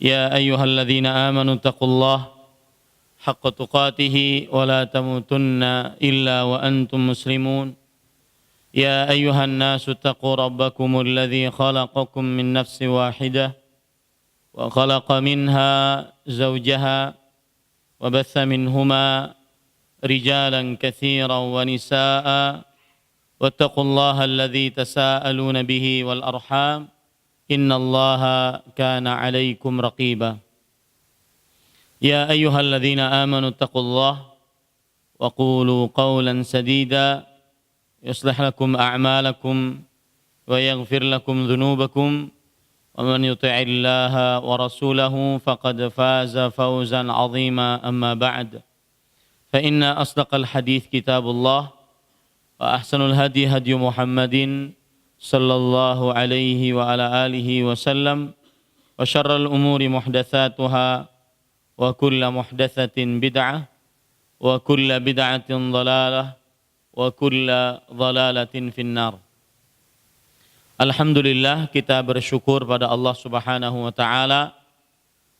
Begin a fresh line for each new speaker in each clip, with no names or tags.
يا أيها الذين آمنوا اتقوا الله حق تقاته ولا تموتن إلا وأنتم مسلمون يا أيها الناس اتقوا ربكم الذي خلقكم من نفس واحدة وخلق منها زوجها وبث منهما رجالا كثيرا ونساء واتقوا الله الذي تساءلون به والأرحام إن الله كان عليكم رقيبا يا أيها الذين آمنوا اتقوا الله وقولوا قولا سديدا يصلح لكم أعمالكم ويغفر لكم ذنوبكم ومن يطع الله ورسوله فقد فاز فوزا عظيما أما بعد فإن أصدق الحديث كتاب الله وأحسن الهدي هدي محمد صلى الله عليه وعلى آله وسلم وشر الأمور محدثاتها وكل محدثة بدعة وكل بدعة ضلالة وكل ضلالة في النار. Alhamdulillah, kita bersyukur pada Allah Subhanahu wa taala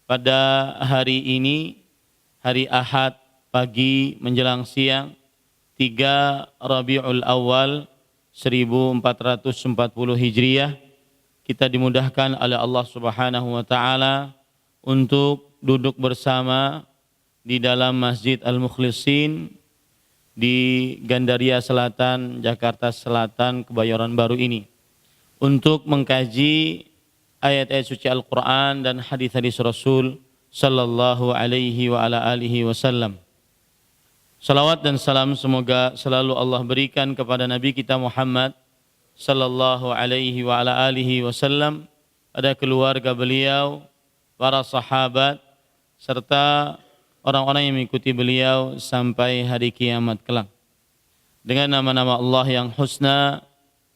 pada hari ini, hari Ahad pagi menjelang siang 3 Rabiul Awal 1440 Hijriah, kita dimudahkan oleh Allah Subhanahu wa taala untuk duduk bersama di dalam Masjid Al-Mukhlisin di Gandaria Selatan, Jakarta Selatan, Kebayoran Baru ini untuk mengkaji ayat-ayat suci Al-Quran dan hadis-hadis Rasul sallallahu alaihi wa ala alihi wasallam. Salawat dan salam semoga selalu Allah berikan kepada Nabi kita Muhammad sallallahu alaihi wa ala alihi wasallam, pada keluarga beliau, para sahabat, serta orang-orang yang mengikuti beliau sampai hari kiamat kelak. Dengan nama-nama Allah yang husna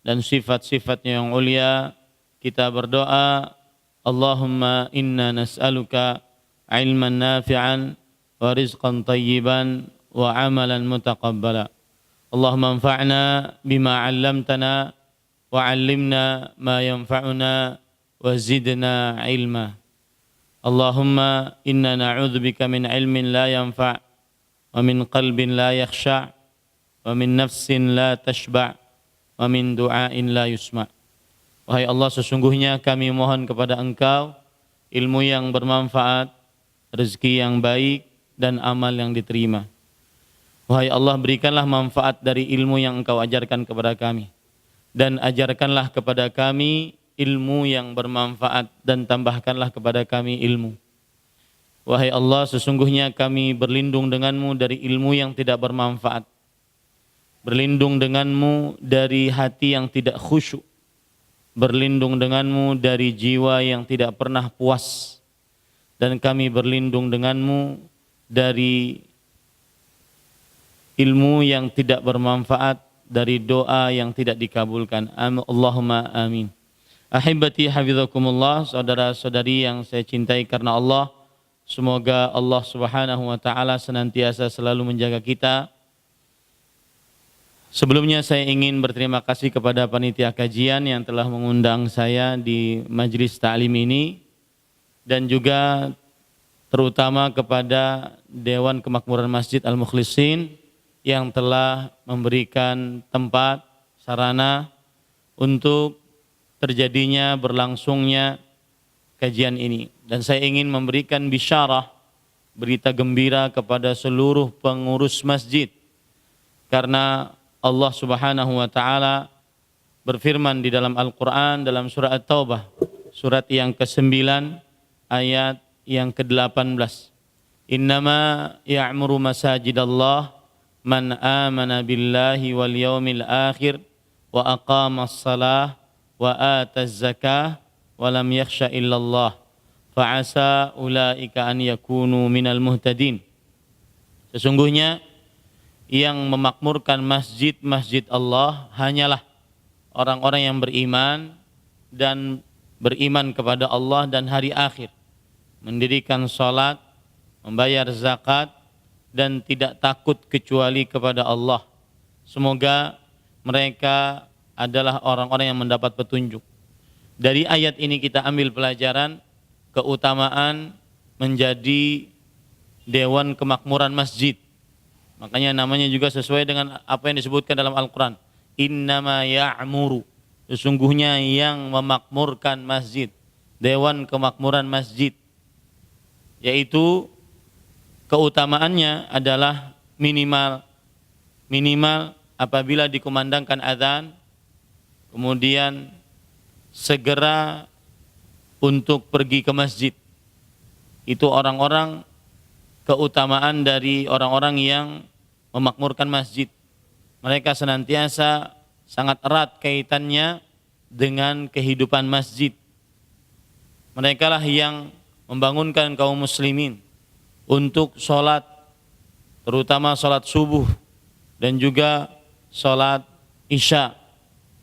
dan sifat-sifatnya yang ulia, kita berdoa, Allahumma inna nas'aluka ilman nafi'an wa rizqan tayyiban wa amalan mutaqabbala. Allahumma anfa'na bima 'allamtana wa 'allimna ma yanfa'una wa zidna ilma. Allahumma inna na'udzubika min ilmin la yanfa' wa min qalbin la yakhsha' wa min nafsin la tashba' wa min du'ain la yusma'. Wahai Allah, sesungguhnya kami mohon kepada Engkau ilmu yang bermanfaat, rezeki yang baik, dan amal yang diterima. Wahai Allah, berikanlah manfaat dari ilmu yang Engkau ajarkan kepada kami, dan ajarkanlah kepada kami ilmu yang bermanfaat, dan tambahkanlah kepada kami ilmu. Wahai Allah, sesungguhnya kami berlindung denganmu dari ilmu yang tidak bermanfaat, berlindung denganmu dari hati yang tidak khusyuk, berlindung denganmu dari jiwa yang tidak pernah puas, dan kami berlindung denganmu dari ilmu yang tidak bermanfaat, dari doa yang tidak dikabulkan. Allahumma amin. Ahibati hafizakumullah, saudara-saudari yang saya cintai karena Allah, semoga Allah Subhanahu wa taala senantiasa selalu menjaga kita. Sebelumnya saya ingin berterima kasih kepada panitia kajian yang telah mengundang saya di majelis ta'lim ini, dan juga terutama kepada Dewan Kemakmuran Masjid Al-Mukhlisin yang telah memberikan tempat, sarana untuk terjadinya, berlangsungnya kajian ini. Dan saya ingin memberikan bisyarah, berita gembira kepada seluruh pengurus masjid, karena Allah Subhanahu wa taala berfirman di dalam Al-Qur'an dalam surah At-Taubah, surat yang ke-9 ayat yang ke-18. Innama ya'muru masajidallah man amana billahi wal yaumil akhir wa aqamas salah wa ataz zakah wa lam yakhsha illallah fa'asa ulaika an yakunu minal muhtadin. Sesungguhnya yang memakmurkan masjid-masjid Allah hanyalah orang-orang yang beriman dan beriman kepada Allah dan hari akhir, mendirikan salat, membayar zakat, dan tidak takut kecuali kepada Allah. Semoga mereka adalah orang-orang yang mendapat petunjuk. Dari ayat ini kita ambil pelajaran keutamaan menjadi Dewan Kemakmuran Masjid. Makanya namanya juga sesuai dengan apa yang disebutkan dalam Al-Quran. Innama ya'muru. Sesungguhnya yang memakmurkan masjid. Dewan Kemakmuran Masjid. Yaitu keutamaannya adalah minimal apabila dikumandangkan azan, kemudian segera untuk pergi ke masjid. Itu orang-orang, keutamaan dari orang-orang yang memakmurkan masjid. Mereka senantiasa sangat erat kaitannya dengan kehidupan masjid. Mereka lah yang membangunkan kaum muslimin untuk sholat, terutama sholat subuh dan juga sholat isya.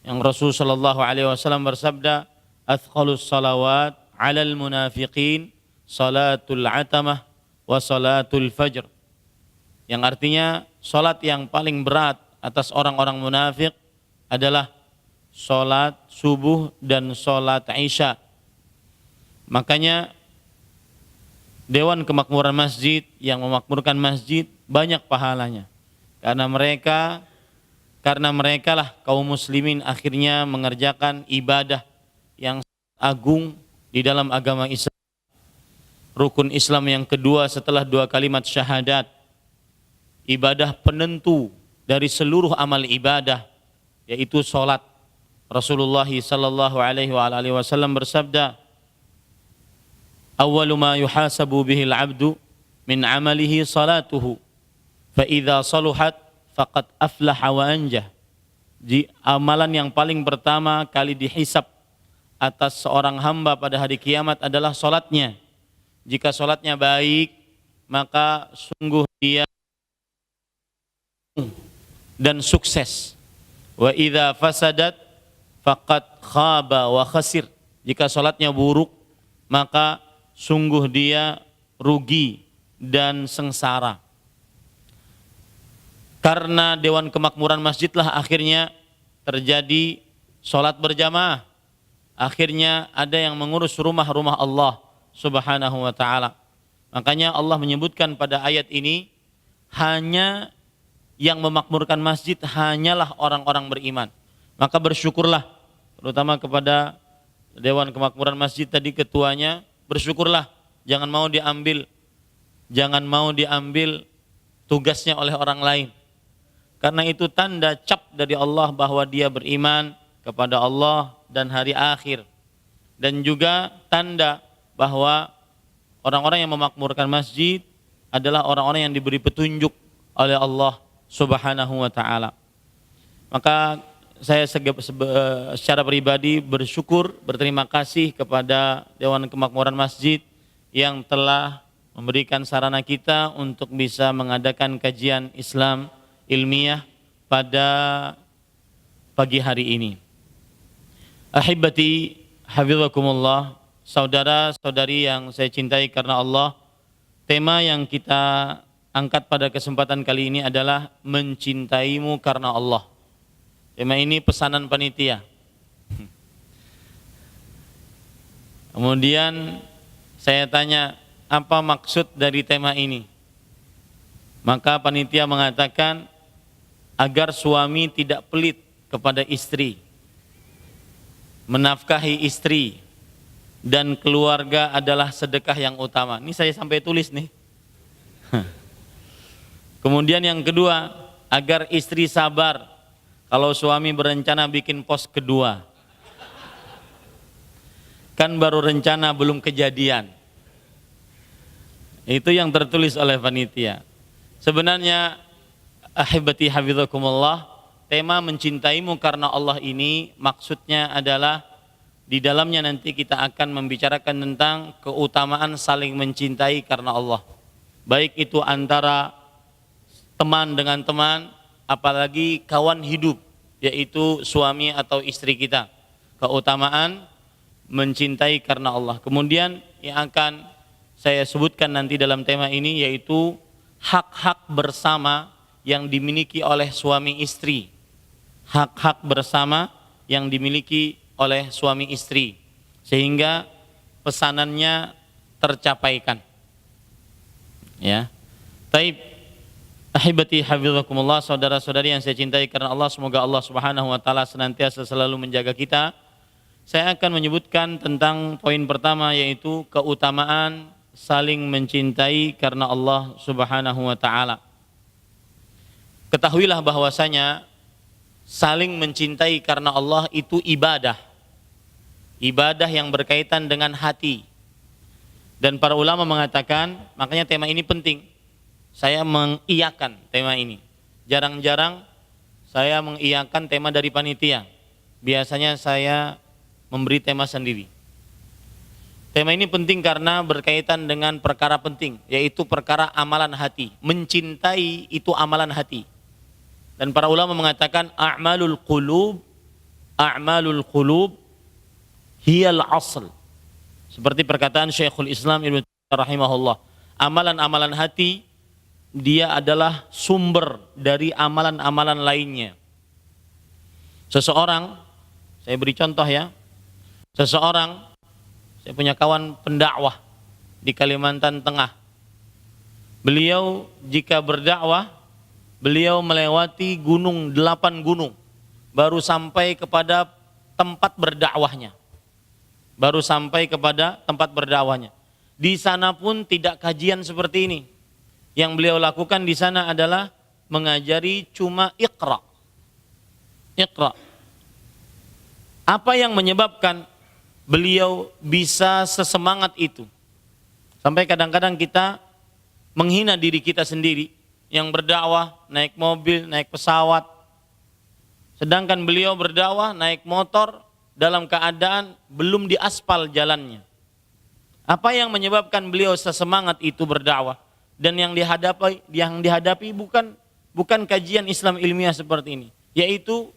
Yang Rasul sallallahu alaihi wasallam bersabda, "Athqalus salawat 'alal munafiqin salatul atamah wa salatul fajr." Yang artinya sholat yang paling berat atas orang-orang munafik adalah sholat subuh dan sholat isya. Makanya Dewan Kemakmuran Masjid yang memakmurkan masjid banyak pahalanya. Karena mereka lah kaum muslimin akhirnya mengerjakan ibadah yang agung di dalam agama Islam. Rukun Islam yang kedua setelah 2 kalimat syahadat. Ibadah penentu dari seluruh amal ibadah, yaitu sholat. Rasulullah sallallahu alaihi wasallam bersabda, "Awwalu ma yuhasabu bihil abdu min amalihi salatuhu, fa idza saluhat faqad aflaha wa anjah." Di amalan yang paling pertama kali dihisab atas seorang hamba pada hari kiamat adalah salatnya. Jika salatnya baik, maka sungguh dia dan sukses. Wa idza fasadat faqad khaba wa khasir. Jika salatnya buruk, maka sungguh dia rugi dan sengsara. Karena Dewan Kemakmuran Masjidlah akhirnya terjadi sholat berjamaah. Akhirnya ada yang mengurus rumah-rumah Allah Subhanahu wa ta'ala. Makanya Allah menyebutkan pada ayat ini, hanya yang memakmurkan masjid hanyalah orang-orang beriman. Maka bersyukurlah, terutama kepada Dewan Kemakmuran Masjid tadi ketuanya, bersyukurlah, jangan mau diambil tugasnya oleh orang lain. Karena itu tanda cap dari Allah bahwa dia beriman kepada Allah dan hari akhir. Dan juga tanda bahwa orang-orang yang memakmurkan masjid adalah orang-orang yang diberi petunjuk oleh Allah Subhanahu wa ta'ala. Maka saya secara pribadi berterima kasih kepada Dewan Kemakmuran Masjid yang telah memberikan sarana kita untuk bisa mengadakan kajian Islam ilmiah pada pagi hari ini. Ahibati hafizakumullah, saudara-saudari yang saya cintai karena Allah, tema yang kita angkat pada kesempatan kali ini adalah mencintaimu karena Allah. Tema ini pesanan panitia. Kemudian saya tanya, apa maksud dari tema ini? Maka panitia mengatakan, agar suami tidak pelit kepada istri, menafkahi istri, dan keluarga adalah sedekah yang utama. Ini saya sampai tulis nih. Kemudian yang kedua, agar istri sabar kalau suami berencana bikin pos kedua. Kan baru rencana belum kejadian. Itu yang tertulis oleh panitia. Sebenarnya ahibati hafizakumullah, tema mencintaimu karena Allah ini maksudnya adalah di dalamnya nanti kita akan membicarakan tentang keutamaan saling mencintai karena Allah. Baik itu antara teman dengan teman, apalagi kawan hidup, yaitu suami atau istri kita. Keutamaan mencintai karena Allah. Kemudian yang akan saya sebutkan nanti dalam tema ini yaitu hak-hak bersama yang dimiliki oleh suami istri. Hak-hak bersama yang dimiliki oleh suami istri. Sehingga pesanannya tercapaikan. Ya. Taib, ahibati hafizakumullah, saudara-saudari yang saya cintai karena Allah, semoga Allah Subhanahu wa taala senantiasa selalu menjaga kita. Saya akan menyebutkan tentang poin pertama, yaitu keutamaan saling mencintai karena Allah Subhanahu wa taala. Ketahuilah bahwasanya saling mencintai karena Allah itu ibadah. Ibadah yang berkaitan dengan hati. Dan para ulama mengatakan, makanya tema ini penting. Saya mengiyakan tema ini. Jarang-jarang saya mengiyakan tema dari panitia. Biasanya saya memberi tema sendiri. Tema ini penting karena berkaitan dengan perkara penting, yaitu perkara amalan hati. Mencintai itu amalan hati. Dan para ulama mengatakan a'malul qulub hiyal asl. Seperti perkataan Syekhul Islam Ibnu Taimiyah rahimahullah, amalan-amalan hati dia adalah sumber dari amalan-amalan lainnya. Seseorang, saya beri contoh ya, seseorang, saya punya kawan pendakwah di Kalimantan Tengah. Beliau jika berdakwah, beliau melewati 8 gunung, baru sampai kepada tempat berdakwahnya. Baru sampai kepada tempat berdakwahnya. Di sana pun tidak kajian seperti ini. Yang beliau lakukan di sana adalah mengajari cuma Iqra. Iqra. Apa yang menyebabkan beliau bisa sesemangat itu? Sampai kadang-kadang kita menghina diri kita sendiri yang berdakwah naik mobil, naik pesawat. Sedangkan beliau berdakwah naik motor dalam keadaan belum diaspal jalannya. Apa yang menyebabkan beliau sesemangat itu berdakwah? Dan yang dihadapi bukan kajian Islam ilmiah seperti ini, yaitu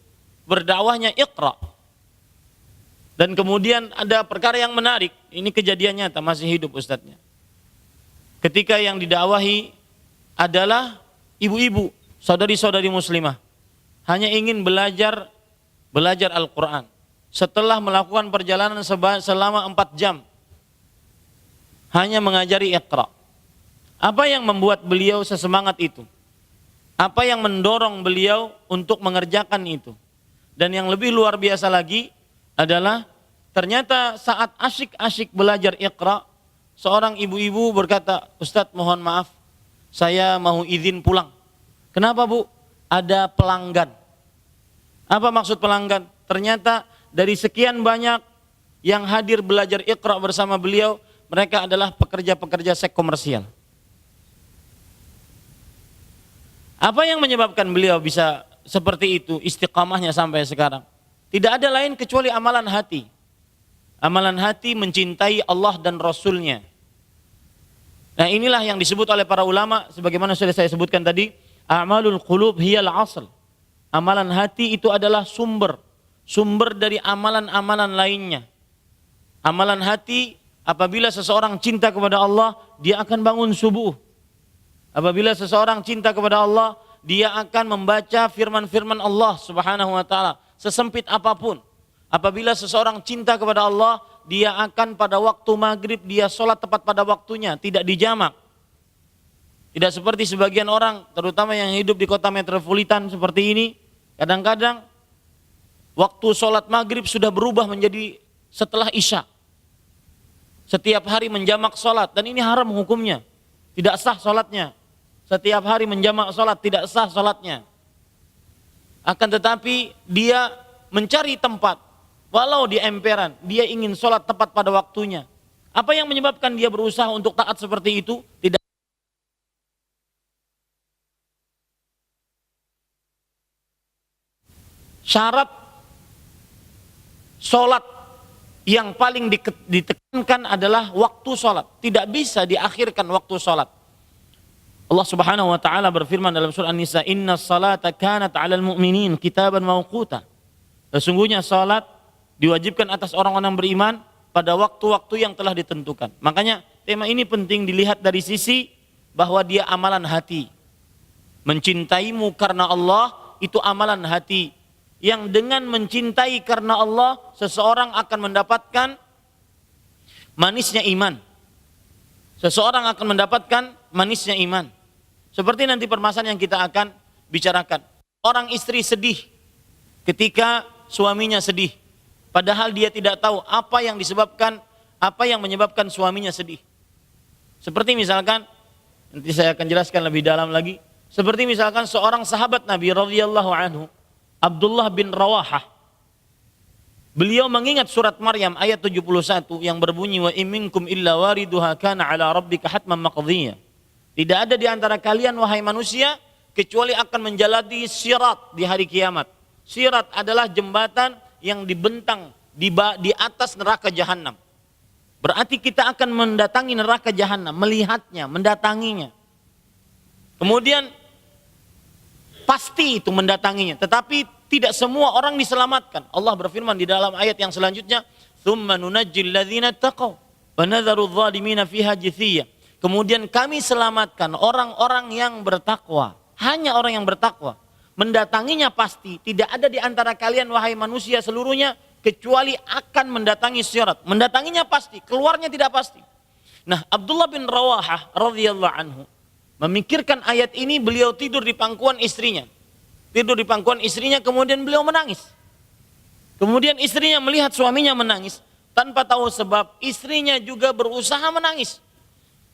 berdakwahnya Iqra. Dan kemudian ada perkara yang menarik, ini kejadian nyata, masih hidup ustadznya. Ketika yang didakwahi adalah ibu-ibu, saudari-saudari muslimah, hanya ingin belajar Al-Quran. Setelah melakukan perjalanan selama 4 jam, hanya mengajari Iqra. Apa yang membuat beliau sesemangat itu? Apa yang mendorong beliau untuk mengerjakan itu? Dan yang lebih luar biasa lagi adalah ternyata saat asyik-asyik belajar Iqra, seorang ibu-ibu berkata, "Ustadz, mohon maaf, saya mau izin pulang." "Kenapa, Bu?" "Ada pelanggan." Apa maksud pelanggan? Ternyata dari sekian banyak yang hadir belajar Iqra bersama beliau, mereka adalah pekerja-pekerja seks komersial. Apa yang menyebabkan beliau bisa seperti itu, istiqamahnya sampai sekarang? Tidak ada lain kecuali amalan hati. Amalan hati mencintai Allah dan Rasulnya. Nah, inilah yang disebut oleh para ulama, sebagaimana sudah saya sebutkan tadi, a'malul qulub hiyal asl. Amalan hati itu adalah sumber dari amalan-amalan lainnya. Amalan hati, apabila seseorang cinta kepada Allah, dia akan bangun subuh. Apabila seseorang cinta kepada Allah, dia akan membaca firman-firman Allah Subhanahu wa taala sesempit apapun. Apabila seseorang cinta kepada Allah, dia akan pada waktu maghrib dia sholat tepat pada waktunya, tidak dijamak. Tidak seperti sebagian orang, terutama yang hidup di kota metropolitan seperti ini, kadang-kadang waktu sholat maghrib sudah berubah menjadi setelah isya. Setiap hari menjamak sholat, dan ini haram hukumnya, tidak sah sholatnya. Setiap hari menjamak sholat, tidak sah sholatnya. Akan tetapi dia mencari tempat, walau di emperan, dia ingin sholat tepat pada waktunya. Apa yang menyebabkan dia berusaha untuk taat seperti itu? Tidak. Syarat sholat yang paling ditekankan adalah waktu sholat. Tidak bisa diakhirkan waktu sholat. Allah Subhanahu wa taala berfirman dalam surah An-Nisa, "Innas salata kanat 'alal mu'minin kitaban mawquta." Sesungguhnya salat diwajibkan atas orang-orang beriman pada waktu-waktu yang telah ditentukan. Makanya tema ini penting dilihat dari sisi bahwa dia amalan hati. Mencintaimu karena Allah itu amalan hati. Yang dengan mencintai karena Allah, seseorang akan mendapatkan manisnya iman. seseorang akan mendapatkan manisnya iman. Seperti nanti permasalahan yang kita akan bicarakan. Orang istri sedih ketika suaminya sedih, padahal dia tidak tahu apa yang menyebabkan suaminya sedih. Seperti misalkan, nanti saya akan jelaskan lebih dalam lagi. Seperti misalkan seorang sahabat Nabi radhiyallahu anhu, Abdullah bin Rawahah. Beliau mengingat surat Maryam ayat 71 yang berbunyi wa imminkum illa wariduha kana ala rabbika hatman maqdiyya. Tidak ada di antara kalian wahai manusia kecuali akan menjalani sirat di hari kiamat. Sirat adalah jembatan yang dibentang di atas neraka jahanam. Berarti kita akan mendatangi neraka jahanam, melihatnya, mendatanginya. Kemudian pasti itu mendatanginya, tetapi tidak semua orang diselamatkan. Allah berfirman di dalam ayat yang selanjutnya, "Tsumma nunajjil ladzina taqaw wa nadharu adh-dhalimina fiha jithiyya." Kemudian kami selamatkan orang-orang yang bertakwa, hanya orang yang bertakwa. Mendatanginya pasti, tidak ada di antara kalian wahai manusia seluruhnya kecuali akan mendatangi sirat. Mendatanginya pasti, keluarnya tidak pasti. Nah, Abdullah bin Rawahah radhiyallahu anhu memikirkan ayat ini, beliau tidur di pangkuan istrinya. Tidur di pangkuan istrinya, kemudian beliau menangis. Kemudian istrinya melihat suaminya menangis, tanpa tahu sebab istrinya juga berusaha menangis.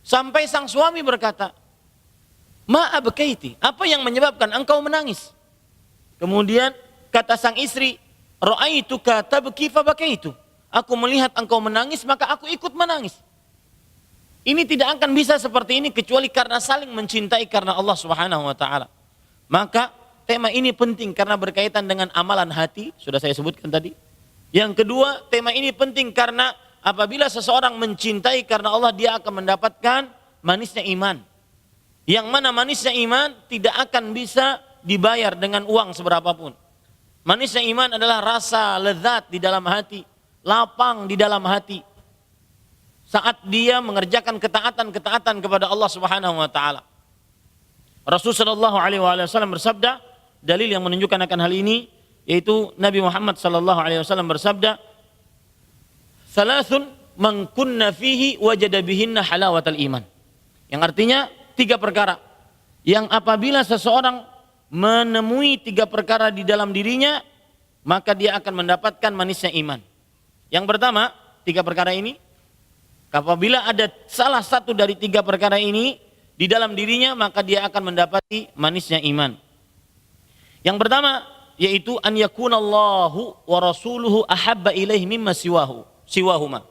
Sampai sang suami berkata, "Ma abkaiti?" Apa yang menyebabkan engkau menangis? Kemudian kata sang istri, "Ra'aituka tabki fabakaitu." Aku melihat engkau menangis, maka aku ikut menangis. Ini tidak akan bisa seperti ini kecuali karena saling mencintai karena Allah Subhanahu wa taala. Maka tema ini penting karena berkaitan dengan amalan hati, sudah saya sebutkan tadi. Yang kedua, tema ini penting karena apabila seseorang mencintai karena Allah, dia akan mendapatkan manisnya iman. Yang mana manisnya iman tidak akan bisa dibayar dengan uang seberapapun. Manisnya iman adalah rasa lezat di dalam hati, lapang di dalam hati. Saat dia mengerjakan ketaatan-ketaatan kepada Allah Subhanahu wa taala. Rasulullah sallallahu alaihi wasallam bersabda, dalil yang menunjukkan akan hal ini yaitu Nabi Muhammad sallallahu alaihi wasallam bersabda, "Salasun man kunna fihi wajada bihinna halawatal iman." Yang artinya 3 perkara yang apabila seseorang menemui 3 perkara di dalam dirinya, maka dia akan mendapatkan manisnya iman. Yang pertama, 3 perkara ini, apabila ada salah satu dari 3 perkara ini di dalam dirinya, maka dia akan mendapati manisnya iman. Yang pertama, yaitu an yakunallahu wa rasuluhu ahabba ilaihi mimma siwahuma.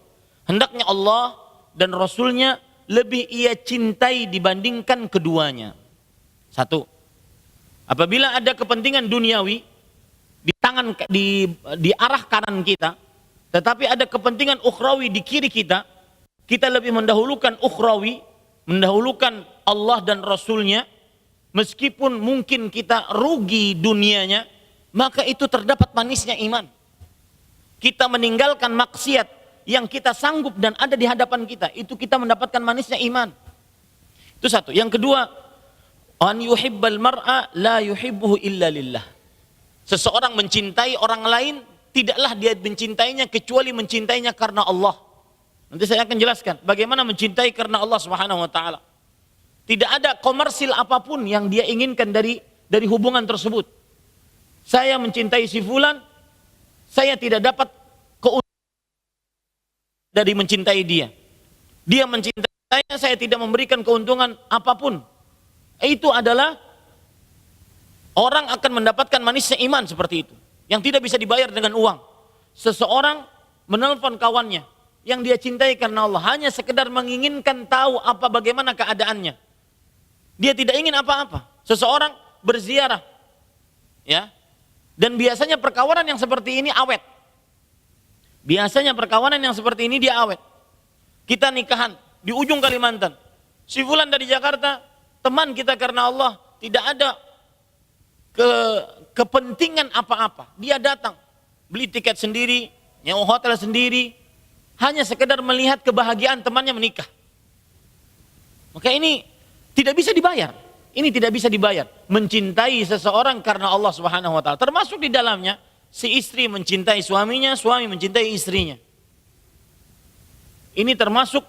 Hendaknya Allah dan Rasulnya lebih ia cintai dibandingkan keduanya. 1. Apabila ada kepentingan duniawi di arah kanan kita, tetapi ada kepentingan ukhrawi di kiri kita, kita lebih mendahulukan ukhrawi, mendahulukan Allah dan Rasulnya, meskipun mungkin kita rugi dunianya, maka itu terdapat manisnya iman. Kita meninggalkan maksiat yang kita sanggup dan ada di hadapan kita, itu kita mendapatkan manisnya iman. Itu 1. Yang kedua, an yuhibbal mar'a la yuhibbuhu illa lillah. Seseorang mencintai orang lain, tidaklah dia mencintainya kecuali mencintainya karena Allah. Nanti saya akan jelaskan bagaimana mencintai karena Allah Subhanahu wa taala. Tidak ada komersil apapun yang dia inginkan dari hubungan tersebut. Saya mencintai si fulan, saya tidak dapat keuntungan dari mencintai dia. Dia mencintai saya tidak memberikan keuntungan apapun. Itu adalah orang akan mendapatkan manisnya iman seperti itu, yang tidak bisa dibayar dengan uang. Seseorang menelpon kawannya yang dia cintai karena Allah, hanya sekedar menginginkan tahu bagaimana keadaannya. Dia tidak ingin apa-apa. Seseorang berziarah, ya, dan biasanya perkawanan yang seperti ini awet. Biasanya perkawanan yang seperti ini dia awet. Kita nikahan di ujung Kalimantan. Si fulan dari Jakarta, teman kita karena Allah, tidak ada kepentingan apa-apa. Dia datang, beli tiket sendiri, nyewa hotel sendiri, hanya sekedar melihat kebahagiaan temannya menikah. Maka ini tidak bisa dibayar. Ini tidak bisa dibayar. Mencintai seseorang karena Allah Subhanahu wa taala. Termasuk di dalamnya si istri mencintai suaminya, suami mencintai istrinya. Ini termasuk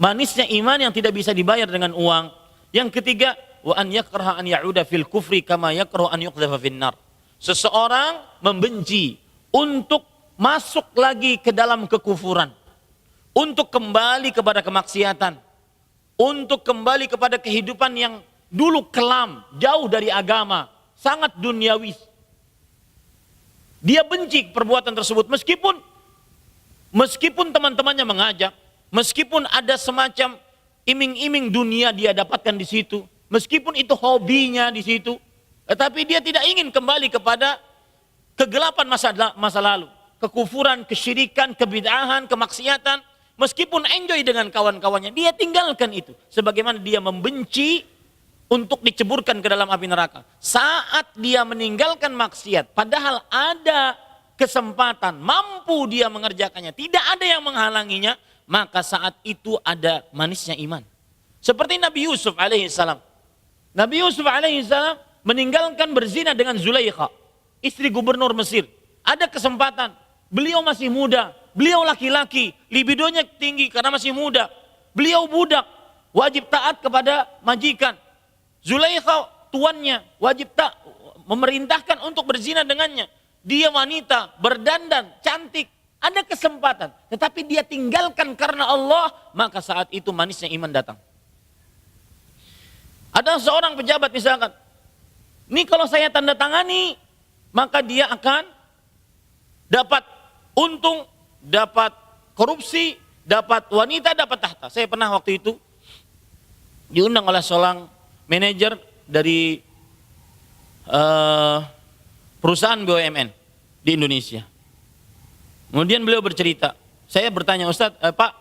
Manisnya iman yang tidak bisa dibayar dengan uang. Yang ketiga, wa an yakraha an ya'uda fil kufri kama yakrahu an yuqdhafa finnar. Seseorang membenci untuk masuk lagi ke dalam kekufuran, untuk kembali kepada kemaksiatan, untuk kembali kepada kehidupan yang dulu kelam, jauh dari agama, sangat duniawi. Dia benci perbuatan tersebut meskipun teman-temannya mengajak, meskipun ada semacam iming-iming dunia dia dapatkan di situ, meskipun itu hobinya di situ, tetapi dia tidak ingin kembali kepada kegelapan masa lalu, kekufuran, kesyirikan, kebid'ahan, kemaksiatan. Meskipun enjoy dengan kawan-kawannya, dia tinggalkan itu. Sebagaimana dia membenci untuk diceburkan ke dalam api neraka. Saat dia meninggalkan maksiat, padahal ada kesempatan, mampu dia mengerjakannya, tidak ada yang menghalanginya, maka saat itu ada manisnya iman. Seperti Nabi Yusuf alaihissalam. Nabi Yusuf alaihissalam meninggalkan berzina dengan Zulaikha, istri gubernur Mesir. Ada kesempatan, beliau masih muda, beliau laki-laki, libidonya tinggi karena masih muda. Beliau budak, wajib taat kepada majikan. Zulaikha tuannya, wajib memerintahkan untuk berzina dengannya. Dia wanita, berdandan, cantik, ada kesempatan. Tetapi dia tinggalkan karena Allah, maka saat itu manisnya iman datang. Ada seorang pejabat misalkan, ini kalau saya tanda tangani, maka dia akan dapat untung, dapat korupsi, dapat wanita, dapat tahta. Saya pernah waktu itu diundang oleh seorang manajer dari perusahaan BUMN di Indonesia. Kemudian beliau bercerita, saya bertanya, Ustadz, Pak,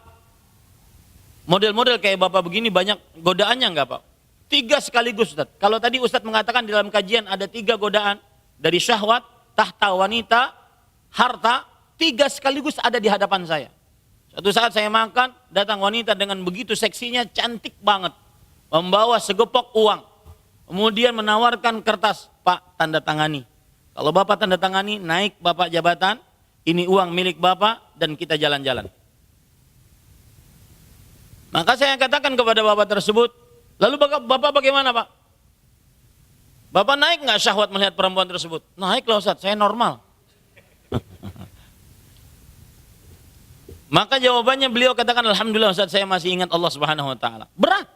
model-model kayak Bapak begini banyak godaannya enggak Pak? 3 sekaligus Ustadz. Kalau tadi Ustadz mengatakan di dalam kajian ada 3 godaan, dari syahwat, tahta wanita, harta, 3 sekaligus ada di hadapan saya. Suatu saat saya makan, datang wanita dengan begitu seksinya, cantik banget, membawa segepok uang, kemudian menawarkan kertas, Pak tanda tangani. Kalau Bapak tanda tangani, naik Bapak jabatan, ini uang milik Bapak dan kita jalan-jalan. Maka saya katakan kepada Bapak tersebut, lalu Bapak bagaimana Pak? Bapak naik nggak syahwat melihat perempuan tersebut? Naik loh Ustaz, saya normal. Maka jawabannya beliau katakan, Alhamdulillah Ustaz, saya masih ingat Allah Subhanahu wa Ta'ala. Berat.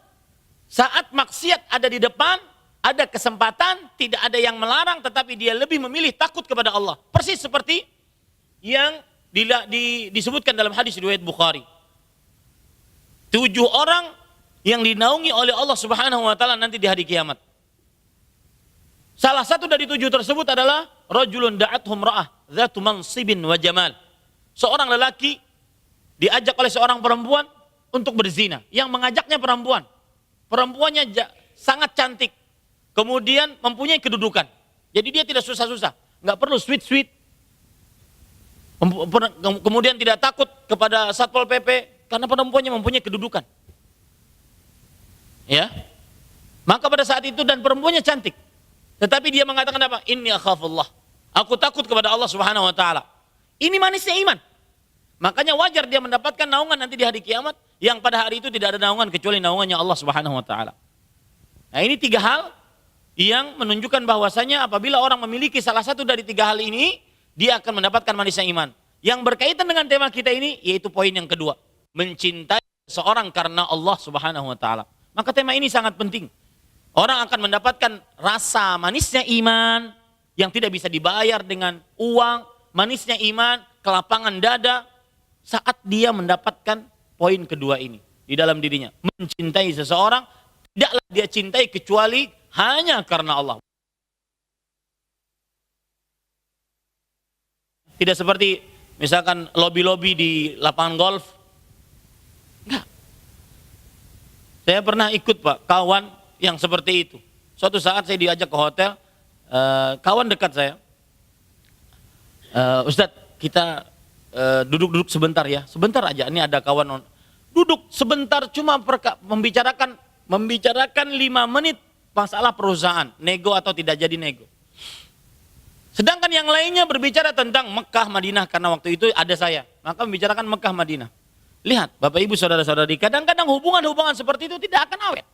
Saat maksiat ada di depan, ada kesempatan, tidak ada yang melarang, tetapi dia lebih memilih takut kepada Allah. Persis seperti yang disebutkan dalam hadis riwayat Bukhari. 7 orang yang dinaungi oleh Allah Subhanahu wa Ta'ala nanti di hari kiamat. Salah satu dari 7 tersebut adalah rajulun da'athum ra'ah dzatu mansibin wa jamal. Seorang lelaki diajak oleh seorang perempuan untuk berzina. Yang mengajaknya perempuan. Perempuannya sangat cantik. Kemudian mempunyai kedudukan. Jadi dia tidak susah-susah. Nggak perlu sweet-sweet. Kemudian tidak takut kepada Satpol PP. Karena perempuannya mempunyai kedudukan. Ya. Maka pada saat itu dan perempuannya cantik. Tetapi dia mengatakan apa? Inni akhafullah. Aku takut kepada Allah Subhanahu wa Ta'ala. Ini manisnya iman. Makanya wajar dia mendapatkan naungan nanti di hari kiamat, yang pada hari itu tidak ada naungan kecuali naungannya Allah Subhanahu wa Ta'ala. Nah, ini 3 hal yang menunjukkan bahwasanya apabila orang memiliki salah satu dari 3 hal ini, dia akan mendapatkan manisnya iman. Yang berkaitan dengan tema kita ini yaitu poin yang kedua, mencintai seorang karena Allah Subhanahu wa Ta'ala. Maka tema ini sangat penting. Orang akan mendapatkan rasa manisnya iman yang tidak bisa dibayar dengan uang, manisnya iman, kelapangan dada, saat dia mendapatkan poin kedua ini di dalam dirinya. Mencintai seseorang, tidaklah dia cintai kecuali hanya karena Allah. Tidak seperti misalkan lobby-lobby di lapangan golf. Enggak. Saya pernah ikut Pak, kawan yang seperti itu. Suatu saat saya diajak ke hotel, kawan dekat saya. Ustadz, kita duduk-duduk sebentar ya, sebentar aja, ini ada kawan duduk sebentar cuma membicarakan 5 menit masalah perusahaan, nego atau tidak jadi nego. Sedangkan yang lainnya berbicara tentang Mekah, Madinah, karena waktu itu ada saya, maka membicarakan Mekah, Madinah. Lihat, Bapak Ibu saudara-saudari, kadang-kadang hubungan-hubungan seperti itu tidak akan awet.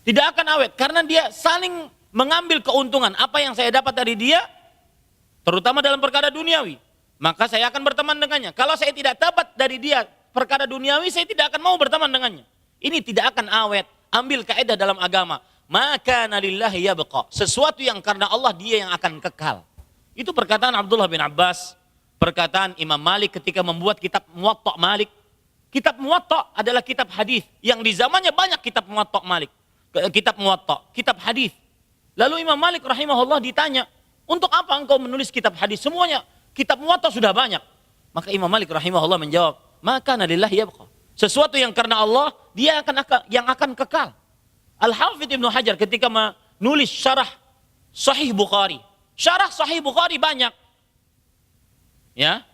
Tidak akan awet, karena dia saling mengambil keuntungan. Apa yang saya dapat dari dia, terutama dalam perkara duniawi, maka saya akan berteman dengannya. Kalau saya tidak dapat dari dia perkara duniawi, saya tidak akan mau berteman dengannya. Ini tidak akan awet. Ambil kaidah dalam agama. Maka nalillahi yabqa. Sesuatu yang karena Allah dia yang akan kekal. Itu perkataan Abdullah bin Abbas, perkataan Imam Malik ketika membuat kitab Muwatta Malik. Kitab Muwatta adalah kitab hadis yang di zamannya banyak kitab Muwatta Malik. Kitab Muwatta, kitab hadis. Lalu Imam Malik rahimahullah ditanya, untuk apa engkau menulis kitab hadis? Semuanya kitab Muwatta sudah banyak. Maka Imam Malik rahimahullah menjawab, maka nalillahi yabqa. Sesuatu yang karena Allah dia yang akan kekal. Al-Hafidh Ibnu Hajar ketika menulis syarah Sahih Bukhari. Syarah Sahih Bukhari banyak. Ya.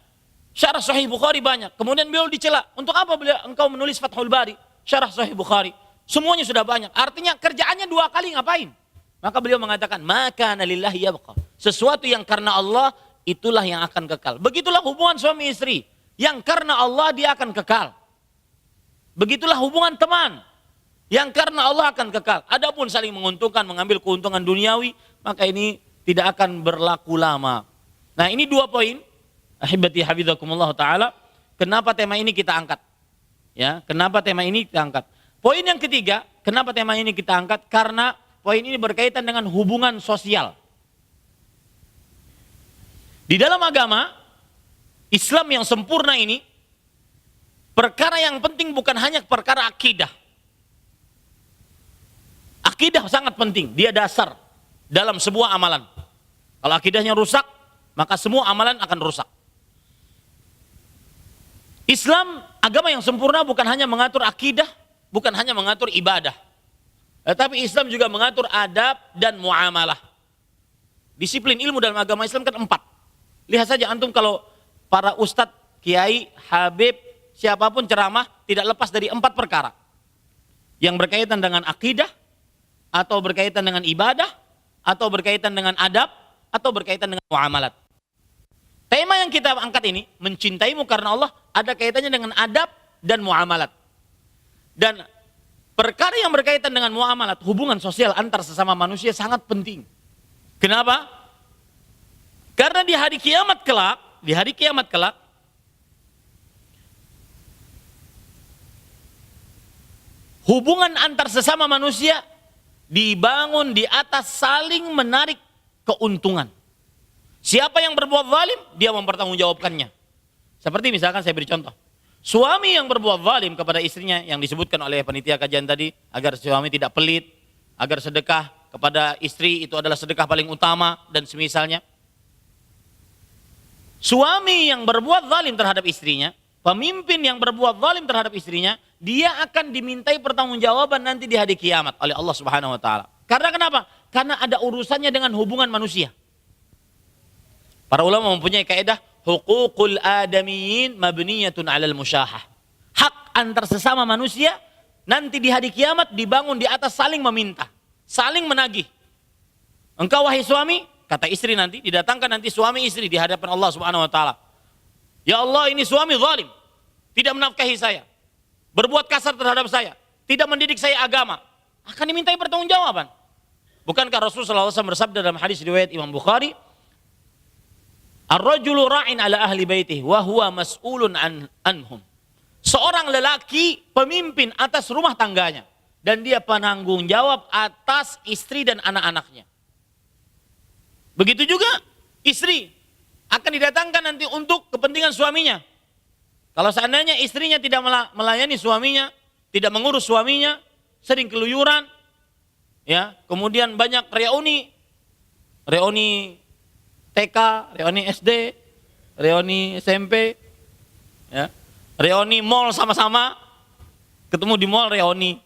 Syarah Sahih Bukhari banyak. Kemudian beliau dicela, untuk apa engkau menulis Fathul Bari? Syarah Sahih Bukhari. Semuanya sudah banyak. Artinya kerjaannya 2 kali ngapain? Maka beliau mengatakan, maka nalillahi yabqa. Sesuatu yang karena Allah, itulah yang akan kekal. Begitulah hubungan suami istri. Yang karena Allah dia akan kekal. Begitulah hubungan teman. Yang karena Allah akan kekal. Adapun saling menguntungkan, mengambil keuntungan duniawi, maka ini tidak akan berlaku lama. Nah, ini 2 poin. Ahibati hafizakumullah ta'ala. Kenapa tema ini kita angkat? Ya, kenapa tema ini kita angkat? Poin yang ketiga, kenapa tema ini kita angkat? Karena poin ini berkaitan dengan hubungan sosial. Di dalam agama Islam yang sempurna ini, perkara yang penting bukan hanya perkara akidah. Akidah sangat penting, dia dasar dalam sebuah amalan. Kalau akidahnya rusak, maka semua amalan akan rusak. Islam, agama yang sempurna bukan hanya mengatur akidah, bukan hanya mengatur ibadah. Tetapi Islam juga mengatur adab dan muamalah. Disiplin ilmu dalam agama Islam kan 4. Lihat saja antum kalau para ustadz, kiai, habib, siapapun ceramah tidak lepas dari 4 perkara. Yang berkaitan dengan akidah, atau berkaitan dengan ibadah, atau berkaitan dengan adab, atau berkaitan dengan muamalat. Tema yang kita angkat ini, mencintaimu karena Allah, ada kaitannya dengan adab dan muamalat. Dan perkara yang berkaitan dengan muamalat, hubungan sosial antar sesama manusia sangat penting. Kenapa? Karena di hari kiamat kelak, hubungan antar sesama manusia dibangun di atas saling menarik keuntungan. Siapa yang berbuat zalim, dia mempertanggungjawabkannya. Seperti misalkan saya beri contoh. Suami yang berbuat zalim kepada istrinya yang disebutkan oleh panitia kajian tadi, agar suami tidak pelit, agar sedekah kepada istri itu adalah sedekah paling utama dan semisalnya. Suami yang berbuat zalim terhadap istrinya, pemimpin yang berbuat zalim terhadap istrinya, dia akan dimintai pertanggungjawaban nanti di hari kiamat oleh Allah Subhanahu wa taala. Karena kenapa? Karena ada urusannya dengan hubungan manusia. Para ulama mempunyai kaidah huququl adamiyyin mabniyatun 'alal musyahah. Hak antar sesama manusia nanti di hari kiamat dibangun di atas saling meminta, saling menagih. Engkau wahai suami, kata istri nanti, didatangkan nanti suami istri di hadapan Allah Subhanahu wa taala. Ya Allah, ini suami zalim, tidak menafkahi saya, berbuat kasar terhadap saya, tidak mendidik saya agama. Akan dimintai pertanggungjawaban. Bukankah Rasulullah SAW bersabda dalam hadis riwayat Imam Bukhari, ar-rajulu ra'in ala ahli baitih wa huwa mas'ulun anhum. Seorang lelaki pemimpin atas rumah tangganya dan dia penanggung jawab atas istri dan anak-anaknya. Begitu juga istri akan didatangkan nanti untuk kepentingan suaminya. Kalau seandainya istrinya tidak melayani suaminya, tidak mengurus suaminya, sering keluyuran, ya, kemudian banyak reuni TK, reuni SD, reuni SMP, ya, reuni mall sama-sama, ketemu di mall reuni.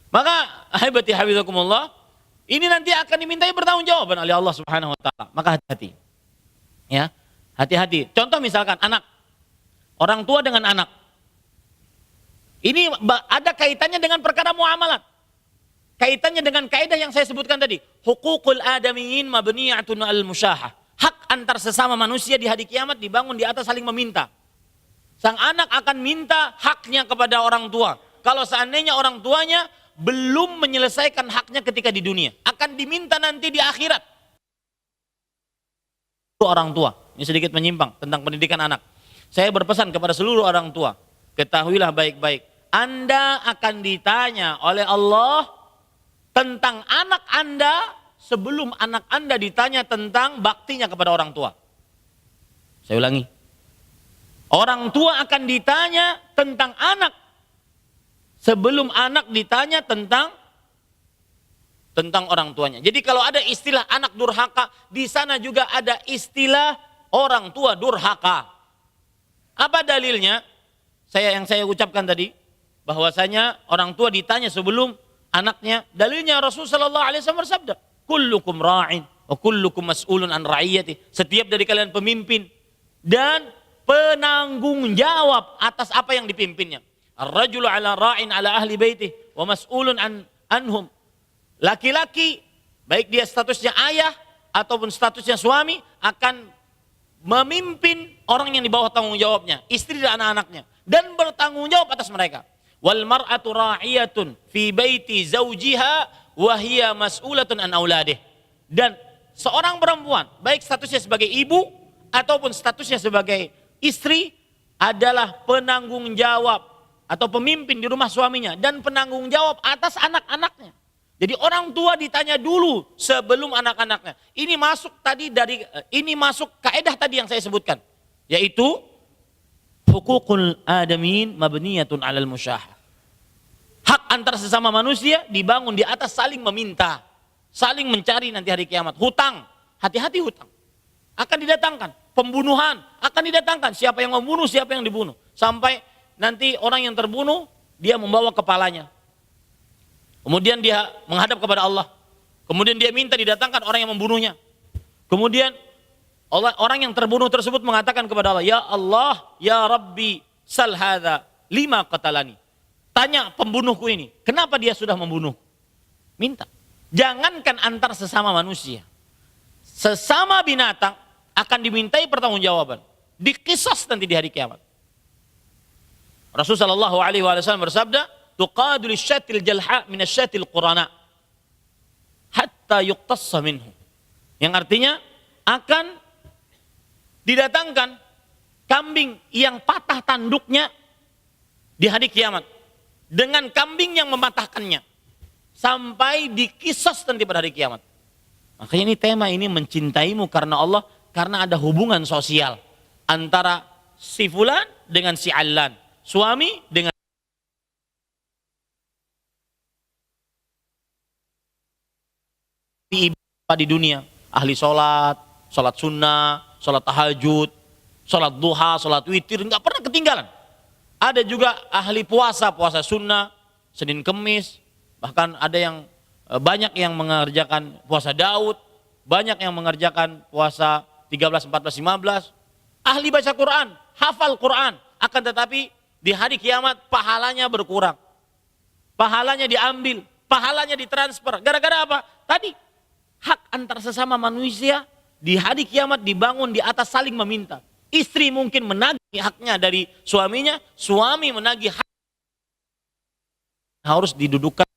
Maka haibati hafizakumullah, ini nanti akan dimintai pertanggungjawaban oleh Allah Subhanahu wa taala. Maka hati-hati. Ya, hati-hati. Contoh misalkan anak, orang tua dengan anak. Ini ada kaitannya dengan perkara muamalat. Kaitannya dengan kaidah yang saya sebutkan tadi. Huququl adamiyyin mabniyatun al musyahah. Hak antar sesama manusia di hari kiamat dibangun di atas saling meminta. Sang anak akan minta haknya kepada orang tua. Kalau seandainya orang tuanya belum menyelesaikan haknya ketika di dunia, akan diminta nanti di akhirat. Orang tua, ini sedikit menyimpang tentang pendidikan anak. Saya berpesan kepada seluruh orang tua, ketahuilah baik-baik, Anda akan ditanya oleh Allah tentang anak Anda sebelum anak Anda ditanya tentang baktinya kepada orang tua. Saya ulangi. Orang tua akan ditanya tentang anak sebelum anak ditanya tentang orang tuanya. Jadi kalau ada istilah anak durhaka, di sana juga ada istilah orang tua durhaka. Apa dalilnya? Yang saya ucapkan tadi, bahwasanya orang tua ditanya sebelum anaknya. Dalilnya Rasulullah SAW bersabda, kullukum ra'in wa kullukum mas'ulun an ra'iyati. Setiap dari kalian pemimpin dan penanggung jawab atas apa yang dipimpinnya. Ar-rajulu ala ra'in ala ahli baitih wa mas'ulun anhum. Laki-laki, baik dia statusnya ayah ataupun statusnya suami, akan memimpin orang yang di bawah tanggung jawabnya, istri dan anak-anaknya, dan bertanggung jawab atas mereka. Wal mar'atu ra'iyatun fi baiti zawjiha wa hiya mas'ulatun an auladih. Dan seorang perempuan, baik statusnya sebagai ibu ataupun statusnya sebagai istri, adalah penanggung jawab atau pemimpin di rumah suaminya dan penanggung jawab atas anak-anaknya. Jadi orang tua ditanya dulu sebelum anak-anaknya. Ini masuk kaidah tadi yang saya sebutkan, yaitu hukukul adamin mabniyatun 'alal musyahah. Hak antar sesama manusia dibangun di atas saling meminta, saling mencari nanti hari kiamat. Hutang, hati-hati hutang akan didatangkan. Pembunuhan akan didatangkan. Siapa yang membunuh, siapa yang dibunuh. Sampai nanti orang yang terbunuh, dia membawa kepalanya. Kemudian dia menghadap kepada Allah. Kemudian dia minta didatangkan orang yang membunuhnya. Kemudian orang yang terbunuh tersebut mengatakan kepada Allah, ya Allah, ya Rabbi, sal hadza lima qatalani. Tanya pembunuhku ini, kenapa dia sudah membunuh? Minta. Jangankan antar sesama manusia, sesama binatang akan dimintai pertanggungjawaban. Dikisas nanti di hari kiamat. Rasulullah SAW bersabda, tuqadul syatil jalha minasyatil qurana hatta yuqtassa minhu. Yang artinya akan didatangkan kambing yang patah tanduknya di hari kiamat dengan kambing yang mematahkannya sampai dikisas nanti pada hari kiamat. Makanya ini tema ini mencintaimu karena Allah, karena ada hubungan sosial antara si fulan dengan si allan, suami dengan ibu di dunia, ahli sholat sunnah, sholat tahajud, sholat duha, sholat witir, nggak pernah ketinggalan. Ada juga ahli puasa sunnah, Senin Kemis, bahkan ada yang banyak yang mengerjakan puasa Daud, banyak yang mengerjakan puasa 13, 14, 15. Ahli baca Quran, hafal Quran, akan tetapi di hari kiamat pahalanya berkurang. Pahalanya diambil, pahalanya ditransfer. Gara-gara apa? Tadi hak antar sesama manusia di hari kiamat dibangun di atas saling meminta. Istri mungkin menagih haknya dari suaminya, suami menagih hak harus didudukkan.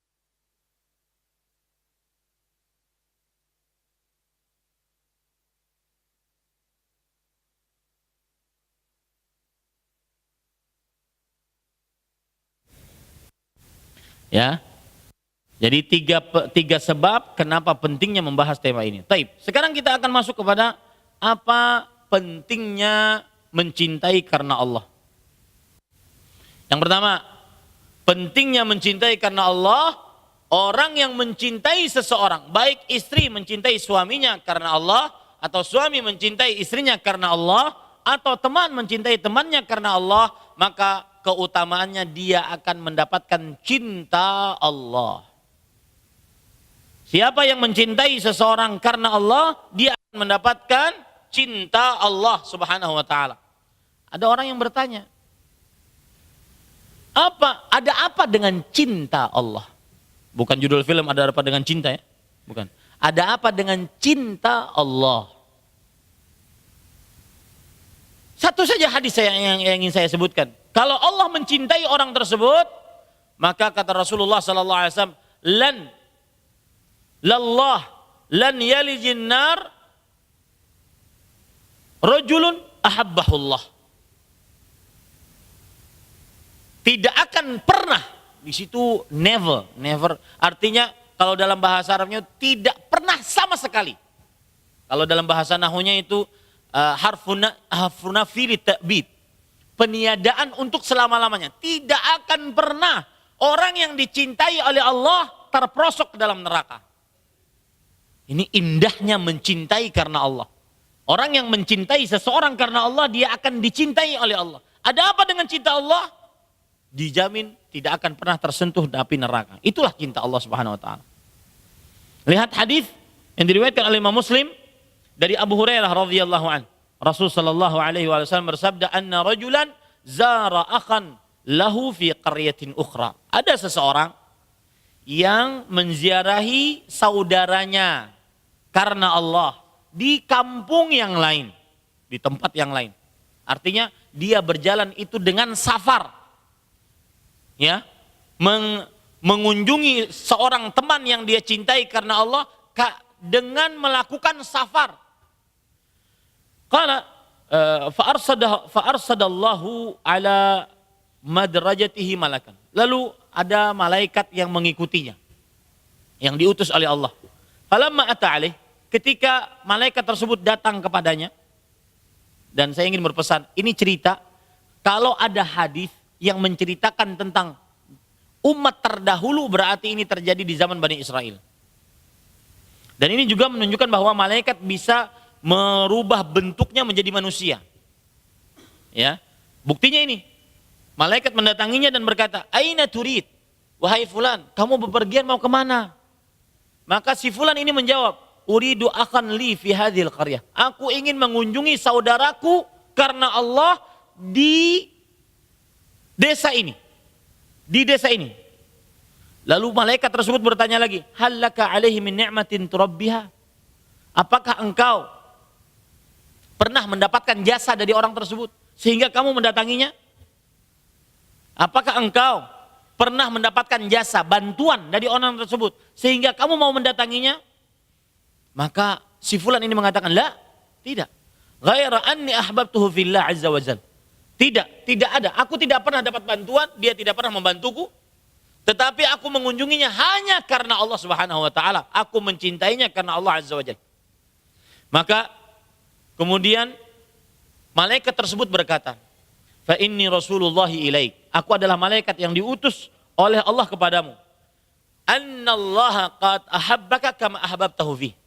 Ya. Jadi tiga sebab kenapa pentingnya membahas tema ini. Taib. Sekarang kita akan masuk kepada apa pentingnya mencintai karena Allah. Yang pertama, pentingnya mencintai karena Allah. Orang yang mencintai seseorang, baik istri mencintai suaminya karena Allah, atau suami mencintai istrinya karena Allah, atau teman mencintai temannya karena Allah, maka keutamaannya dia akan mendapatkan cinta Allah. Siapa yang mencintai seseorang karena Allah, dia akan mendapatkan cinta Allah Subhanahu wa taala. Ada orang yang bertanya, ada apa dengan cinta Allah? Bukan judul film ada apa dengan cinta ya? Bukan. Ada apa dengan cinta Allah? Satu saja hadis yang ingin saya sebutkan. Kalau Allah mencintai orang tersebut, maka kata Rasulullah sallallahu alaihi wasallam, lan yalijin nar rajulun ahabbahullah. Tidak akan pernah, di situ never, artinya kalau dalam bahasa Arabnya tidak pernah sama sekali. Kalau dalam bahasa nahwunya itu harfuna fi ta'bid. Peniadaan untuk selama-lamanya. Tidak akan pernah orang yang dicintai oleh Allah terperosok ke dalam neraka. Ini indahnya mencintai karena Allah. Orang yang mencintai seseorang karena Allah, dia akan dicintai oleh Allah. Ada apa dengan cinta Allah? Dijamin tidak akan pernah tersentuh api neraka. Itulah cinta Allah Subhanahu wa taala. Lihat hadis yang diriwayatkan oleh Imam Muslim dari Abu Hurairah radhiyallahu an. Rasul sallallahu alaihi wasallam bersabda, "Anna rajulan zara akhan lahu fi qaryatin ukhra." Ada seseorang yang menziarahi saudaranya karena Allah di kampung yang lain, di tempat yang lain. Artinya dia berjalan itu dengan safar. Ya, mengunjungi seorang teman yang dia cintai karena Allah dengan melakukan safar. Qala fa'arsadallahu ala madrajatihi malakan. Lalu ada malaikat yang mengikutinya, yang diutus oleh Allah. Falamma ata alaih, ketika malaikat tersebut datang kepadanya, dan saya ingin berpesan, ini cerita, kalau ada hadis yang menceritakan tentang umat terdahulu, berarti ini terjadi di zaman Bani Israel. Dan ini juga menunjukkan bahwa malaikat bisa merubah bentuknya menjadi manusia. Ya, buktinya ini. Malaikat mendatanginya dan berkata, "Aina turid? Wahai fulan, kamu bepergian mau kemana?" Maka si fulan ini menjawab, "Uridu akhan li fi hadhil qaryah." Aku ingin mengunjungi saudaraku karena Allah di desa ini. Di desa ini. Lalu malaikat tersebut bertanya lagi, "Hal laka alaihi min ni'matin turabbiha?" Apakah engkau pernah mendapatkan jasa dari orang tersebut sehingga kamu mendatanginya? Apakah engkau pernah mendapatkan jasa, bantuan dari orang tersebut sehingga kamu mau mendatanginya? Maka si fulan ini mengatakan, "La, tidak. Ghaira anni ahbabtuhu fillah azza wa jalla." Tidak ada. Aku tidak pernah dapat bantuan, dia tidak pernah membantuku. Tetapi aku mengunjunginya hanya karena Allah Subhanahu wa taala. Aku mencintainya karena Allah Azza wa Jalla. Maka kemudian malaikat tersebut berkata, "Fa inni rasulullahi ilaik." Aku adalah malaikat yang diutus oleh Allah kepadamu. "Annallaha qad ahabbaka kama ahbabtahu fi."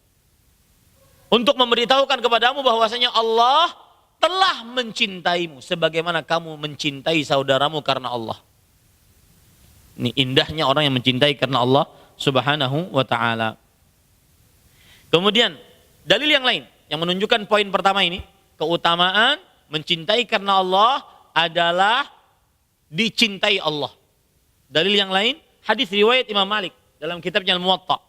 Untuk memberitahukan kepadamu bahwasanya Allah telah mencintaimu sebagaimana kamu mencintai saudaramu karena Allah. Ini indahnya orang yang mencintai karena Allah Subhanahu wa taala. Kemudian dalil yang lain yang menunjukkan poin pertama ini, keutamaan mencintai karena Allah adalah dicintai Allah. Dalil yang lain, hadis riwayat Imam Malik dalam kitabnya Al-Muwatta.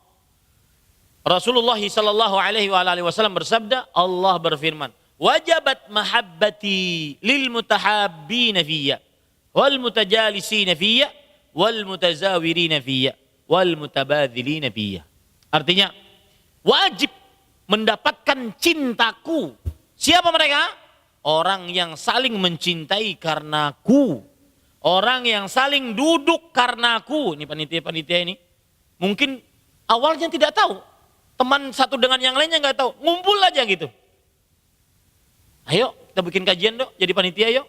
Rasulullah sallallahu alaihi wasallam bersabda, Allah berfirman, "Wajabat mahabbati lil mutahabbina fiyya wal mutajalisina fiyya wal mutazawirina fiyya wal mutabadzilina fiyya." Artinya wajib mendapatkan cintaku. Siapa mereka? Orang yang saling mencintai karenaku. Orang yang saling duduk karenaku. Ini panitia-panitia ini mungkin awalnya tidak tahu. Teman satu dengan yang lainnya nggak tahu. Ngumpul aja gitu. Ayo kita bikin kajian dong, jadi panitia yuk.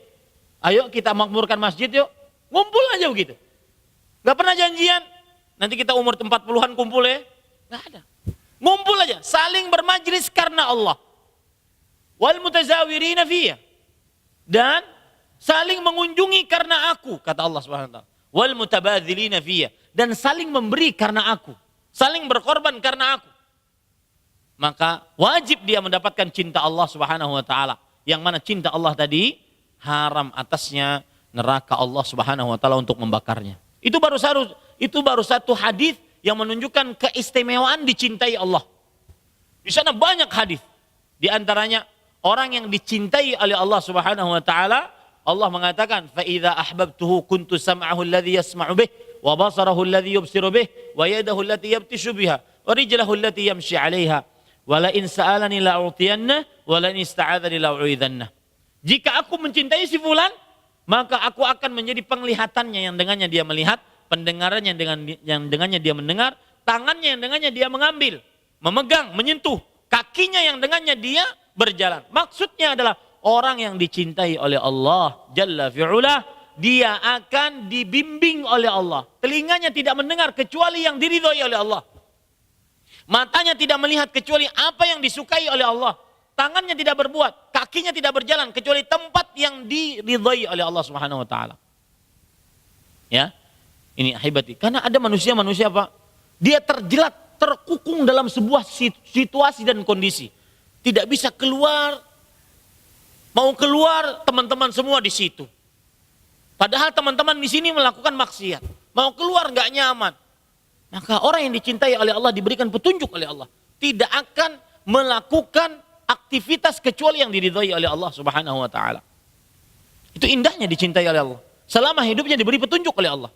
Ayo kita makmurkan masjid yuk. Ngumpul aja begitu. Gak pernah janjian. Nanti kita umur 40-an kumpul ya. Gak ada. Ngumpul aja, saling bermajlis karena Allah. Wal mutazawirina fiyya. Dan saling mengunjungi karena aku, kata Allah Subhanahu wa taala. Wal mutabadzilina fiyya. Dan saling memberi karena aku. Saling berkorban karena aku. Maka wajib dia mendapatkan cinta Allah Subhanahu wa taala. Yang mana cinta Allah tadi haram atasnya neraka Allah Subhanahu wa taala untuk membakarnya. Itu baru satu hadis yang menunjukkan keistimewaan dicintai Allah. Di sana banyak hadis. Di antaranya orang yang dicintai oleh Allah Subhanahu wa taala, Allah mengatakan, "Fa idza ahbabtuhu kuntu sam'ahu alladhi yasma'u bih, wa basarahu alladhi yubsiru bih, wa yadahu allati yabtishu biha, wa rijlahu allati yamshi 'alaiha, wa la in sa'alani la'utiyanna, wa la in ista'adzani la'u'idzanna." Jika aku mencintai si fulan, maka aku akan menjadi penglihatannya yang dengannya dia melihat, pendengarannya yang dengannya dia mendengar, tangannya yang dengannya dia mengambil, memegang, menyentuh, kakinya yang dengannya dia berjalan. Maksudnya adalah orang yang dicintai oleh Allah Jalla fi'ula, dia akan dibimbing oleh Allah. Telinganya tidak mendengar kecuali yang diridhoi oleh Allah. Matanya tidak melihat kecuali apa yang disukai oleh Allah. Tangannya tidak berbuat, kakinya tidak berjalan kecuali tempat yang diridhoi oleh Allah Subhanahu wa taala. Ya. Ini ahibati. Karena ada manusia-manusia Pak, dia terjelat, terkukung dalam sebuah situasi dan kondisi. Tidak bisa keluar. Mau keluar, teman-teman semua di situ. Padahal teman-teman di sini melakukan maksiat. Mau keluar nggak nyaman. Maka orang yang dicintai oleh Allah diberikan petunjuk oleh Allah. Tidak akan melakukan aktivitas kecuali yang diridhai oleh Allah Subhanahu wa taala. Itu indahnya dicintai oleh Allah. Selama hidupnya diberi petunjuk oleh Allah.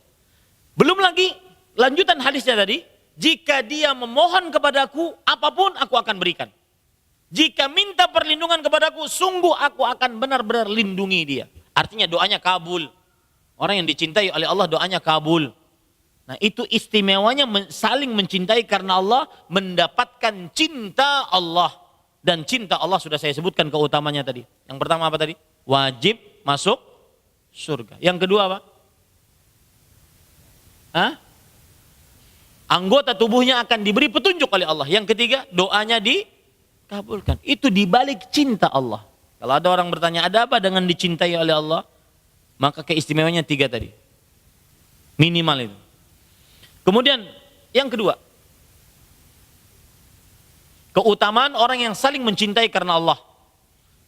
Belum lagi lanjutan hadisnya tadi, jika dia memohon kepadaku, apapun aku akan berikan. Jika minta perlindungan kepadaku, sungguh aku akan benar-benar lindungi dia. Artinya doanya kabul. Orang yang dicintai oleh Allah doanya kabul. Nah itu istimewanya saling mencintai karena Allah, mendapatkan cinta Allah. Dan cinta Allah sudah saya sebutkan keutamanya tadi. Yang pertama apa tadi? Wajib masuk surga. Yang kedua apa? Anggota tubuhnya akan diberi petunjuk oleh Allah. Yang ketiga, doanya dikabulkan. Itu dibalik cinta Allah. Kalau ada orang bertanya, ada apa dengan dicintai oleh Allah? Maka keistimewanya 3 tadi. Minimal itu. Kemudian yang kedua, keutamaan orang yang saling mencintai karena Allah.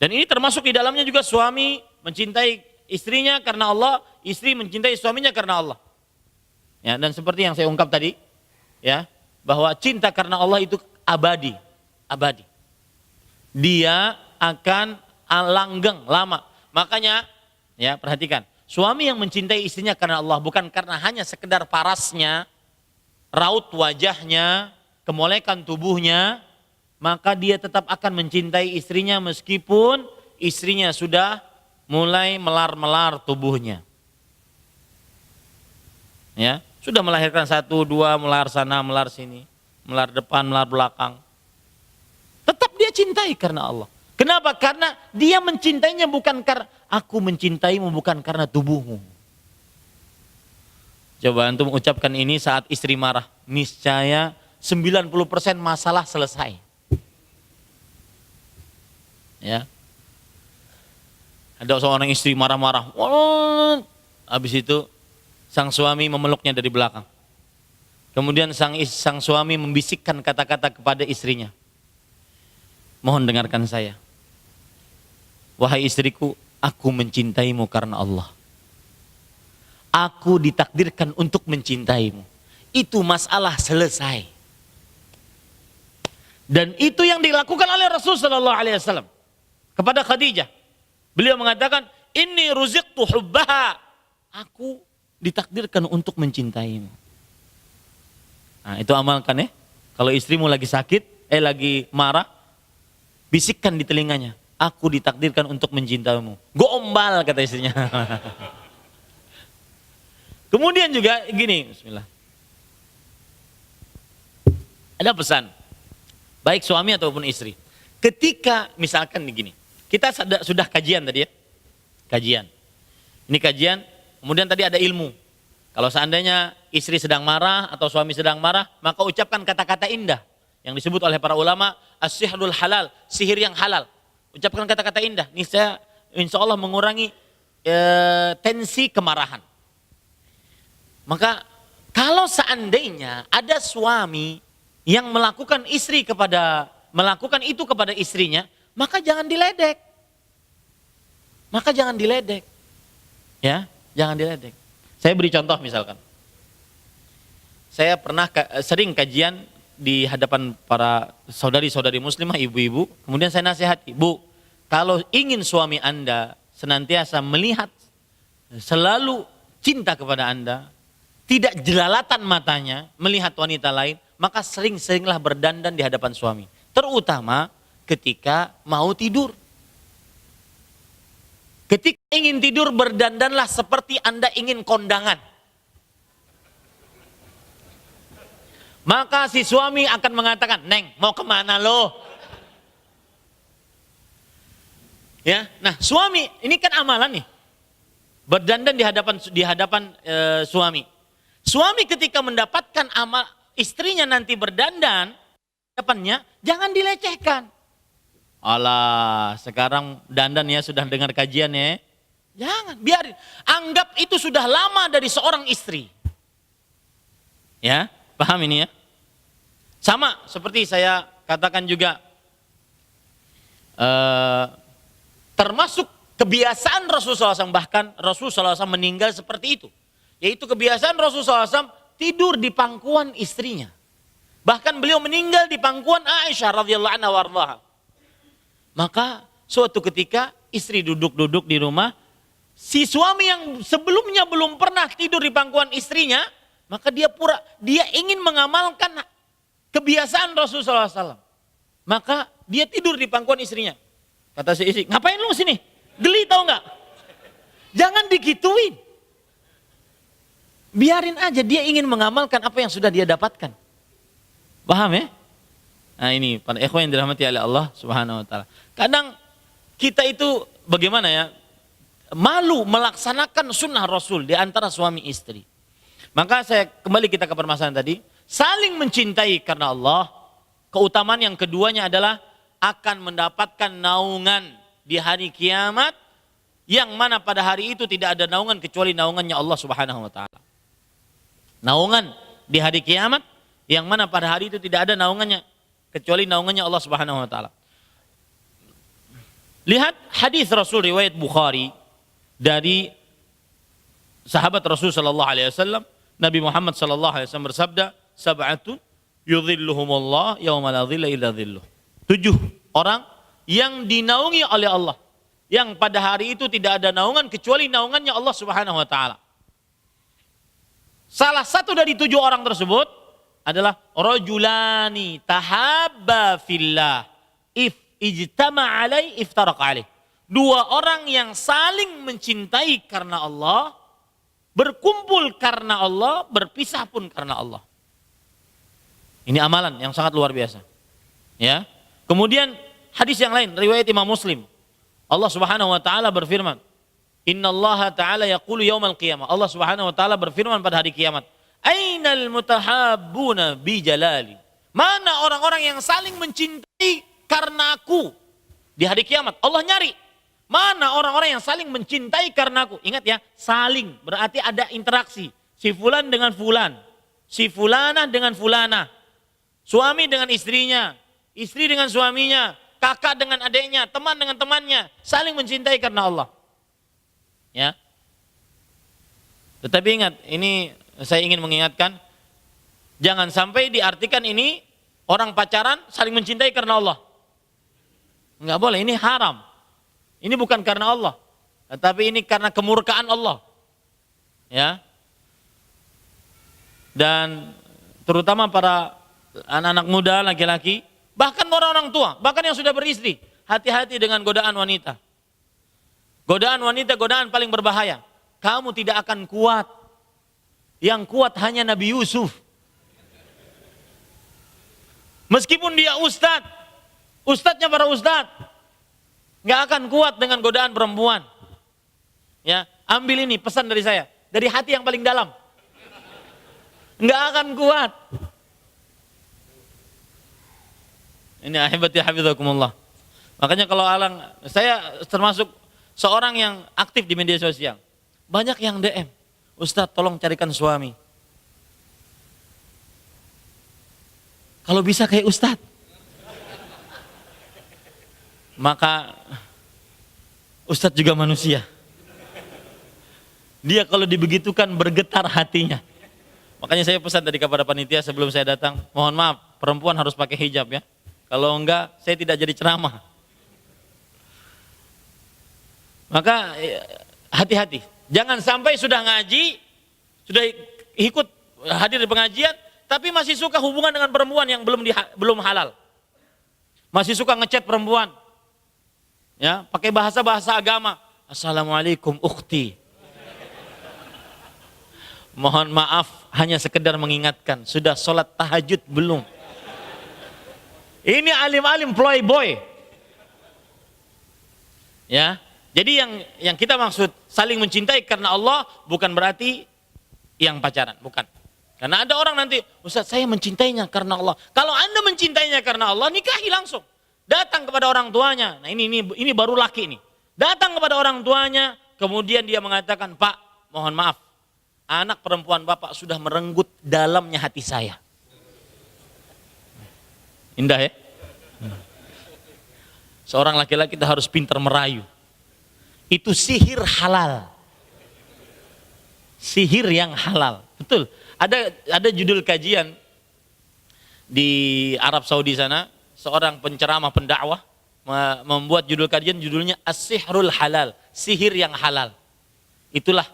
Dan ini termasuk di dalamnya juga suami mencintai istrinya karena Allah, istri mencintai suaminya karena Allah. Ya, dan seperti yang saya ungkap tadi, ya, bahwa cinta karena Allah itu abadi, abadi. Dia akan langgeng lama. Makanya, ya perhatikan, suami yang mencintai istrinya karena Allah bukan karena hanya sekedar parasnya, raut wajahnya, kemolekan tubuhnya, maka dia tetap akan mencintai istrinya meskipun istrinya sudah mulai melar-melar tubuhnya. Ya. Sudah melahirkan 1, 2, melar sana, melar sini, melar depan, melar belakang. Tetap dia cintai karena Allah. Kenapa? Karena dia mencintainya bukan karena aku mencintaimu bukan karena tubuhmu. Coba antum ucapkan ini saat istri marah. Niscaya 90% masalah selesai. Ya. Ada seorang istri marah-marah. Habis itu sang suami memeluknya dari belakang. Kemudian sang suami membisikkan kata-kata kepada istrinya. Mohon dengarkan saya. Wahai istriku, aku mencintaimu karena Allah. Aku ditakdirkan untuk mencintaimu. Itu masalah selesai. Dan itu yang dilakukan oleh Rasulullah sallallahu alaihi wasallam kepada Khadijah. Beliau mengatakan, "Inni ruziqtu hubbaha." Aku ditakdirkan untuk mencintaimu. Nah, itu amalkan ya. Kalau istrimu lagi sakit, lagi marah, bisikkan di telinganya, aku ditakdirkan untuk mencintaimu. Gombal kata istrinya. Kemudian juga gini, bismillah. Ada pesan, baik suami ataupun istri. Ketika misalkan begini, kita sudah kajian tadi ya. Kajian. Ini kajian. Kemudian tadi ada ilmu. Kalau seandainya istri sedang marah atau suami sedang marah, maka ucapkan kata-kata indah yang disebut oleh para ulama as-sihrul halal, sihir yang halal. Ucapkan kata-kata indah. Niscaya insya Allah mengurangi tensi kemarahan. Maka kalau seandainya ada suami yang melakukan itu kepada istrinya, maka jangan diledek. Maka jangan diledek. Ya. Jangan diledek. Saya beri contoh misalkan. Saya pernah sering kajian di hadapan para saudari-saudari muslimah, ibu-ibu. Kemudian saya nasihati, Bu, kalau ingin suami Anda senantiasa melihat, selalu cinta kepada Anda, tidak jelalatan matanya melihat wanita lain, maka sering-seringlah berdandan di hadapan suami. Terutama ketika mau tidur. Ketika ingin tidur, berdandanlah seperti Anda ingin kondangan. Maka si suami akan mengatakan, "Neng, mau kemana lo?" Ya, nah suami ini kan amalan nih, berdandan di hadapan suami. Suami ketika mendapatkan amal istrinya nanti berdandan di hadapannya, jangan dilecehkan. Alah, sekarang dandan ya, sudah dengar kajian ya. Jangan, biarin. Anggap itu sudah lama dari seorang istri. Ya, paham ini ya? Sama seperti saya katakan juga, termasuk kebiasaan Rasulullah SAW, bahkan Rasulullah SAW meninggal seperti itu. Yaitu kebiasaan Rasulullah SAW tidur di pangkuan istrinya. Bahkan beliau meninggal di pangkuan Aisyah radhiyallahu anha warḍaha. Maka suatu ketika istri duduk-duduk di rumah, si suami yang sebelumnya belum pernah tidur di pangkuan istrinya, maka dia ingin mengamalkan kebiasaan Rasulullah SAW. Maka dia tidur di pangkuan istrinya. Kata si istri, "Ngapain lu sini? Geli tau nggak?" Jangan digituin. Biarin aja, dia ingin mengamalkan apa yang sudah dia dapatkan. Paham ya? Nah ini para ikhwan yang dirahmati oleh Allah Subhanahu wa taala. Kadang kita itu bagaimana ya? Malu melaksanakan sunnah Rasul di antara suami istri. Maka kembali kita ke permasalahan tadi, saling mencintai karena Allah. Keutamaan yang keduanya adalah akan mendapatkan naungan di hari kiamat, yang mana pada hari itu tidak ada naungan kecuali naungannya Allah Subhanahu wa taala. Naungan di hari kiamat yang mana pada hari itu tidak ada naungannya kecuali naungannya Allah Subhanahu wa taala. Lihat hadis Rasul riwayat Bukhari dari sahabat Rasul sallallahu alaihi wasallam, Nabi Muhammad sallallahu alaihi wasallam bersabda, "Sab'atun yudhilluhumullah yauma la dhilla illa dhilluh." 7 orang yang dinaungi oleh Allah, yang pada hari itu tidak ada naungan kecuali naungannya Allah Subhanahu wa taala. Salah satu dari 7 orang tersebut adalah rajulani tahabba fillah if ijtama alai iftaraq alaih. 2 orang yang saling mencintai karena Allah, berkumpul karena Allah, berpisah pun karena Allah. Ini amalan yang sangat luar biasa. Ya. Kemudian hadis yang lain riwayat Imam Muslim. Allah Subhanahu wa taala berfirman, "Innallaha ta'ala yaqulu yaumal qiyamah." Allah Subhanahu wa taala berfirman pada hari kiamat, "Ainal mutahabbuna bi jalali." Mana orang-orang yang saling mencintai karena aku? Di hari kiamat Allah nyari. Mana orang-orang yang saling mencintai karena aku? Ingat ya, saling berarti ada interaksi. Si fulan dengan fulan, si fulanah dengan fulanah, suami dengan istrinya, istri dengan suaminya, kakak dengan adiknya, teman dengan temannya, saling mencintai karena Allah. Ya. Tetapi ingat, ini saya ingin mengingatkan, jangan sampai diartikan ini orang pacaran saling mencintai karena Allah. Enggak boleh, ini haram. Ini bukan karena Allah, tetapi ini karena kemurkaan Allah. Ya. Dan terutama para anak-anak muda, laki-laki, bahkan orang-orang tua, bahkan yang sudah beristri, hati-hati dengan godaan wanita. Godaan wanita, godaan paling berbahaya. Kamu tidak akan kuat. Yang kuat hanya Nabi Yusuf. Meskipun dia ustadznya para ustadz, nggak akan kuat dengan godaan perempuan. Ya, ambil ini pesan dari saya, dari hati yang paling dalam. Nggak akan kuat. Ini ahibati hafizakumullah. Makanya kalau saya termasuk seorang yang aktif di media sosial. Banyak yang DM, "Ustadz tolong carikan suami." Kalau bisa kayak Ustadz. Maka Ustadz juga manusia. Dia kalau dibegitukan bergetar hatinya. Makanya saya pesan tadi kepada panitia sebelum saya datang, mohon maaf, perempuan harus pakai hijab ya. Kalau enggak, saya tidak jadi ceramah. Maka hati-hati. Jangan sampai sudah ngaji, sudah ikut hadir di pengajian, tapi masih suka hubungan dengan perempuan yang belum halal. Masih suka ngechat perempuan. Ya, pakai bahasa-bahasa agama. Assalamualaikum ukhti. Mohon maaf, hanya sekedar mengingatkan, sudah sholat tahajud belum? Ini alim-alim playboy. Ya, jadi yang kita maksud saling mencintai karena Allah bukan berarti yang pacaran, bukan. Karena ada orang nanti, Ustaz saya mencintainya karena Allah. Kalau Anda mencintainya karena Allah, nikahi langsung. Datang kepada orang tuanya. Nah ini baru laki ini. Datang kepada orang tuanya, kemudian dia mengatakan, Pak, mohon maaf, anak perempuan Bapak sudah merenggut dalamnya hati saya. Indah ya? Seorang laki-laki kita harus pintar merayu. Itu sihir halal. Sihir yang halal. Betul. Ada judul kajian di Arab Saudi sana, seorang penceramah pendakwah membuat judul kajian, judulnya As-Sihrul Halal, sihir yang halal. Itulah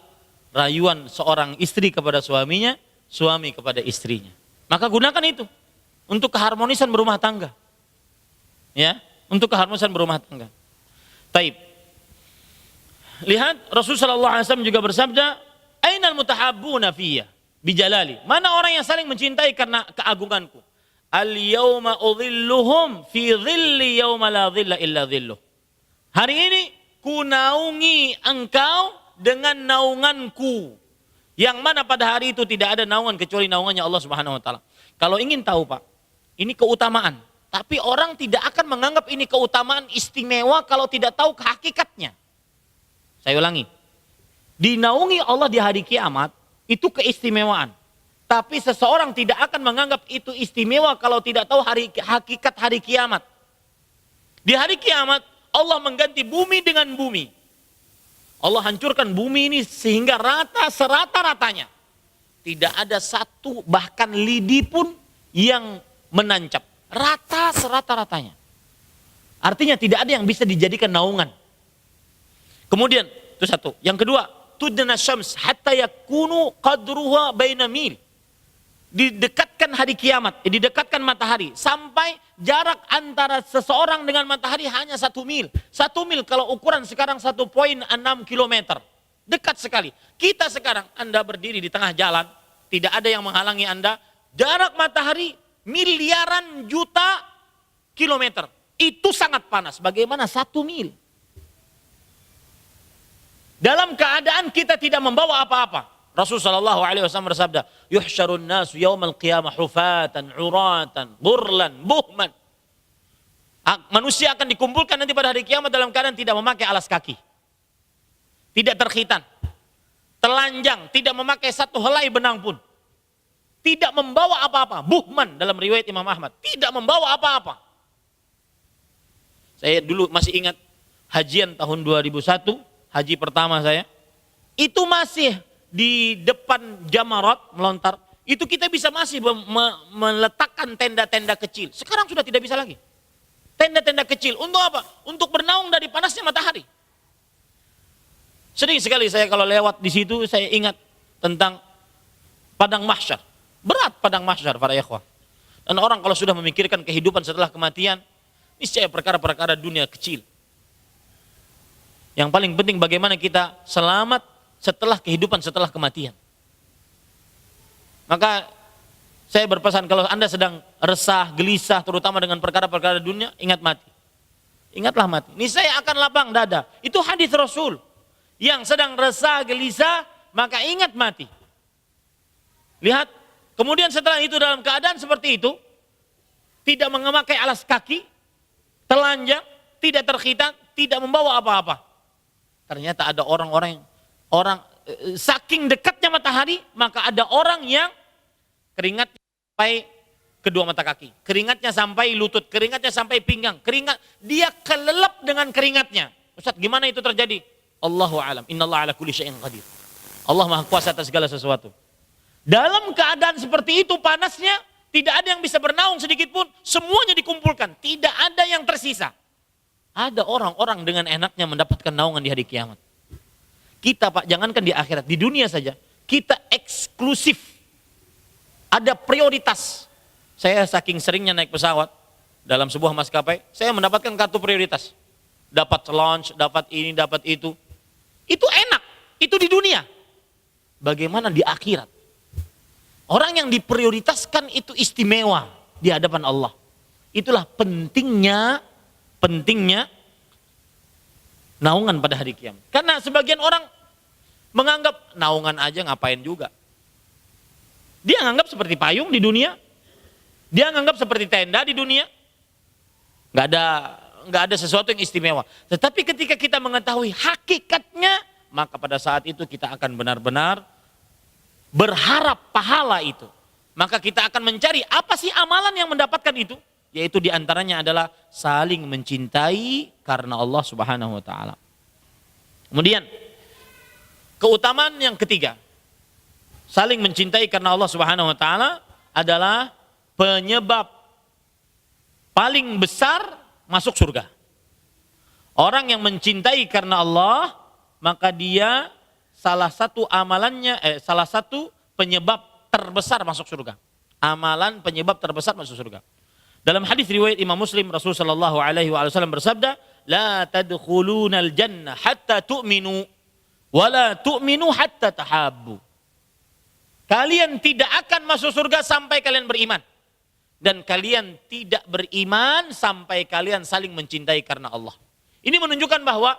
rayuan seorang istri kepada suaminya, suami kepada istrinya. Maka gunakan itu untuk keharmonisan berumah tangga. Ya, untuk keharmonisan berumah tangga. Taib. Lihat Rasulullah SAW juga bersabda, "Ainal mutahabbuna fiyya bijalali." Mana orang yang saling mencintai karena keagunganku? Al-yawma udhilluhum fi dhilli yawma la dhilla illa dhilluh. Hari ini ku naungi engkau dengan naunganku. Yang mana pada hari itu tidak ada naungan kecuali naungannya Allah Subhanahu wa taala. Kalau ingin tahu, Pak, ini keutamaan. Tapi orang tidak akan menganggap ini keutamaan istimewa kalau tidak tahu hakikatnya. Saya ulangi. Dinaungi Allah di hari kiamat itu keistimewaan. Tapi seseorang tidak akan menganggap itu istimewa kalau tidak tahu hakikat hari kiamat. Di hari kiamat Allah mengganti bumi dengan bumi. Allah hancurkan bumi ini sehingga rata serata-ratanya. Tidak ada satu bahkan lidi pun yang menancap. Rata serata-ratanya. Artinya tidak ada yang bisa dijadikan naungan. Kemudian itu satu. Yang kedua, tudna syams hatta yakunu qadruha baina mil. Didekatkan hari kiamat, didekatkan matahari sampai jarak antara seseorang dengan matahari hanya 1 mil. 1 mil kalau ukuran sekarang 1,6 kilometer. Dekat sekali. Kita sekarang, Anda berdiri di tengah jalan, tidak ada yang menghalangi Anda. Jarak matahari miliaran juta kilometer. Itu sangat panas. Bagaimana 1 mil? Dalam keadaan kita tidak membawa apa-apa. Rasulullah SAW bersabda, "Yuhsyarun nasu yaumal qiyamah hufatan, uratan, burlan, buhman." Manusia akan dikumpulkan nanti pada hari kiamat dalam keadaan tidak memakai alas kaki. Tidak terkhitan. Telanjang, tidak memakai satu helai benang pun. Tidak membawa apa-apa. Buhman dalam riwayat Imam Ahmad. Tidak membawa apa-apa. Saya dulu masih ingat hajian tahun 2001, haji pertama saya. Itu masih di depan jamarat melontar. Itu kita bisa masih meletakkan tenda-tenda kecil. Sekarang sudah tidak bisa lagi. Tenda-tenda kecil. Untuk apa? Untuk bernaung dari panasnya matahari. Sering sekali saya kalau lewat di situ, saya ingat tentang padang mahsyar. Berat padang mahsyar para ikhwah. Dan orang kalau sudah memikirkan kehidupan setelah kematian, niscaya perkara-perkara dunia kecil. Yang paling penting bagaimana kita selamat setelah kehidupan, setelah kematian. Maka saya berpesan kalau Anda sedang resah, gelisah, terutama dengan perkara-perkara dunia, ingat mati. Ingatlah mati. Niscaya akan lapang dada. Itu hadis Rasul. Yang sedang resah, gelisah, maka ingat mati. Lihat, kemudian setelah itu dalam keadaan seperti itu, tidak memakai alas kaki, telanjang, tidak terkhitan, tidak membawa apa-apa. Ternyata ada orang saking dekatnya matahari, maka ada orang yang keringatnya sampai kedua mata kaki, keringatnya sampai lutut, keringatnya sampai pinggang, dia kelelep dengan keringatnya. Ustaz, gimana itu terjadi? Allahu a'lam. Innallaha ala kulli syai'in qadir. Allah Maha Kuasa atas segala sesuatu. Dalam keadaan seperti itu panasnya, tidak ada yang bisa bernaung sedikit pun, semuanya dikumpulkan, tidak ada yang tersisa.
Ada orang-orang dengan enaknya mendapatkan naungan di hari kiamat. Kita Pak, jangankan di akhirat, di dunia saja, kita eksklusif. Ada prioritas. Saya saking seringnya naik pesawat dalam sebuah maskapai, saya mendapatkan kartu prioritas. Dapat lounge, dapat ini, dapat itu. Itu enak, itu di dunia. Bagaimana di akhirat? Orang yang diprioritaskan itu istimewa di hadapan Allah. Itulah pentingnya naungan pada hari kiamat. Karena sebagian orang menganggap naungan aja ngapain juga. Dia menganggap seperti payung di dunia. Dia menganggap seperti tenda di dunia. Nggak ada sesuatu yang istimewa. Tetapi ketika kita mengetahui hakikatnya, maka pada saat itu kita akan benar-benar berharap pahala itu. Maka kita akan mencari apa sih amalan yang mendapatkan itu. Yaitu diantaranya adalah saling mencintai karena Allah Subhanahu wa ta'ala. Kemudian keutamaan yang ketiga, saling mencintai karena Allah Subhanahu wa ta'ala adalah penyebab paling besar masuk surga. Orang yang mencintai karena Allah, maka dia salah satu penyebab terbesar masuk surga. Amalan penyebab terbesar masuk surga. Dalam hadis riwayat Imam Muslim, Rasulullah sallallahu alaihi wasallam bersabda, "La tadkhulunal jannah hatta tu'minu wa la tu'minu hatta tahabbu." Kalian tidak akan masuk surga sampai kalian beriman. Dan kalian tidak beriman sampai kalian saling mencintai karena Allah. Ini menunjukkan bahwa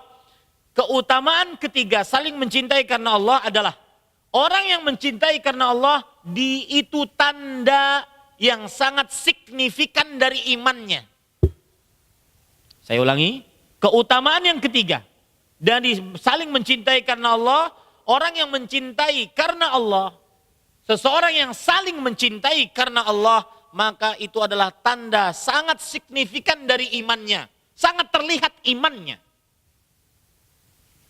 keutamaan ketiga saling mencintai karena Allah adalah orang yang mencintai karena Allah, itu tanda yang sangat signifikan dari imannya. Saya ulangi, keutamaan yang ketiga dari saling mencintai karena Allah, orang yang mencintai karena Allah, seseorang yang saling mencintai karena Allah, maka itu adalah tanda sangat signifikan dari imannya, sangat terlihat imannya.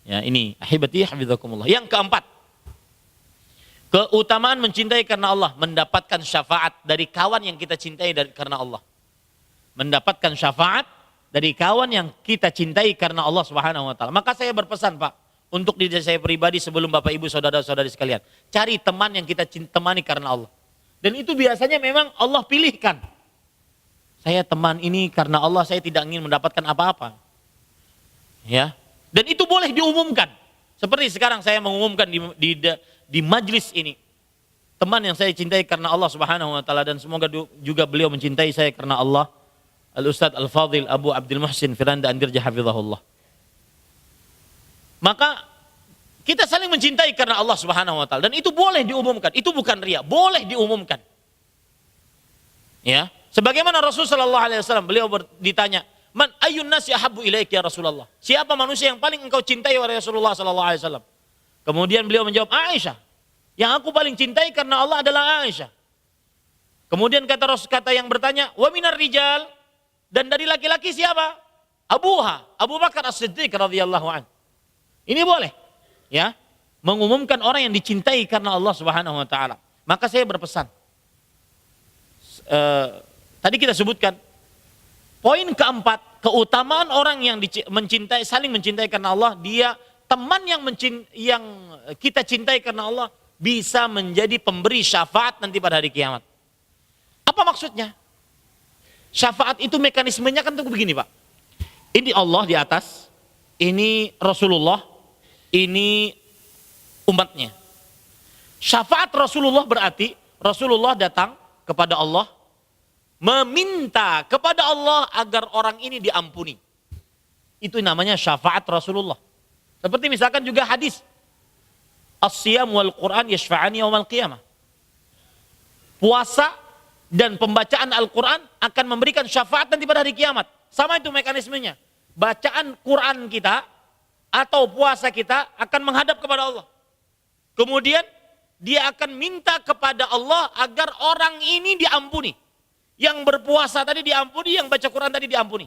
Ya, ini ahibati hafizakumullah. Yang keempat, keutamaan mencintai karena Allah, mendapatkan syafaat dari kawan yang kita cintai karena Allah. Mendapatkan syafaat dari kawan yang kita cintai karena Allah Subhanahu wa taala. Maka saya berpesan, Pak, untuk diri saya pribadi sebelum Bapak Ibu saudara-saudari sekalian, cari teman yang kita temani karena Allah. Dan itu biasanya memang Allah pilihkan. Saya teman ini karena Allah, saya tidak ingin mendapatkan apa-apa. Ya. Dan itu boleh diumumkan. Seperti sekarang saya mengumumkan di majlis ini, teman yang saya cintai karena Allah Subhanahu wa taala, dan semoga juga beliau mencintai saya karena Allah, Al-Ustadz Al-Fadhil Abu Abdul Muhsin Firanda Andirja hafizahullah. Maka kita saling mencintai karena Allah Subhanahu wa taala, dan itu boleh diumumkan. Itu bukan riya, boleh diumumkan. Ya, sebagaimana Rasul sallallahu alaihi wasallam, beliau ditanya, "Man ayyun nasi ahabbu ilaik ya Rasulullah?" Siapa manusia yang paling engkau cintai wahai Rasulullah sallallahu alaihi wasallam? Kemudian beliau menjawab, Aisyah. Yang aku paling cintai karena Allah adalah Aisyah. Kemudian kata yang bertanya, wa minar rijal, dan dari laki-laki siapa? Abu Bakar As-Siddiq radhiyallahu an. Ini boleh, ya, mengumumkan orang yang dicintai karena Allah Subhanahu wa taala. Maka saya berpesan. Tadi kita sebutkan poin keempat, keutamaan orang yang saling mencintai karena Allah, dia teman yang kita cintai karena Allah bisa menjadi pemberi syafaat nanti pada hari kiamat. Apa maksudnya? Syafaat itu mekanismenya kan tuh begini, Pak. Ini Allah di atas, ini Rasulullah, ini umatnya. Syafaat Rasulullah berarti Rasulullah datang kepada Allah, meminta kepada Allah agar orang ini diampuni. Itu namanya syafaat Rasulullah. Seperti misalkan juga hadis, as-siyam wal Qur'an yashfa'ani yaumal qiyamah. Puasa dan pembacaan Al-Quran akan memberikan syafaat nanti pada hari kiamat. Sama itu mekanismenya. Bacaan Quran kita atau puasa kita akan menghadap kepada Allah. Kemudian dia akan minta kepada Allah agar orang ini diampuni. Yang berpuasa tadi diampuni, yang baca Quran tadi diampuni.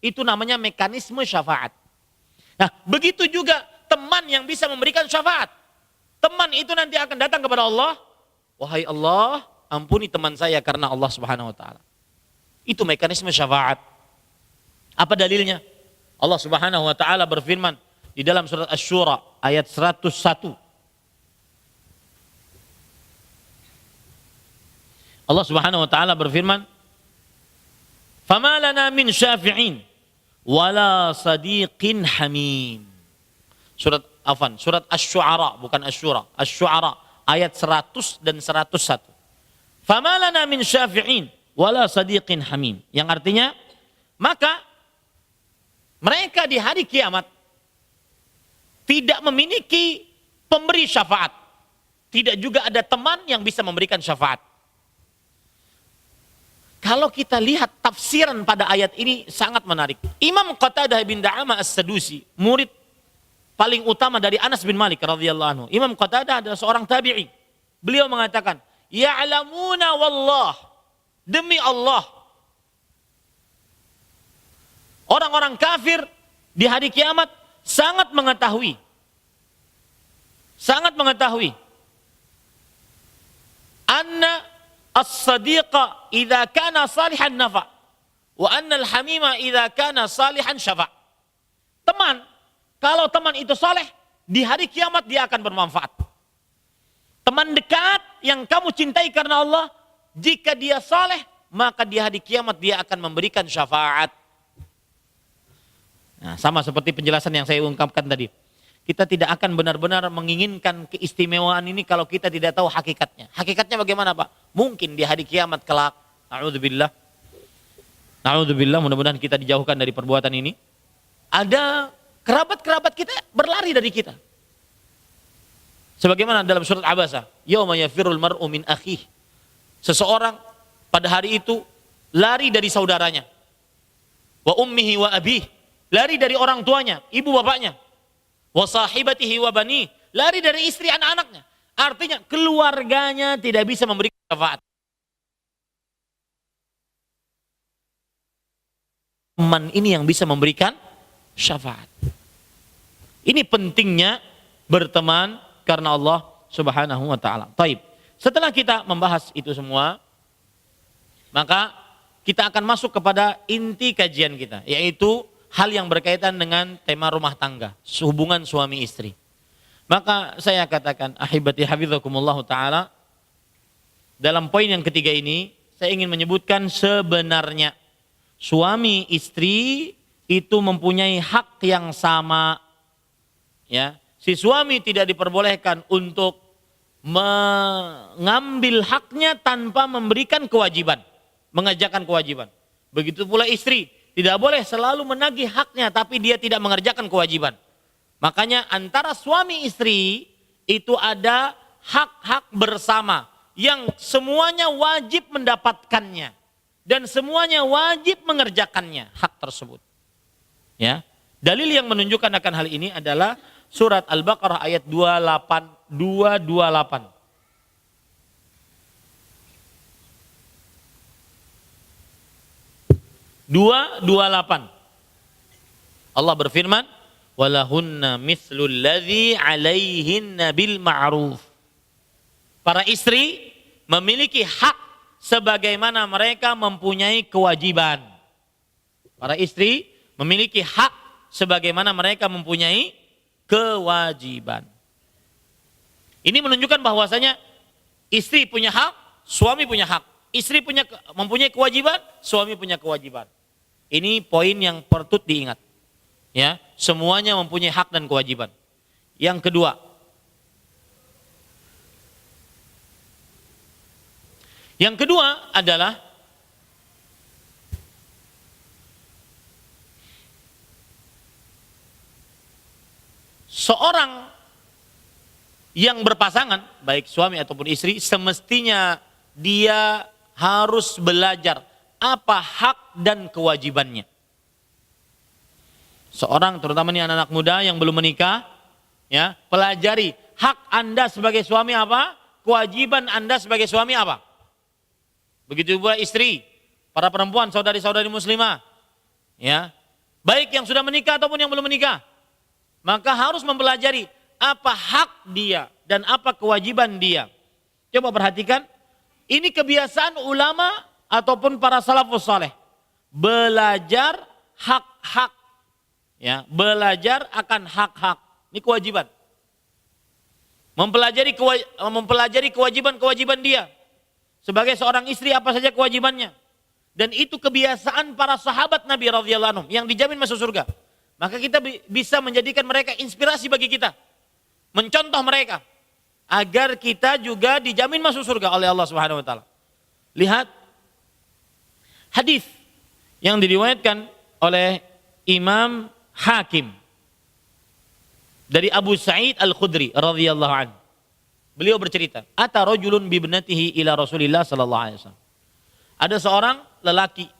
Itu namanya mekanisme syafaat. Nah, begitu juga teman yang bisa memberikan syafaat. Teman itu nanti akan datang kepada Allah, wahai Allah, ampuni teman saya karena Allah Subhanahu wa taala. Itu mekanisme syafaat. Apa dalilnya? Allah Subhanahu wa taala berfirman di dalam surat Asy-Syura ayat 101. Allah Subhanahu wa taala berfirman, "Fama lana min syafi'in wala sadiqin hamim." Surat Asy-Syu'ara, bukan Asy-Syura. Asy-Syu'ara ayat 100 dan 101. "Fama lana min syafi'in wala sadiqin hamim." Yang artinya, maka mereka di hari kiamat tidak memiliki pemberi syafaat. Tidak juga ada teman yang bisa memberikan syafaat. Kalau kita lihat tafsiran pada ayat ini sangat menarik. Imam Qatadah bin Da'amah As-Sadusi, murid paling utama dari Anas bin Malik radhiyallahu anhu. Imam Qatadah adalah seorang tabi'i. Beliau mengatakan, "Ya'lamuna wallah." Demi Allah, orang-orang kafir di hari kiamat sangat mengetahui anna as-sadiqa idza kana salihan nafa wa anna al-hamima idza kana salihan syafa. Teman, kalau teman itu saleh, di hari kiamat dia akan bermanfaat. Teman dekat yang kamu cintai karena Allah, jika dia saleh, maka di hari kiamat dia akan memberikan syafaat. Nah, sama seperti penjelasan yang saya ungkapkan tadi. Kita tidak akan benar-benar menginginkan keistimewaan ini kalau kita tidak tahu hakikatnya. Hakikatnya bagaimana, Pak? Mungkin di hari kiamat kelak, na'udzubillah, mudah-mudahan kita dijauhkan dari perbuatan ini. Ada kerabat-kerabat kita berlari dari kita. Sebagaimana dalam surat Abasa, yauma yafirul mar'u min akhih. Seseorang pada hari itu lari dari saudaranya. Wa ummihi wa abih, lari dari orang tuanya, ibu bapaknya. Wa sahibatihi wa bani, lari dari istri anak-anaknya. Artinya keluarganya tidak bisa memberikan syafaat. Teman ini yang bisa memberikan syafaat. Ini pentingnya berteman karena Allah Subhanahu wa taala. Taib. Setelah kita membahas itu semua, maka kita akan masuk kepada inti kajian kita, yaitu hal yang berkaitan dengan tema rumah tangga, hubungan suami istri. Maka saya katakan, ahibati hafizakumullah ta'ala, dalam poin yang ketiga ini, saya ingin menyebutkan sebenarnya suami istri itu mempunyai hak yang sama. Ya, si suami tidak diperbolehkan untuk mengambil haknya tanpa memberikan kewajiban, mengerjakan kewajiban. Begitu pula istri, tidak boleh selalu menagih haknya tapi dia tidak mengerjakan kewajiban. Makanya antara suami istri itu ada hak-hak bersama yang semuanya wajib mendapatkannya dan semuanya wajib mengerjakannya hak tersebut. Ya. Dalil yang menunjukkan akan hal ini adalah surat Al-Baqarah ayat 228. Allah berfirman, walahunna mithlul ladzi 'alaihinna bil ma'ruf. Para istri memiliki hak sebagaimana mereka mempunyai kewajiban. Para istri memiliki hak sebagaimana mereka mempunyai kewajiban. Ini menunjukkan bahwasanya istri punya hak, suami punya hak. Istri mempunyai kewajiban, suami punya kewajiban. Ini poin yang patut diingat. Ya, semuanya mempunyai hak dan kewajiban. Yang kedua, adalah seorang yang berpasangan, baik suami ataupun istri, semestinya dia harus belajar apa hak dan kewajibannya. Seorang, terutama ini anak-anak muda yang belum menikah, ya, pelajari hak Anda sebagai suami apa, kewajiban Anda sebagai suami apa. Begitu juga istri, para perempuan, saudari-saudari muslimah, ya, baik yang sudah menikah ataupun yang belum menikah, maka harus mempelajari apa hak dia dan apa kewajiban dia. Coba perhatikan, ini kebiasaan ulama ataupun para salafus saleh, belajar hak-hak, ya, belajar akan hak-hak. Ini kewajiban. Mempelajari kewajiban-kewajiban dia. Sebagai seorang istri apa saja kewajibannya. Dan itu kebiasaan para sahabat Nabi radhiyallahu anhum yang dijamin masuk surga. Maka kita bisa menjadikan mereka inspirasi bagi kita. Mencontoh mereka agar kita juga dijamin masuk surga oleh Allah Subhanahu wa taala. Lihat hadis yang diriwayatkan oleh Imam Hakim dari Abu Sa'id Al-Khudri radhiyallahu anhu. Beliau bercerita, "Ata rajulun bi ibnatihi ila Rasulillah sallallahu alaihi wasallam." Ada seorang lelaki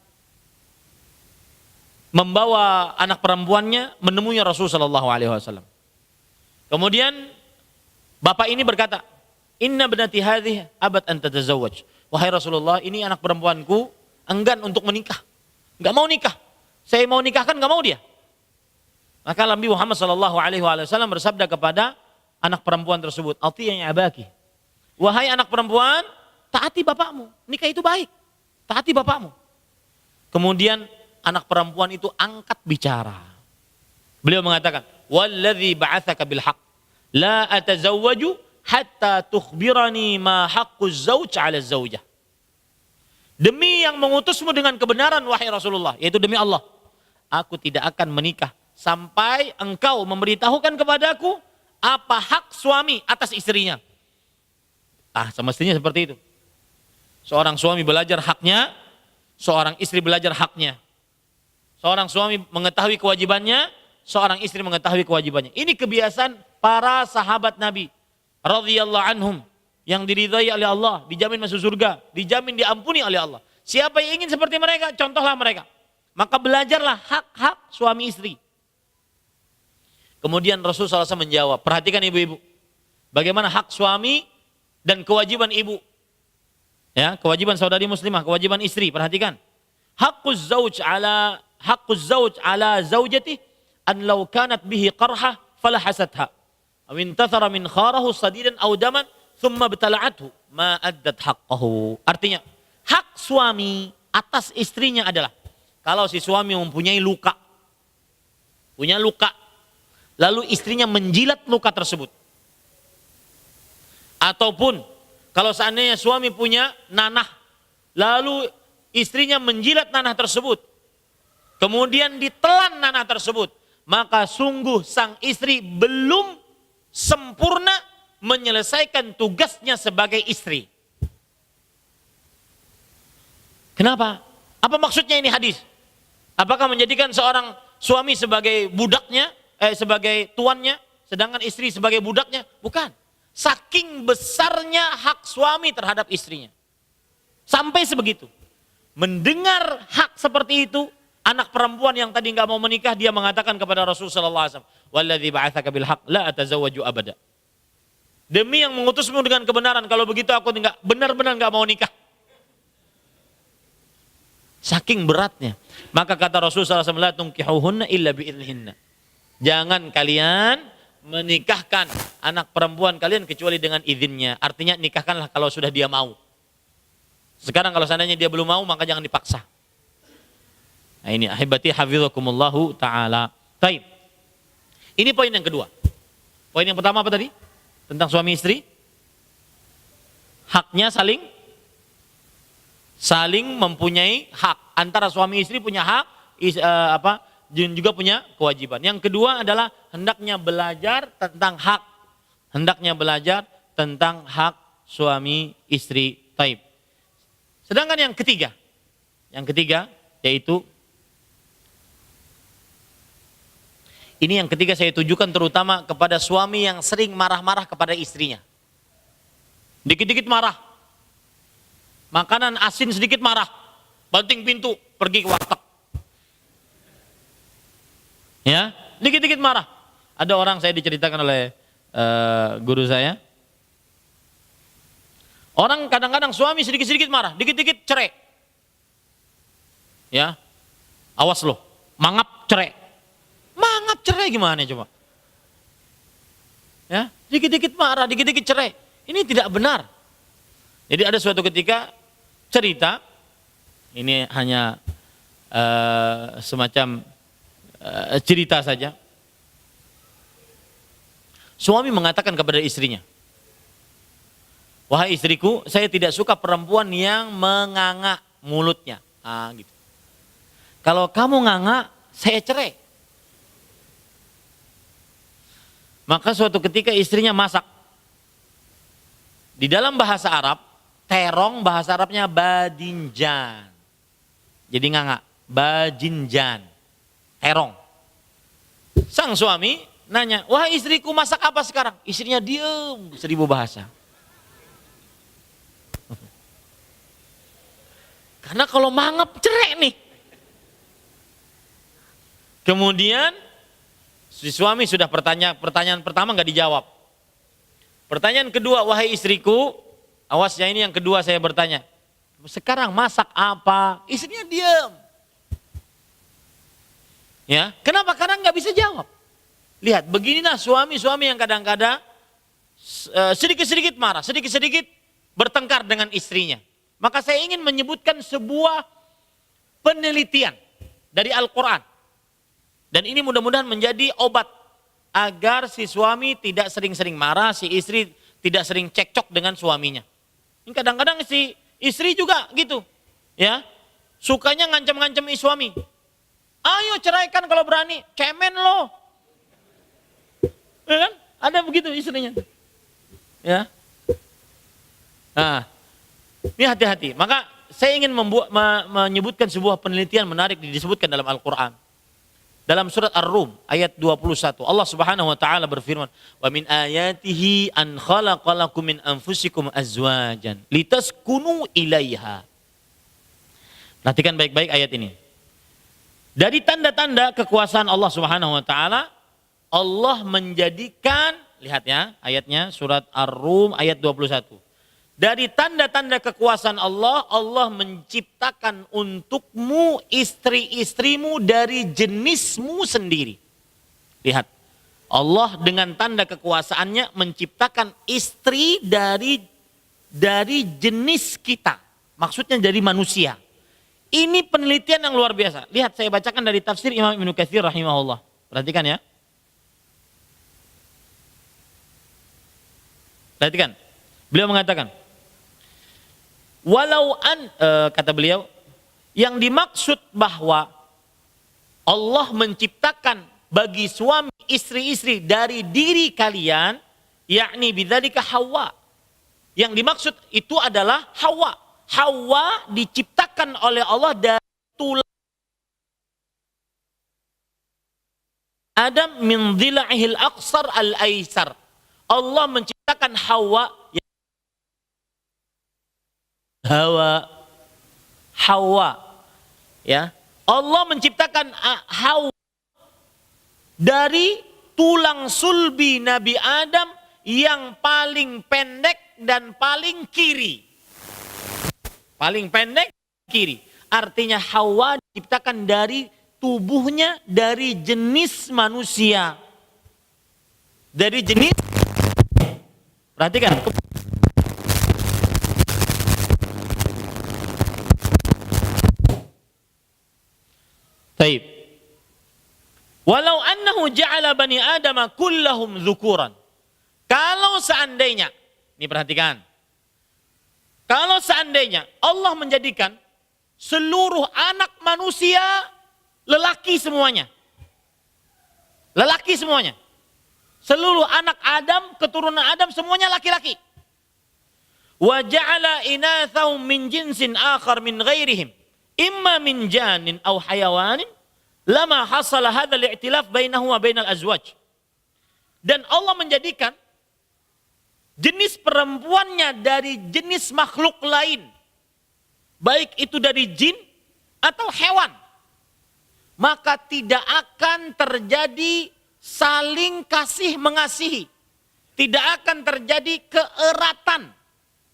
membawa anak perempuannya menemui Rasul sallallahu alaihi wasallam. Kemudian bapak ini berkata, "Inna ibnati hadhihi abad an tatazawwaj." Wahai Rasulullah, ini anak perempuanku enggan untuk menikah. Enggak mau nikah. Saya mau nikahkan enggak mau dia. Maka Nabi Muhammad sallallahu alaihi wasallam bersabda kepada anak perempuan tersebut, "Atiyya abaki." Wahai anak perempuan, taati bapakmu. Nikah itu baik. Taati bapakmu. Kemudian anak perempuan itu angkat bicara. Beliau mengatakan, "Walladzi ba'atsaka bil haqq, la atazawwaju hatta tukhbirani ma haqquz zawj 'ala zaujah." Demi yang mengutusmu dengan kebenaran wahai Rasulullah, yaitu demi Allah, aku tidak akan menikah sampai engkau memberitahukan kepadaku apa hak suami atas istrinya. Semestinya seperti itu. Seorang suami belajar haknya, seorang istri belajar haknya. Seorang suami mengetahui kewajibannya, seorang istri mengetahui kewajibannya. Ini kebiasaan para sahabat Nabi radhiyallahu anhum yang diridhai oleh Allah, dijamin masuk surga, dijamin diampuni oleh Allah. Siapa yang ingin seperti mereka, contohlah mereka. Maka belajarlah hak-hak suami istri. Kemudian Rasulullah SAW menjawab, perhatikan ibu-ibu, bagaimana hak suami dan kewajiban ibu. Ya, kewajiban saudari muslimah, kewajiban istri, perhatikan. Haqquz zawj ala zaujati an law kanat bihi qarha fala hasatha. Aw intathara min kharahu sadidan aw daman thumma betala'athu ma addat haqqahu. Artinya, hak suami atas istrinya adalah kalau si suami mempunyai luka, punya luka, lalu istrinya menjilat luka tersebut. Ataupun kalau seandainya suami punya nanah, lalu istrinya menjilat nanah tersebut, kemudian ditelan nanah tersebut, maka sungguh sang istri belum sempurna menyelesaikan tugasnya sebagai istri. Kenapa? Apa maksudnya ini hadis? Apakah menjadikan seorang suami sebagai budaknya, sebagai tuannya, sedangkan istri sebagai budaknya? Bukan. Saking besarnya hak suami terhadap istrinya. Sampai sebegitu. Mendengar hak seperti itu, anak perempuan yang tadi nggak mau menikah, dia mengatakan kepada Rasulullah SAW, "Walladzi ba'atsaka bil haqq la atazawwaju abada." Demi yang mengutusmu dengan kebenaran, kalau begitu aku benar-benar nggak mau nikah. Saking beratnya. Maka kata Rasulullah SAW, "La tunkihuhunna illa bi'idnihinna." Jangan kalian menikahkan anak perempuan kalian kecuali dengan izinnya. Artinya nikahkanlah kalau sudah dia mau. Sekarang kalau seandainya dia belum mau, maka jangan dipaksa. Nah ini ahibati hafizakumullahu ta'ala. Baik. Ini poin yang kedua. Poin yang pertama apa tadi? Tentang suami istri. Haknya saling mempunyai hak. Antara suami istri punya hak, juga punya kewajiban. Yang kedua adalah hendaknya belajar tentang hak. Hendaknya belajar tentang hak suami istri. Taib. Sedangkan yang ketiga yaitu ini yang ketiga saya tujukan terutama kepada suami yang sering marah-marah kepada istrinya. Dikit-dikit marah. Makanan asin sedikit marah. Banting pintu, pergi ke warteg. Ya, dikit-dikit marah. Ada orang saya diceritakan oleh guru saya. Orang kadang-kadang suami sedikit-sedikit marah, dikit-dikit cerai. Ya, awas loh, mangap cerai. Mangap cerai gimana coba? Ya, dikit-dikit marah, dikit-dikit cerai. Ini tidak benar. Jadi ada suatu ketika cerita, ini hanya semacam cerita saja. Suami mengatakan kepada istrinya, wahai istriku, saya tidak suka perempuan yang menganga mulutnya. Gitu. Kalau kamu nganga, saya cerai. Maka suatu ketika istrinya masak. Di dalam bahasa Arab, terong bahasa Arabnya badinjan. Jadi nganga, badinjan, terong. Sang suami nanya, wahai istriku masak apa sekarang? Istrinya diem, 1000 bahasa. Karena kalau mangap cerai nih. Kemudian si suami sudah pertanyaan pertama nggak dijawab. Pertanyaan kedua, wahai istriku, awasnya ini yang kedua saya bertanya. Sekarang masak apa? Istrinya diam. Ya, kenapa? Karena nggak bisa jawab. Lihat, beginilah suami-suami yang kadang-kadang sedikit-sedikit marah, sedikit-sedikit bertengkar dengan istrinya. Maka saya ingin menyebutkan sebuah penelitian dari Al-Quran. Dan ini mudah-mudahan menjadi obat agar si suami tidak sering-sering marah, si istri tidak sering cekcok dengan suaminya. Ini kadang-kadang si istri juga gitu, ya, sukanya ngancam-ngancam suami. Ayo ceraikan kalau berani, cemen lo. Ya kan? Ada begitu istrinya. Ya. Nah, ini hati-hati. Maka saya ingin menyebutkan sebuah penelitian menarik disebutkan dalam Al-Quran. Dalam surat Ar-Rum ayat 21 Allah Subhanahu wa taala berfirman, "Wa min ayatihi an khalaqalakum min anfusikum azwajan litaskunu ilaiha." Perhatikan baik-baik ayat ini. Dari tanda-tanda kekuasaan Allah Subhanahu wa taala, Allah menjadikan, lihat ya, ayatnya surat Ar-Rum ayat 21. Dari tanda-tanda kekuasaan Allah, Allah menciptakan untukmu istri-istrimu dari jenismu sendiri. Lihat, Allah dengan tanda kekuasaannya menciptakan istri dari jenis kita. Maksudnya dari manusia. Ini penelitian yang luar biasa. Lihat, saya bacakan dari tafsir Imam Ibnu Katsir rahimahullah. Perhatikan ya. Perhatikan. Beliau mengatakan, kata beliau, yang dimaksud bahwa Allah menciptakan bagi suami istri-istri dari diri kalian, yakni bidzalika Hawa. Yang dimaksud itu adalah Hawa. Hawa diciptakan oleh Allah dari tulang Adam min dhila'ihil aqsar al-aisar. Allah menciptakan Hawa, Hawa, ya. Allah menciptakan Hawa dari tulang sulbi Nabi Adam yang paling pendek dan paling kiri. Paling pendek kiri. Artinya Hawa diciptakan dari tubuhnya dari jenis manusia. Dari jenis, perhatikan. Baik. Walau annahu ja'ala bani Adam kullahum dzukuran. Kalau seandainya, ini perhatikan. Kalau seandainya Allah menjadikan seluruh anak manusia lelaki semuanya. Lelaki semuanya. Seluruh anak Adam, keturunan Adam semuanya laki-laki. Wa ja'ala inathahum min jinsin akhar min ghairihim. Imma min janin aw hayawanin lama hasala hadzal i'tilaf bainahu wa bainal azwaj. Dan Allah menjadikan jenis perempuannya dari jenis makhluk lain. Baik itu dari jin atau hewan. Maka tidak akan terjadi saling kasih mengasihi. Tidak akan terjadi keeratan.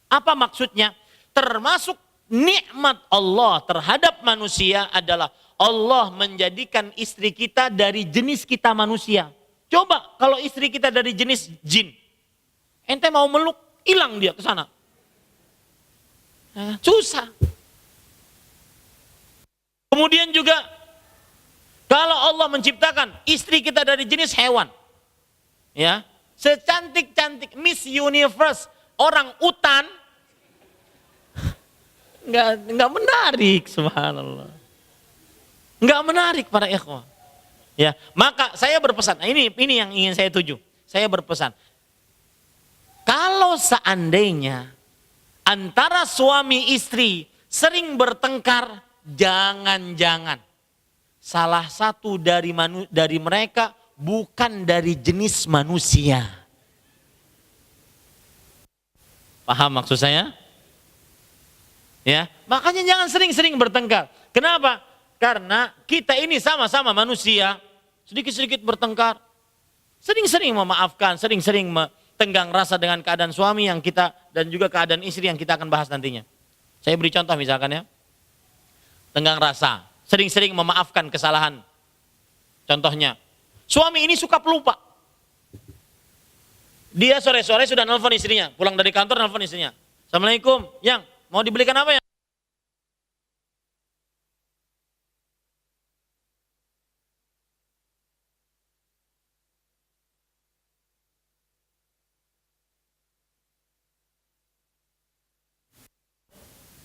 Apa maksudnya? Termasuk nikmat Allah terhadap manusia adalah Allah menjadikan istri kita dari jenis kita manusia. Coba kalau istri kita dari jenis jin. Ente mau meluk, hilang dia ke sana. Susah. Kemudian juga Kalau Allah menciptakan istri kita dari jenis hewan, ya, secantik-cantik Miss Universe, orang utan, nggak menarik, subhanallah. Nggak menarik para ikhwah. Ya, maka saya berpesan, nah ini yang ingin saya tuju. Saya berpesan, kalau seandainya antara suami istri sering bertengkar, jangan-jangan salah satu dari mereka bukan dari jenis manusia. Paham maksud saya? Ya, makanya jangan sering-sering bertengkar. Kenapa? Karena kita ini sama-sama manusia, sedikit-sedikit bertengkar, sering-sering memaafkan, sering-sering tenggang rasa dengan keadaan suami yang kita dan juga keadaan istri yang kita akan bahas nantinya. Saya beri contoh misalkan ya, tenggang rasa, sering-sering memaafkan kesalahan. Contohnya, suami ini suka pelupa. Dia sore-sore sudah nelfon istrinya, pulang dari kantor nelfon istrinya. Assalamualaikum, yang mau dibelikan apa ya?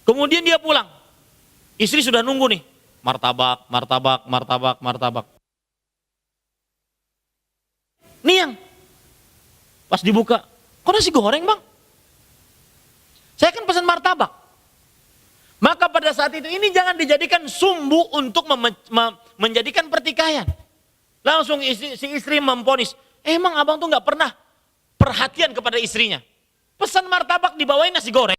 Kemudian dia pulang. Istri sudah nunggu nih. Martabak, martabak, martabak, martabak. Nih yang pas dibuka, kok nasi goreng bang? Saya kan pesan martabak. Maka pada saat itu ini jangan dijadikan sumbu untuk menjadikan pertikaian. Langsung si istri memponis, emang abang tuh nggak pernah perhatian kepada istrinya. Pesan martabak dibawain nasi goreng.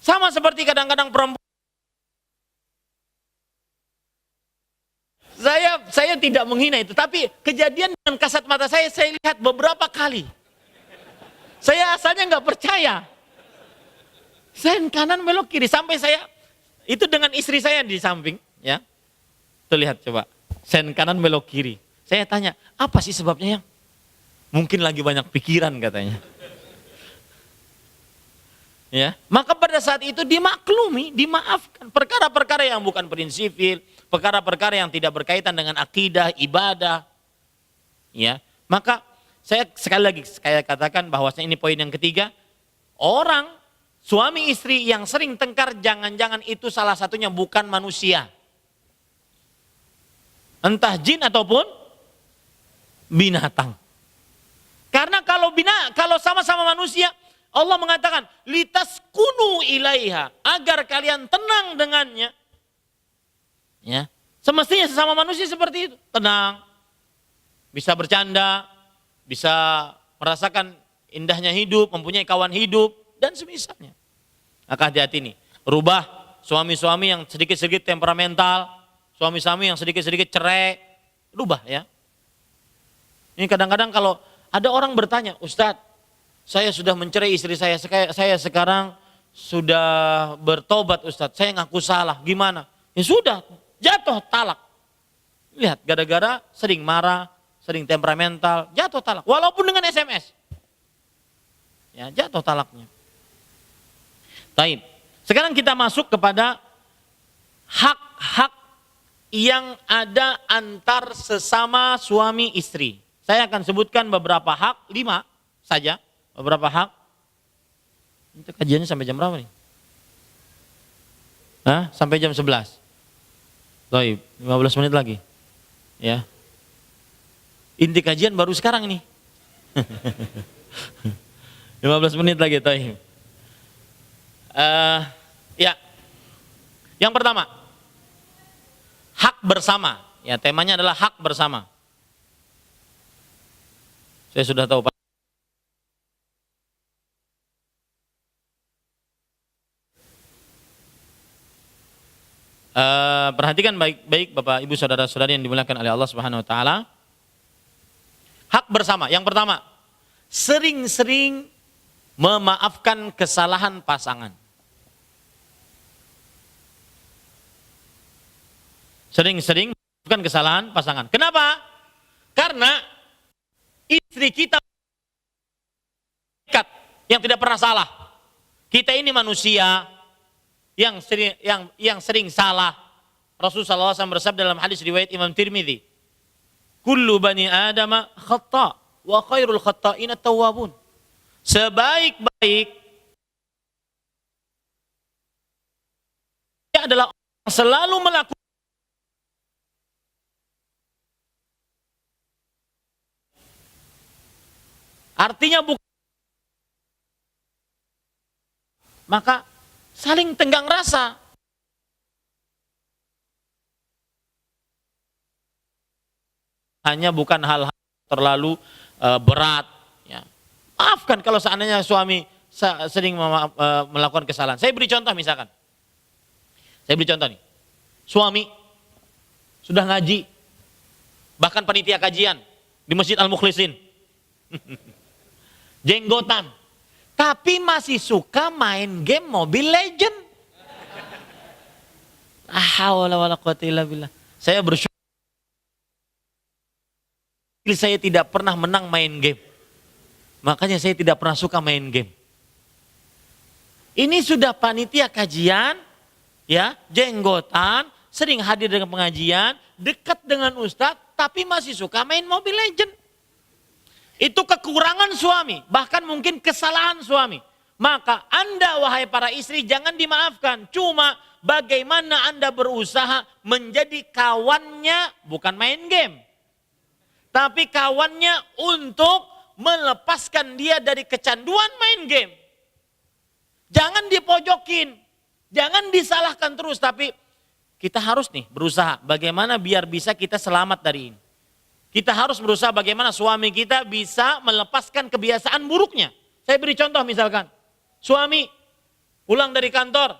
Sama seperti kadang-kadang perempuan. Saya tidak menghina itu, tapi kejadian dengan kasat mata saya lihat beberapa kali. Saya asalnya nggak percaya. Sen kanan belok kiri sampai saya itu dengan istri saya di samping, ya. Tuh lihat coba, sen kanan belok kiri. Saya tanya, apa sih sebabnya yang? Mungkin lagi banyak pikiran katanya. Ya, maka pada saat itu dimaklumi, dimaafkan. Perkara-perkara yang bukan prinsipil, perkara-perkara yang tidak berkaitan dengan akidah, ibadah. Ya, maka saya sekali lagi saya katakan bahwasanya ini poin yang ketiga. Orang suami istri yang sering tengkar, jangan-jangan itu salah satunya bukan manusia. Entah jin ataupun binatang. Karena kalau sama-sama manusia, Allah mengatakan, litaskunu ilaiha, agar kalian tenang dengannya. Ya, semestinya sesama manusia seperti itu, tenang, bisa bercanda, bisa merasakan indahnya hidup, mempunyai kawan hidup dan semisalnya. Maka hati-hati nih, rubah suami-suami yang sedikit-sedikit temperamental, suami-suami yang sedikit-sedikit cerai, rubah ya. Ini kadang-kadang kalau ada orang bertanya, Ustadz, saya sudah mencerai istri saya sekarang sudah bertobat Ustadz, saya ngaku salah, gimana? Ya sudah, jatuh talak. Lihat, gara-gara sering marah, sering temperamental, jatuh talak. Walaupun dengan SMS. Ya, jatuh talaknya. Taib. Sekarang kita masuk kepada hak-hak yang ada antar sesama suami istri. Saya akan sebutkan beberapa hak, 5 saja. Beberapa hak. Itu kajiannya sampai jam berapa nih? Sampai jam 11. Baik, 15 menit lagi. Ya. Inti kajian baru sekarang nih. 15 menit lagi, Taib. Ya. Yang pertama, hak bersama. Ya, temanya adalah hak bersama. Saya sudah tahu Pak. Perhatikan baik-baik Bapak Ibu saudara-saudari yang dimuliakan oleh Allah Subhanahu wa taala. Hak bersama. Yang pertama, sering-sering memaafkan kesalahan pasangan. Sering-sering memaafkan kesalahan pasangan. Kenapa? Karena istri kita yang tidak pernah salah. Kita ini manusia yang sering salah. Rasulullah SAW bersabda dalam hadis riwayat Imam Tirmidzi, kullu bani adama khata' wa khairul khata'ina tawwabun. Sebaik-baik adalah orang yang selalu melakukan. Artinya bukan, maka saling tenggang rasa. Hanya bukan hal-hal terlalu berat. Ya. Maafkan kalau seandainya suami sering melakukan kesalahan. Saya beri contoh misalkan. Saya beri contoh nih. Suami sudah ngaji, bahkan panitia kajian di Masjid Al-Mukhlisin. Jenggotan. Tapi masih suka main game Mobile Legend. La haula wala quwata illa billah. Saya bersyukur saya tidak pernah menang main game. Makanya saya tidak pernah suka main game. Ini sudah panitia kajian, ya, jenggotan, sering hadir dengan pengajian, dekat dengan ustadz, tapi masih suka main Mobile Legend. Itu kekurangan suami, bahkan mungkin kesalahan suami. Maka Anda wahai para istri jangan dimaafkan. Cuma bagaimana Anda berusaha menjadi kawannya, bukan main game. Tapi kawannya untuk melepaskan dia dari kecanduan main game. Jangan dipojokin, jangan disalahkan terus. Tapi kita harus nih berusaha bagaimana biar bisa kita selamat dari ini. Kita harus berusaha bagaimana suami kita bisa melepaskan kebiasaan buruknya. Saya beri contoh misalkan, suami pulang dari kantor,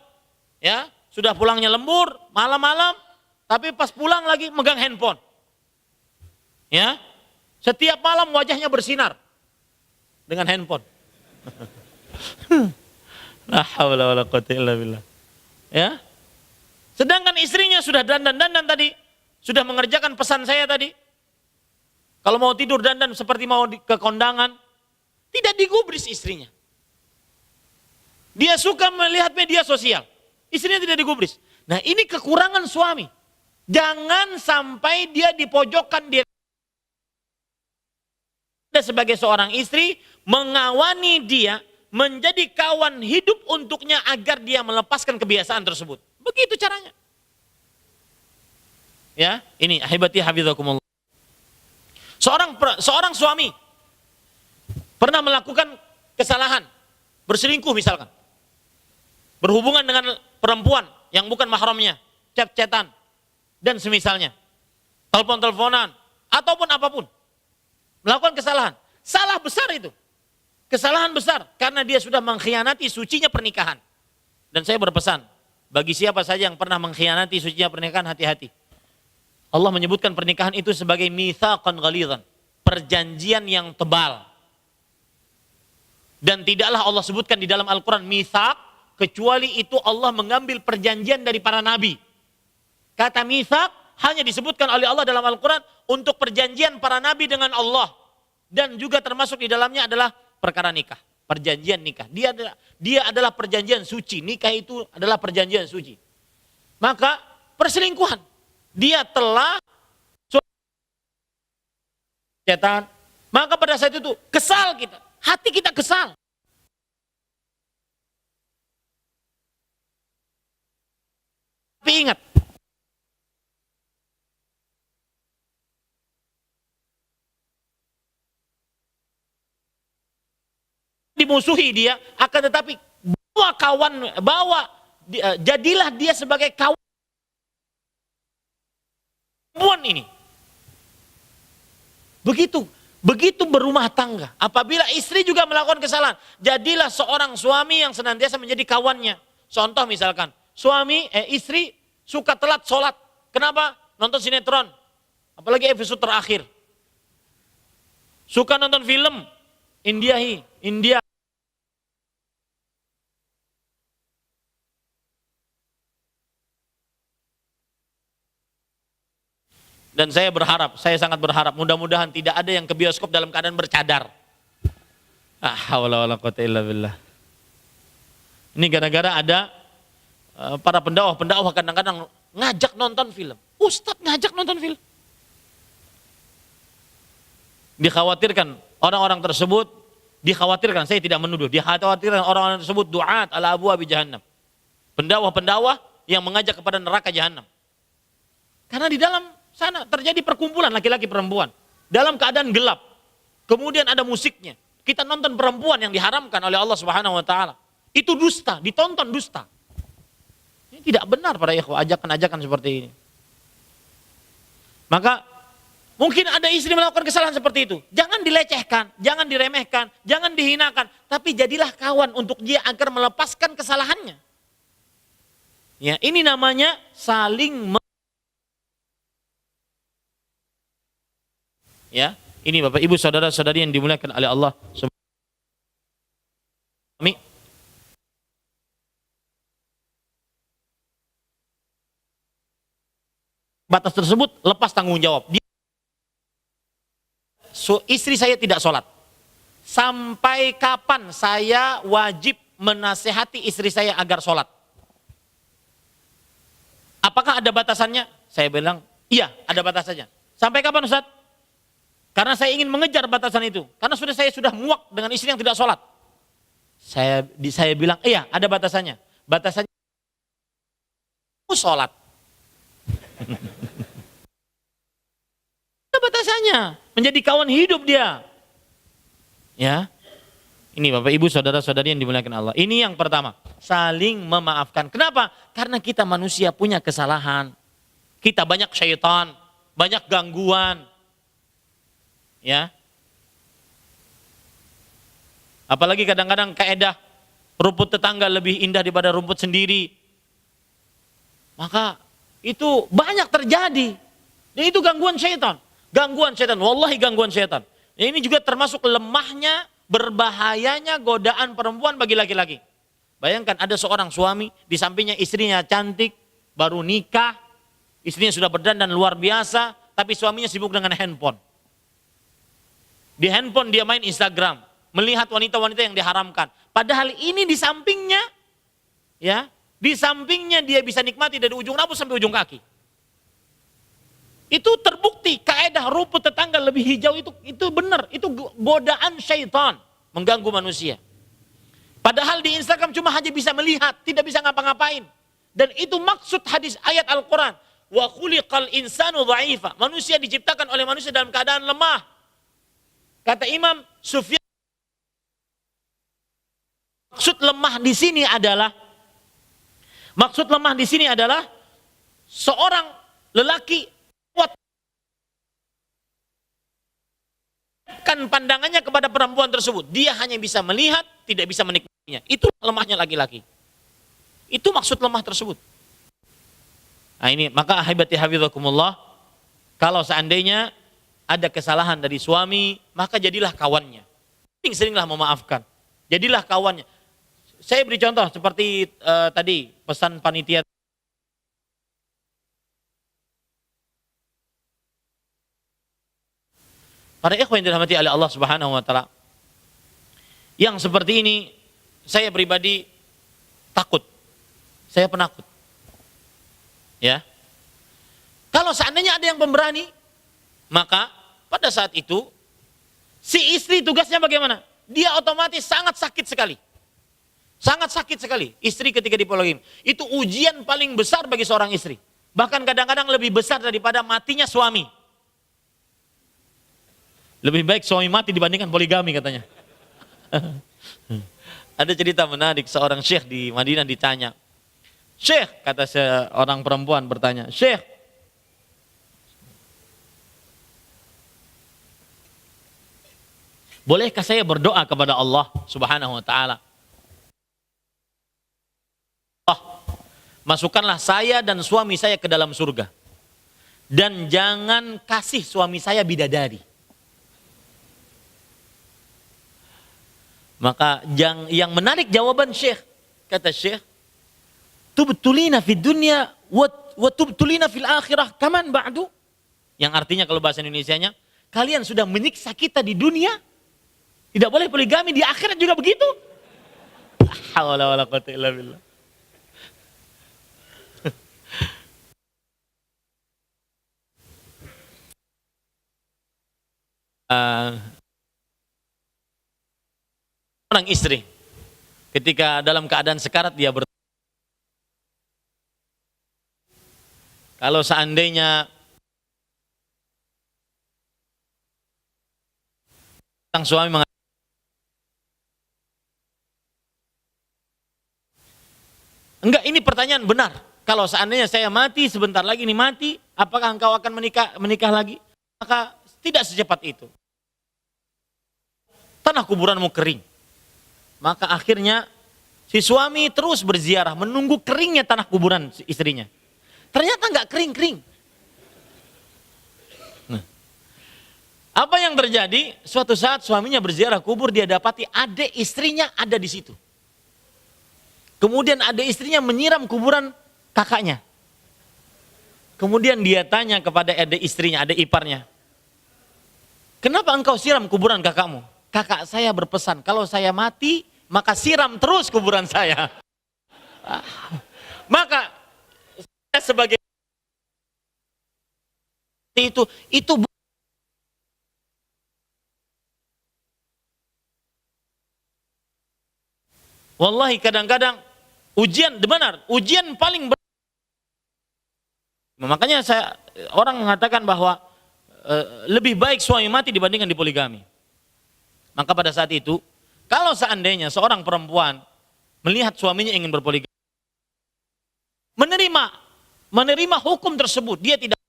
ya sudah pulangnya lembur, malam-malam, tapi pas pulang lagi megang handphone. Ya, setiap malam wajahnya bersinar dengan handphone. La haula wala quwata illa billah. Ya. Sedangkan istrinya sudah dandan-dandan tadi, sudah mengerjakan pesan saya tadi. Kalau mau tidur dandan seperti mau ke kondangan, tidak digubris istrinya. Dia suka melihat media sosial, istrinya tidak digubris. Nah, ini kekurangan suami. Jangan sampai dia dipojokkan, dia sebagai seorang istri mengawani dia menjadi kawan hidup untuknya agar dia melepaskan kebiasaan tersebut. Begitu caranya. Ya, ini ahibati hafizakumullah. Seorang suami pernah melakukan kesalahan, berselingkuh misalkan. Berhubungan dengan perempuan yang bukan mahramnya, chat-chatan dan semisalnya. Telepon-teleponan ataupun apapun. Melakukan kesalahan. Salah besar itu. Kesalahan besar karena dia sudah mengkhianati sucinya pernikahan. Dan saya berpesan, bagi siapa saja yang pernah mengkhianati sucinya pernikahan, hati-hati. Allah menyebutkan pernikahan itu sebagai mitsaqan ghalidhan, perjanjian yang tebal. Dan tidaklah Allah sebutkan di dalam Al-Quran mitsaq, kecuali itu Allah mengambil perjanjian dari para nabi. Kata mitsaq hanya disebutkan oleh Allah dalam Al-Quran untuk perjanjian para nabi dengan Allah. Dan juga termasuk di dalamnya adalah perkara nikah, perjanjian nikah. Dia adalah perjanjian suci, nikah itu adalah perjanjian suci. Maka perselingkuhan, dia telah setan. Maka pada saat itu kesal kita, hati kita kesal. Tapi ingat, dimusuhi dia, akan tetapi jadilah dia sebagai kawan ini. Begitu berumah tangga. Apabila istri juga melakukan kesalahan, jadilah seorang suami yang senantiasa menjadi kawannya. Contoh misalkan, istri suka telat sholat. Kenapa? Nonton sinetron. Apalagi episode terakhir. Suka nonton film India. Dan saya berharap, saya sangat berharap, mudah-mudahan tidak ada yang ke bioskop dalam keadaan bercadar. Ah, haula wala quwata illa billah. Ini gara-gara ada para pendakwah kadang-kadang ngajak nonton film. Ustadz ngajak nonton film. Dikhawatirkan orang-orang tersebut, dikhawatirkan, saya tidak menuduh, dikhawatirkan orang-orang tersebut du'at ala abwabi jahannam. Pendakwah-pendakwah yang mengajak kepada neraka jahannam. Karena di dalam sana terjadi perkumpulan laki-laki perempuan dalam keadaan gelap. Kemudian ada musiknya. Kita nonton perempuan yang diharamkan oleh Allah Subhanahu wa taala. Itu dusta, ditonton dusta. Ini tidak benar para ikhwah ajakan-ajakan seperti ini. Maka mungkin ada istri melakukan kesalahan seperti itu. Jangan dilecehkan, jangan diremehkan, jangan dihinakan. Tapi jadilah kawan untuk dia agar melepaskan kesalahannya. Ya, ini namanya saling ya, ini Bapak Ibu saudara-saudari yang dimuliakan oleh Allah. Batas tersebut lepas tanggung jawab. Istri saya tidak sholat. Sampai kapan saya wajib menasehati istri saya agar sholat? Apakah ada batasannya? Saya bilang, iya ada batasannya. Sampai kapan Ustaz? Karena saya ingin mengejar batasan itu. Karena saya sudah muak dengan istri yang tidak sholat. Saya bilang, iya ada batasannya. Batasannya sholat. Ada batasannya. Menjadi kawan hidup dia. Ya. Ini Bapak Ibu saudara-saudari yang dimuliakan Allah. Ini yang pertama. Saling memaafkan. Kenapa? Karena kita manusia punya kesalahan. Kita banyak syaitan. Banyak gangguan. Ya. Apalagi kadang-kadang kaedah rumput tetangga lebih indah daripada rumput sendiri. Maka itu banyak terjadi. Dan itu gangguan syaitan. Gangguan syaitan, wallahi gangguan syaitan. Ini juga termasuk lemahnya, berbahayanya godaan perempuan bagi laki-laki. Bayangkan ada seorang suami, di sampingnya istrinya cantik, baru nikah, istrinya sudah berdandan luar biasa, tapi suaminya sibuk dengan handphone. Di handphone dia main Instagram, melihat wanita-wanita yang diharamkan. Padahal ini di sampingnya, ya, di sampingnya dia bisa nikmati dari ujung rambut sampai ujung kaki. Itu terbukti kaedah rumput tetangga lebih hijau itu benar, itu godaan syaitan mengganggu manusia. Padahal di Instagram cuma hanya bisa melihat, tidak bisa ngapa-ngapain. Dan itu maksud hadis ayat Al-Quran. Wa khuliqal insanu dha'ifa. Manusia diciptakan oleh manusia dalam keadaan lemah. Kata Imam Sufyan, maksud lemah di sini adalah seorang lelaki kan pandangannya kepada perempuan tersebut. Dia hanya bisa melihat, tidak bisa menikmatinya. Itu lemahnya laki-laki. Itu maksud lemah tersebut. Nah ini, maka ahibati hafizakumullah, kalau seandainya ada kesalahan dari suami, maka jadilah kawannya. Seringlah memaafkan. Jadilah kawannya. Saya beri contoh seperti tadi pesan panitia. Para ikhwan yang dirahmati oleh Allah Subhanahu wa taala. Yang seperti ini saya pribadi takut. Saya penakut. Ya. Kalau seandainya ada yang pemberani, maka pada saat itu si istri tugasnya bagaimana? Dia otomatis sangat sakit sekali. Sangat sakit sekali istri ketika dipologin. Itu ujian paling besar bagi seorang istri. Bahkan kadang-kadang lebih besar daripada matinya suami. Lebih baik suami mati dibandingkan poligami katanya. Ada cerita menarik, seorang syekh di Madinah ditanya. Syekh, kata seorang perempuan bertanya, Syekh, bolehkah saya berdoa kepada Allah Subhanahu wa taala? Masukkanlah saya dan suami saya ke dalam surga. Dan jangan kasih suami saya bidadari. Maka yang menarik jawaban Syekh, kata Syekh, tubtulina fid dunya wa tubtulina fil akhirah kaman ba'du. Yang artinya kalau bahasa Indonesianya, kalian sudah menyiksa kita di dunia, tidak boleh poligami, di akhirat juga begitu. La haula wala quwwata illa billah. Orang istri ketika dalam keadaan sekarat dia kalau seandainya sang suami enggak, ini pertanyaan benar. Kalau seandainya saya mati, sebentar lagi ini mati, apakah engkau akan menikah lagi? Maka tidak secepat itu. Tanah kuburanmu kering. Maka akhirnya si suami terus berziarah menunggu keringnya tanah kuburan istrinya. Ternyata enggak kering-kering. Nah, apa yang terjadi? Suatu saat suaminya berziarah kubur, dia dapati adik istrinya ada di situ. Kemudian adik istrinya menyiram kuburan kakaknya. Kemudian dia tanya kepada adik istrinya, adik iparnya, kenapa engkau siram kuburan kakakmu? Kakak saya berpesan, kalau saya mati, maka siram terus kuburan saya. Maka saya sebagai itu wallahi kadang-kadang ujian, benar, ujian paling berat. Makanya orang mengatakan bahwa lebih baik suami mati dibandingkan dipoligami. Maka pada saat itu, kalau seandainya seorang perempuan melihat suaminya ingin berpoligami, menerima hukum tersebut, dia tidak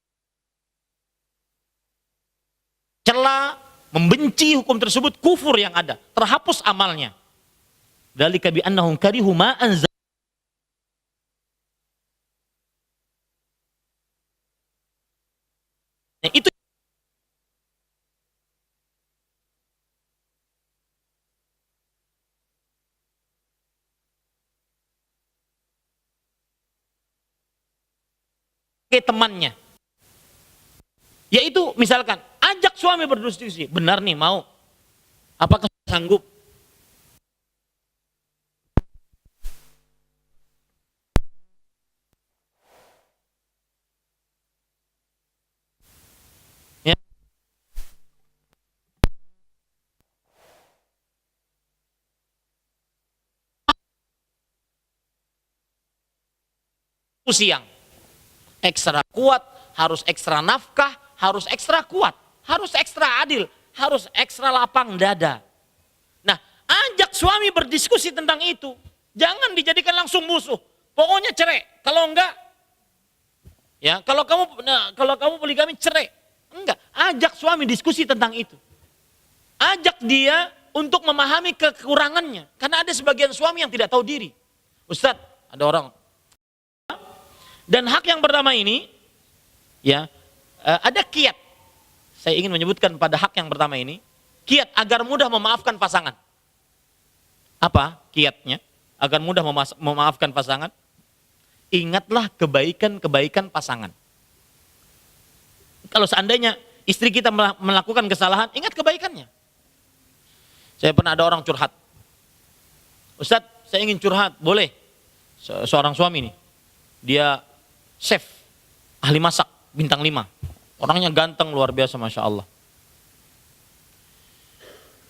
cela, membenci hukum tersebut, kufur yang ada, terhapus amalnya. Dzalika bi annahum karihu ma anzal. Itu temannya. Yaitu misalkan ajak suami berdiskusi, benar nih mau, apakah sanggup? Ya. Siang ekstra kuat, harus ekstra nafkah, harus ekstra kuat, harus ekstra adil, harus ekstra lapang dada. Nah, ajak suami berdiskusi tentang itu. Jangan dijadikan langsung musuh. Pokoknya cerai. Kalau enggak, ya kalau kamu poligami cerai. Enggak, ajak suami diskusi tentang itu. Ajak dia untuk memahami kekurangannya. Karena ada sebagian suami yang tidak tahu diri. Ustadz, ada orang. Dan hak yang pertama ini, ya, ada kiat. Saya ingin menyebutkan pada hak yang pertama ini, kiat agar mudah memaafkan pasangan. Apa kiatnya? Agar mudah memaafkan pasangan? Ingatlah kebaikan-kebaikan pasangan. Kalau seandainya istri kita melakukan kesalahan, ingat kebaikannya. Saya pernah ada orang curhat. Ustadz, saya ingin curhat, boleh? Seorang suami nih, dia chef, ahli masak, bintang 5. Orangnya ganteng, luar biasa, Masya Allah.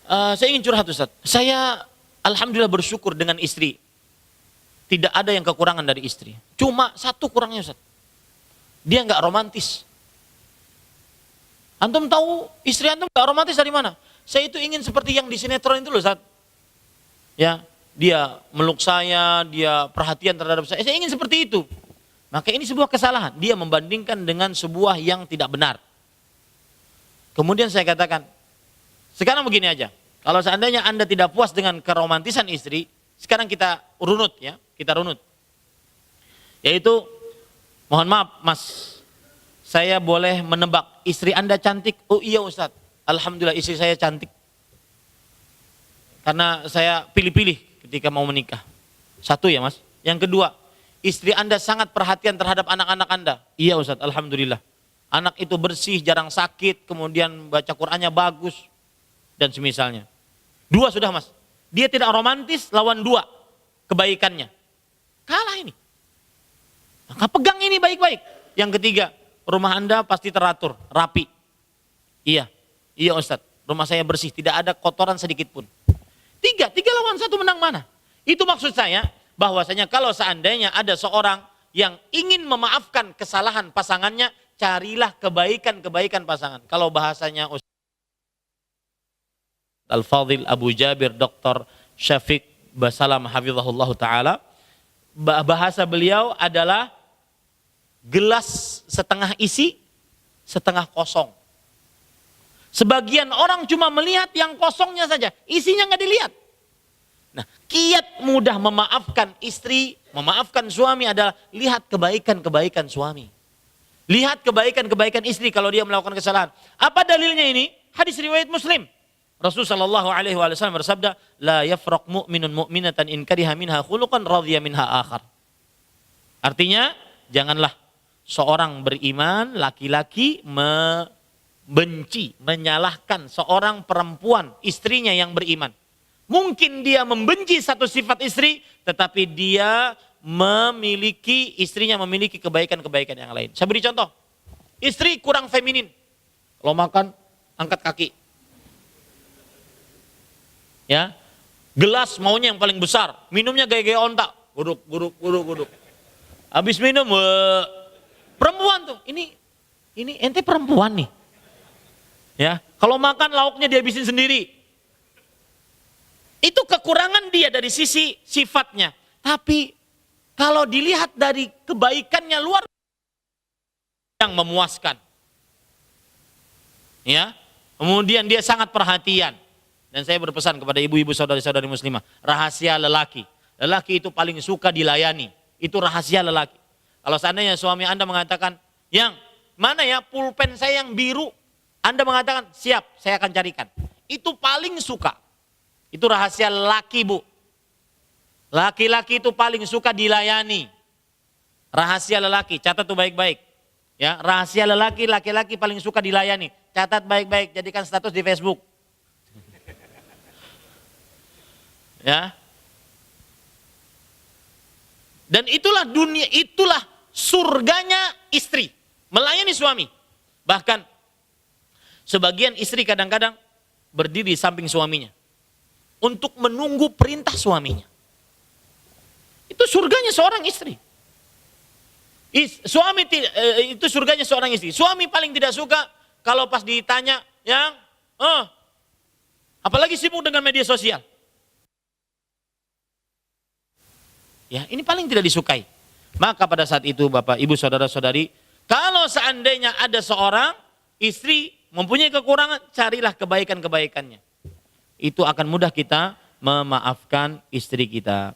Saya ingin curhat Ustaz. Saya alhamdulillah bersyukur dengan istri. Tidak ada yang kekurangan dari istri. Cuma satu kurangnya Ustaz. Dia nggak romantis. Antum tahu istri antum nggak romantis dari mana? Saya itu ingin seperti yang di sinetron itu loh Ustaz. Ya, dia meluk saya, dia perhatian terhadap saya. Saya ingin seperti itu. Maka ini sebuah kesalahan. Dia membandingkan dengan sebuah yang tidak benar. Kemudian saya katakan, sekarang begini aja. Kalau seandainya Anda tidak puas dengan keromantisan istri, sekarang kita runut ya, kita runut. Yaitu, mohon maaf Mas, saya boleh menebak istri Anda cantik? Oh iya Ustadz, alhamdulillah istri saya cantik. Karena saya pilih-pilih ketika mau menikah. Satu ya Mas. Yang kedua, istri Anda sangat perhatian terhadap anak-anak Anda. Iya Ustadz, alhamdulillah. anak itu bersih, jarang sakit, kemudian baca Qur'annya bagus, dan semisalnya. 2 sudah mas. Dia tidak romantis, lawan 2 kebaikannya. Kalah ini. Maka pegang ini baik-baik. Yang ketiga, rumah Anda pasti teratur, rapi. Iya Ustaz, rumah saya bersih, tidak ada kotoran sedikit pun. 3 lawan 1 menang mana? Itu maksud saya, bahwasanya kalau seandainya ada seorang yang ingin memaafkan kesalahan pasangannya, carilah kebaikan-kebaikan pasangan. Kalau bahasanya Ustaz Al-Fadhil Abu Jabir Dr. Syafiq Basalam hafizahullah ta'ala, bahasa beliau adalah gelas setengah isi, setengah kosong. Sebagian orang cuma melihat yang kosongnya saja, isinya nggak dilihat. Nah, kiat mudah memaafkan istri, memaafkan suami adalah lihat kebaikan-kebaikan suami. Lihat kebaikan-kebaikan istri kalau dia melakukan kesalahan. Apa dalilnya ini? Hadis riwayat Muslim. Rasulullah sallallahu alaihi wasallam bersabda, "La yafraq mu'minun mu'minatan in kariha minha khuluqan radhiya minha akhar." Artinya, janganlah seorang beriman laki-laki membenci, menyalahkan seorang perempuan, istrinya yang beriman. Mungkin dia membenci satu sifat istri, tetapi dia istrinya memiliki kebaikan-kebaikan yang lain. Saya beri contoh. Istri kurang feminin. Kalau makan, angkat kaki. Ya, gelas maunya yang paling besar, minumnya gaya-gaya ontak, guduk. Habis minum, perempuan tuh, ini ente perempuan nih. Ya, kalau makan lauknya dihabisin sendiri. Itu kekurangan dia dari sisi sifatnya. Tapi kalau dilihat dari kebaikannya luar yang memuaskan. Ya, kemudian dia sangat perhatian. Dan saya berpesan kepada ibu-ibu saudari-saudari muslimah, rahasia lelaki. Lelaki itu paling suka dilayani. Itu rahasia lelaki. Kalau seandainya suami Anda mengatakan, "Yang mana ya pulpen saya yang biru?" Anda mengatakan, "Siap, saya akan carikan." Itu paling suka. Itu rahasia lelaki, Bu. Laki-laki itu paling suka dilayani. Rahasia lelaki, catat tuh baik-baik. Ya, rahasia laki-laki paling suka dilayani. Catat baik-baik, jadikan status di Facebook. Ya. Dan itulah dunia, itulah surganya istri, melayani suami. Bahkan sebagian istri kadang-kadang berdiri di samping suaminya untuk menunggu perintah suaminya. Itu surganya seorang istri. Itu surganya seorang istri. Suami paling tidak suka kalau pas ditanya, "Yang, apalagi sibuk dengan media sosial." Ya, ini paling tidak disukai. Maka pada saat itu Bapak, Ibu, saudara-saudari, kalau seandainya ada seorang istri mempunyai kekurangan, carilah kebaikan-kebaikannya. Itu akan mudah kita memaafkan istri kita.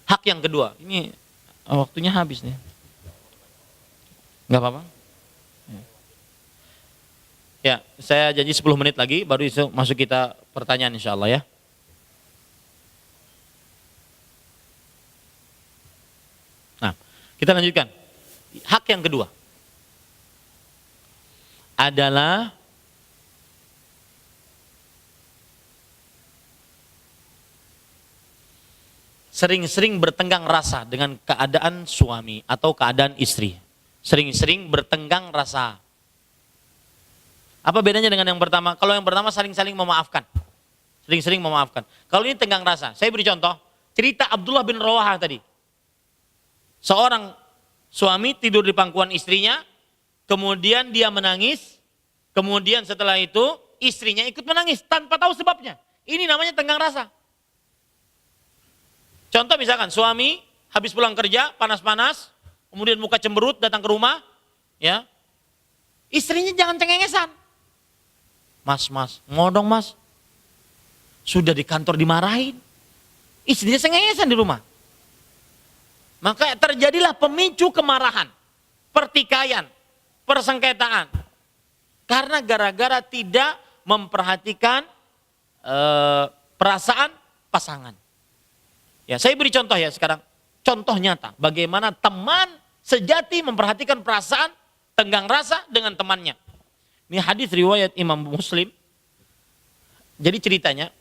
Hak yang kedua, ini waktunya habis nih. Enggak apa-apa? Ya, saya janji 10 menit lagi baru masuk kita pertanyaan insyaallah ya. Nah, kita lanjutkan. Hak yang kedua adalah sering-sering bertenggang rasa dengan keadaan suami atau keadaan istri. Sering-sering bertenggang rasa. Apa bedanya dengan yang pertama? Kalau yang pertama saling-saling memaafkan. Sering-sering memaafkan. Kalau ini tenggang rasa. Saya beri contoh. Cerita Abdullah bin Rawahah tadi. Seorang suami tidur di pangkuan istrinya, kemudian dia menangis, kemudian setelah itu istrinya ikut menangis tanpa tahu sebabnya. Ini namanya tenggang rasa. Contoh misalkan suami habis pulang kerja, panas-panas, kemudian muka cemberut datang ke rumah, ya, istrinya jangan cengengesan. Mas, mau dong mas. Sudah di kantor dimarahin, istrinya cengengesan di rumah. Maka terjadilah pemicu kemarahan, pertikaian, persengketaan. Karena gara-gara tidak memperhatikan perasaan pasangan. Ya, saya beri contoh ya sekarang. Contoh nyata bagaimana teman sejati memperhatikan perasaan tenggang rasa dengan temannya. Ini hadis riwayat Imam Muslim. Jadi ceritanya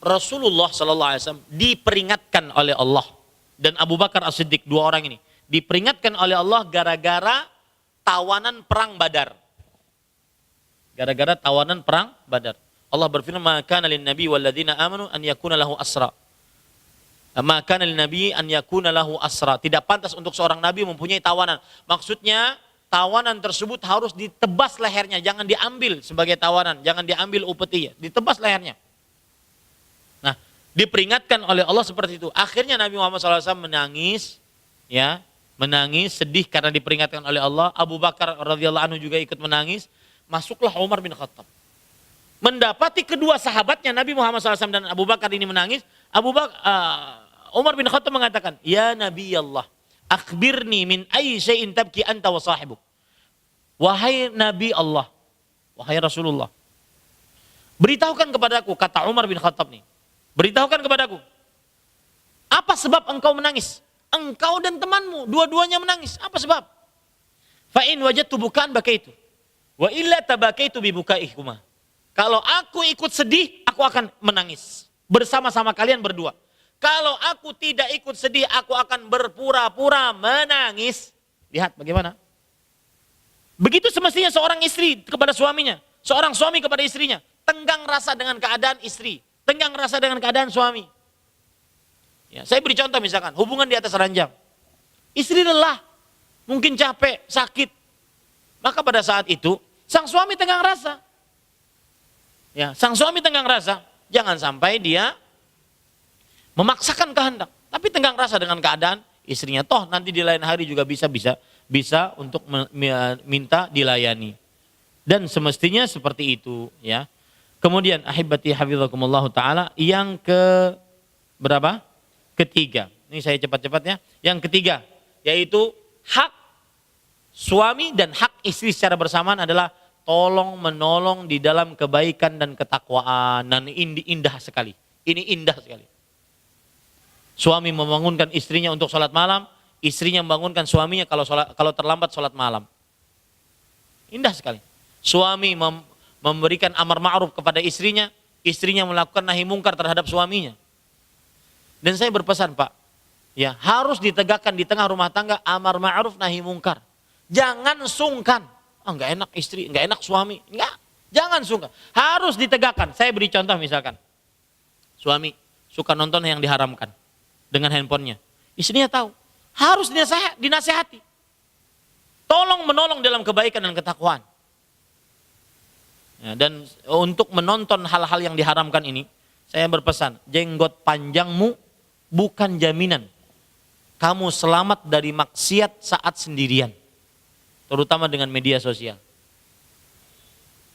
Rasulullah SAW diperingatkan oleh Allah dan Abu Bakar As-Siddiq, dua orang ini diperingatkan oleh Allah gara-gara tawanan perang Badar. Gara-gara tawanan perang Badar. Allah berfirman, "Maka lin nabi walladzina amanu an yakuna lahu asra." Maka lin nabi an yakuna lahu asra. Tidak pantas untuk seorang nabi mempunyai tawanan. Maksudnya tawanan tersebut harus ditebas lehernya, jangan diambil sebagai tawanan, jangan diambil upetinya, ditebas lehernya. Nah, diperingatkan oleh Allah seperti itu. Akhirnya Nabi Muhammad SAW menangis, ya, menangis, sedih karena diperingatkan oleh Allah. Abu Bakar radhiyallahu anhu juga ikut menangis. Masuklah Umar bin Khattab. Mendapati kedua sahabatnya Nabi Muhammad SAW dan Abu Bakar ini menangis. Umar bin Khattab mengatakan, "Ya Nabi Allah, akhbirni min ayyi syai'in tabki anta wa sahibuk." Wahai Nabi Allah, wahai Rasulullah, beritahukan kepadaku, kata Umar bin Khattab nih, beritahukan kepadaku, apa sebab engkau menangis? Engkau dan temanmu, dua-duanya menangis. Apa sebab? Fa in wajadtu bukaan bakaitu, wa illa tabakaitu bi bukaihuma. Kalau aku ikut sedih, aku akan menangis bersama-sama kalian berdua. Kalau aku tidak ikut sedih, aku akan berpura-pura menangis. Lihat bagaimana? Begitu semestinya seorang istri kepada suaminya, seorang suami kepada istrinya. Tenggang rasa dengan keadaan istri, tenggang rasa dengan keadaan suami. Ya, saya beri contoh misalkan, hubungan di atas ranjang. Istri lelah, mungkin capek, sakit. Maka pada saat itu, sang suami tenggang rasa. Ya, sang suami tenggang rasa, jangan sampai dia memaksakan kehendak, tapi tenggang rasa dengan keadaan istrinya. Toh nanti di lain hari juga bisa untuk minta dilayani. Dan semestinya seperti itu, ya. Kemudian ahibati hafizakumullah taala, yang ke berapa? Ketiga. Ini saya cepat-cepat ya. Yang ketiga yaitu hak suami dan hak istri secara bersamaan adalah tolong menolong di dalam kebaikan dan ketakwaan. Dan ini indah sekali. Ini indah sekali. Suami membangunkan istrinya untuk sholat malam, istrinya membangunkan suaminya kalau terlambat sholat malam. Indah sekali. Suami memberikan amar ma'ruf kepada istrinya, istrinya melakukan nahi mungkar terhadap suaminya. Dan saya berpesan Pak, ya harus ditegakkan di tengah rumah tangga amar ma'ruf nahi mungkar. Jangan sungkan. Enggak enak istri, enggak enak suami. Enggak, jangan sungkan. Harus ditegakkan. Saya beri contoh misalkan. Suami suka nonton yang diharamkan dengan handphonenya. Istrinya tahu. Harus dinasehati. Tolong menolong dalam kebaikan dan ketakwaan. Ya, dan untuk menonton hal-hal yang diharamkan ini, saya berpesan, jenggot panjangmu bukan jaminan kamu selamat dari maksiat saat sendirian. Terutama dengan media sosial.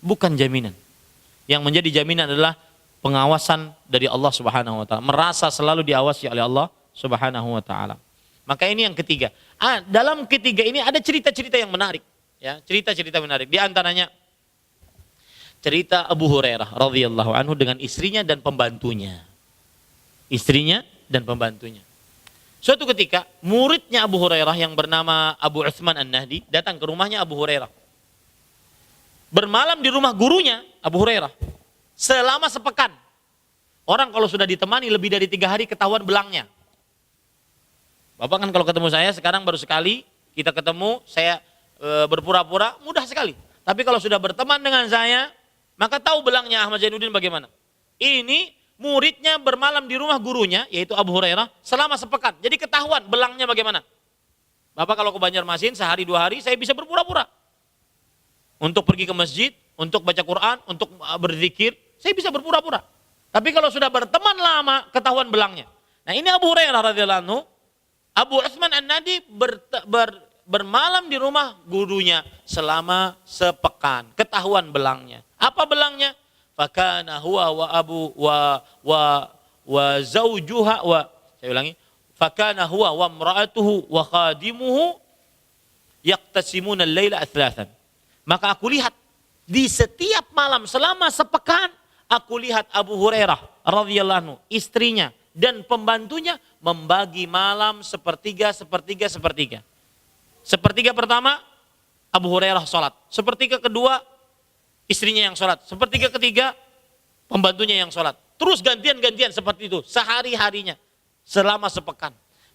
Bukan jaminan. Yang menjadi jaminan adalah pengawasan dari Allah Subhanahu wa taala. Merasa selalu diawasi oleh Allah Subhanahu wa taala. Maka ini yang ketiga. Dalam ketiga ini ada cerita-cerita yang menarik, ya, cerita-cerita menarik. Di antaranya cerita Abu Hurairah radhiyallahu anhu dengan istrinya dan pembantunya. Istrinya dan pembantunya. Suatu ketika muridnya Abu Hurairah yang bernama Abu Utsman An-Nahdi datang ke rumahnya Abu Hurairah. Bermalam di rumah gurunya Abu Hurairah selama sepekan. Orang kalau sudah ditemani lebih dari 3 hari ketahuan belangnya. Bapak kan kalau ketemu saya sekarang baru sekali kita ketemu, saya berpura-pura mudah sekali. Tapi kalau sudah berteman dengan saya, maka tahu belangnya Ahmad Zainuddin bagaimana. Ini muridnya bermalam di rumah gurunya, yaitu Abu Hurairah, selama sepekan. Jadi ketahuan belangnya bagaimana. Bapak kalau ke Banjarmasin sehari 2 hari, saya bisa berpura-pura. Untuk pergi ke masjid, untuk baca Quran, untuk berzikir, saya bisa berpura-pura. Tapi kalau sudah berteman lama, ketahuan belangnya. Nah ini Abu Hurairah radhiyallahu anhu, Abu Utsman An-Nahdi bermalam di rumah gurunya selama sepekan. Ketahuan belangnya. Apa belangnya? Fakana huwa wa abu wa zaujuha wa, saya ulangi, fakana huwa wa imra'atuhu wa khadimuhu yaqtasimuna al-laila atlathan. Maka aku lihat di setiap malam selama sepekan, aku lihat Abu Hurairah radhiyallahu anhu, istrinya dan pembantunya membagi malam sepertiga. Sepertiga pertama Abu Hurairah sholat. Sepertiga kedua, istrinya yang sholat. Sepertiga ketiga, pembantunya yang sholat. Terus gantian-gantian seperti itu, sehari-harinya, selama sepekan.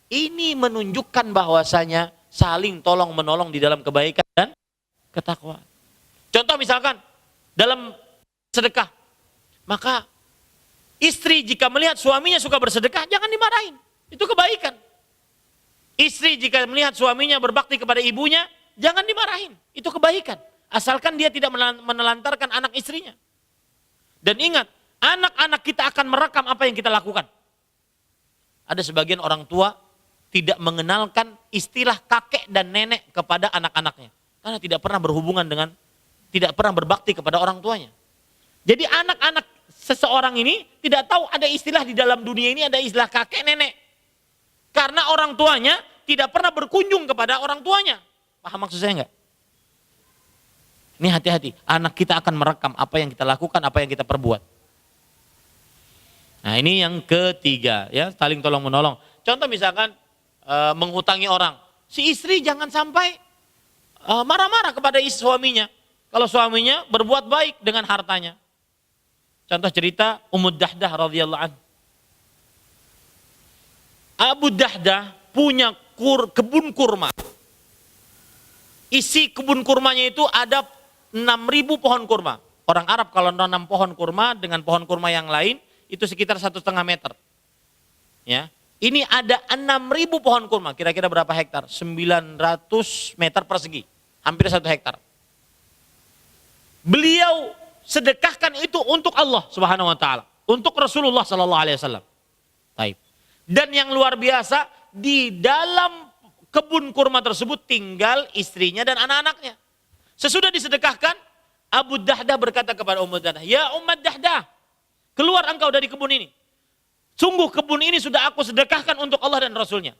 Ini menunjukkan bahwasanya saling tolong menolong di dalam kebaikan dan ketakwaan. Contoh misalkan, dalam sedekah, maka istri jika melihat suaminya suka bersedekah, jangan dimarahin. Itu kebaikan. Istri jika melihat suaminya berbakti kepada ibunya, jangan dimarahin. Itu kebaikan. Asalkan dia tidak menelantarkan anak istrinya. Dan ingat, anak-anak kita akan merekam apa yang kita lakukan. Ada sebagian orang tua tidak mengenalkan istilah kakek dan nenek kepada anak-anaknya. Karena tidak pernah berhubungan dengan, tidak pernah berbakti kepada orang tuanya. Jadi anak-anak seseorang ini tidak tahu ada istilah di dalam dunia ini, ada istilah kakek nenek. Karena orang tuanya tidak pernah berkunjung kepada orang tuanya. Paham maksud saya enggak? Ini hati-hati, anak kita akan merekam apa yang kita lakukan, apa yang kita perbuat. Nah ini yang ketiga, ya, saling tolong menolong. Contoh misalkan menghutangi orang, si istri jangan sampai marah-marah kepada suaminya. Kalau suaminya berbuat baik dengan hartanya. Contoh cerita Ummu Dahdah radhiyallahu anha. Abu Dahdah punya kebun kurma. Isi kebun kurmanya itu ada 6.000 pohon kurma. Orang Arab kalau nanam pohon kurma dengan pohon kurma yang lain itu sekitar 1,5 meter. Ya, ini ada 6.000 pohon kurma. Kira-kira berapa hektar? 900 meter persegi, hampir 1 hektar. Beliau sedekahkan itu untuk Allah Subhanahu Wa Taala, untuk Rasulullah Sallallahu Alaihi Wasallam. Taib. Dan yang luar biasa, di dalam kebun kurma tersebut tinggal istrinya dan anak-anaknya. Sesudah disedekahkan, Abu Dahdah berkata kepada Ummu Dahdah, "Ya Ummu Dahdah, keluar engkau dari kebun ini. Sungguh kebun ini sudah aku sedekahkan untuk Allah dan Rasulnya."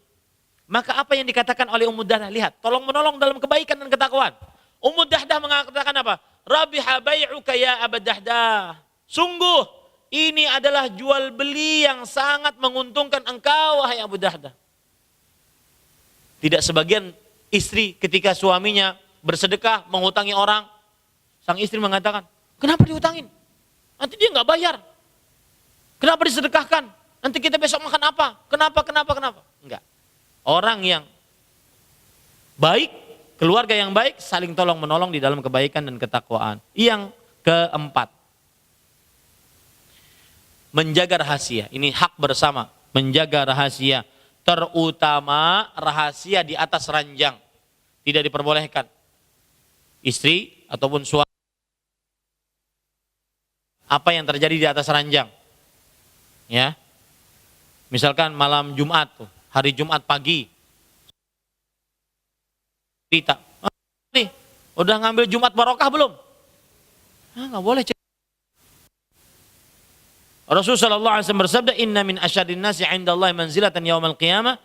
Maka apa yang dikatakan oleh Ummu Dahdah? Lihat, tolong menolong dalam kebaikan dan ketakwaan. Ummu Dahdah mengatakan apa? "Rabiha bai'uka ya Abu Dahdah." Sungguh ini adalah jual beli yang sangat menguntungkan engkau, wahai Abu Dahdah. Tidak sebagian istri ketika suaminya bersedekah, menghutangi orang, sang istri mengatakan, "Kenapa dihutangin? Nanti dia nggak bayar. Kenapa disedekahkan? Nanti kita besok makan apa? Kenapa? Enggak. Orang yang baik, keluarga yang baik, saling tolong menolong di dalam kebaikan dan ketakwaan. Yang keempat, menjaga rahasia. Ini hak bersama, menjaga rahasia. Terutama rahasia di atas ranjang. Tidak diperbolehkan. Istri ataupun suami. Apa yang terjadi di atas ranjang. Ya. Misalkan malam Jumat, hari Jumat pagi. Cerita. Nih, udah ngambil Jumat barokah belum? Nggak boleh. Rasulullah sallallahu alaihi wasallam bersabda, "Inna min asyadin nasi 'indallahi manzilatan yaumal qiyamah."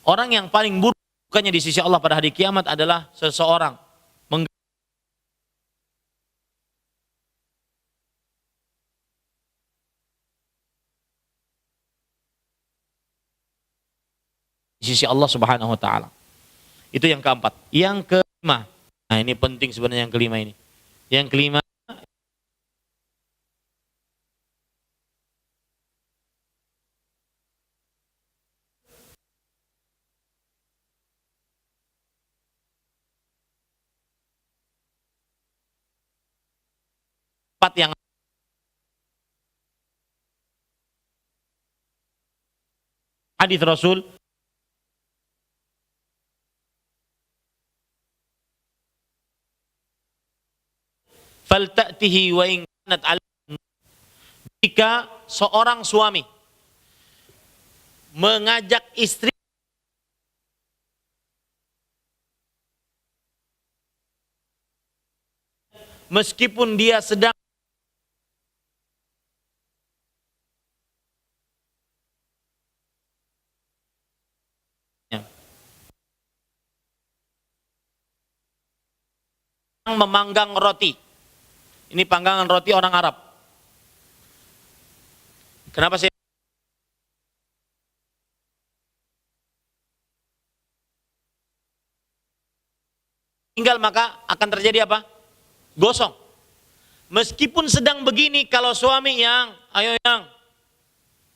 Orang yang paling buruk bukannya di sisi Allah pada hari kiamat adalah seseorang di sisi Allah Subhanahu wa taala. Itu yang keempat. Yang kelima. Nah, ini penting sebenarnya yang kelima ini. Yang kelima, empat yang hadis Rasul falta'tihi wa in kanat 'ala. Jika seorang suami mengajak istri meskipun dia sedang memanggang roti. Ini panggangan roti orang Arab. Kenapa saya tinggal maka akan terjadi apa? Gosong. Meskipun sedang begini, kalau suami yang, ayo yang,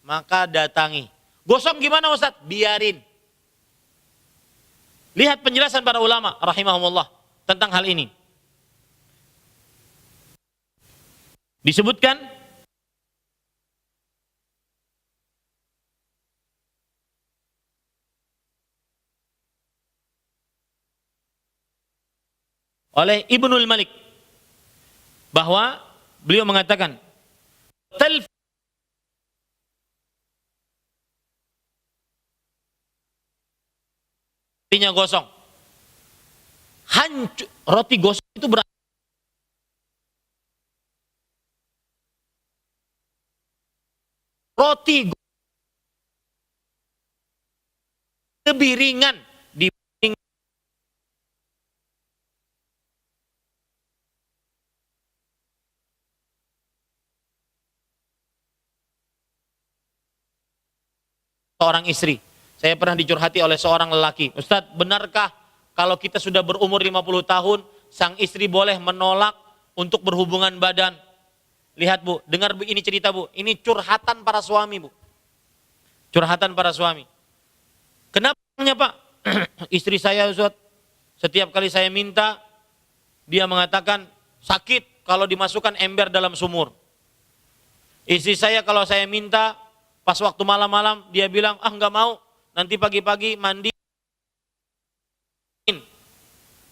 maka datangi. Gosong gimana Ustaz? Biarin. Lihat penjelasan para ulama rahimahumullah tentang hal ini. Disebutkan oleh Ibnul Malik bahwa beliau mengatakan rotinya gosong. Hancur, roti gosong itu berarti roti lebih ringan dibanding seorang istri. Saya pernah dicurhati oleh seorang lelaki. Ustadz, benarkah kalau kita sudah berumur 50 tahun, sang istri boleh menolak untuk berhubungan badan? Lihat Bu, dengar Bu, ini cerita Bu. Ini curhatan para suami Bu. Curhatan para suami. Kenapa Pak? Istri saya Ustadz, setiap kali saya minta, dia mengatakan sakit kalau dimasukkan ember dalam sumur. Istri saya kalau saya minta, pas waktu malam-malam, dia bilang, nggak mau. Nanti pagi-pagi mandi.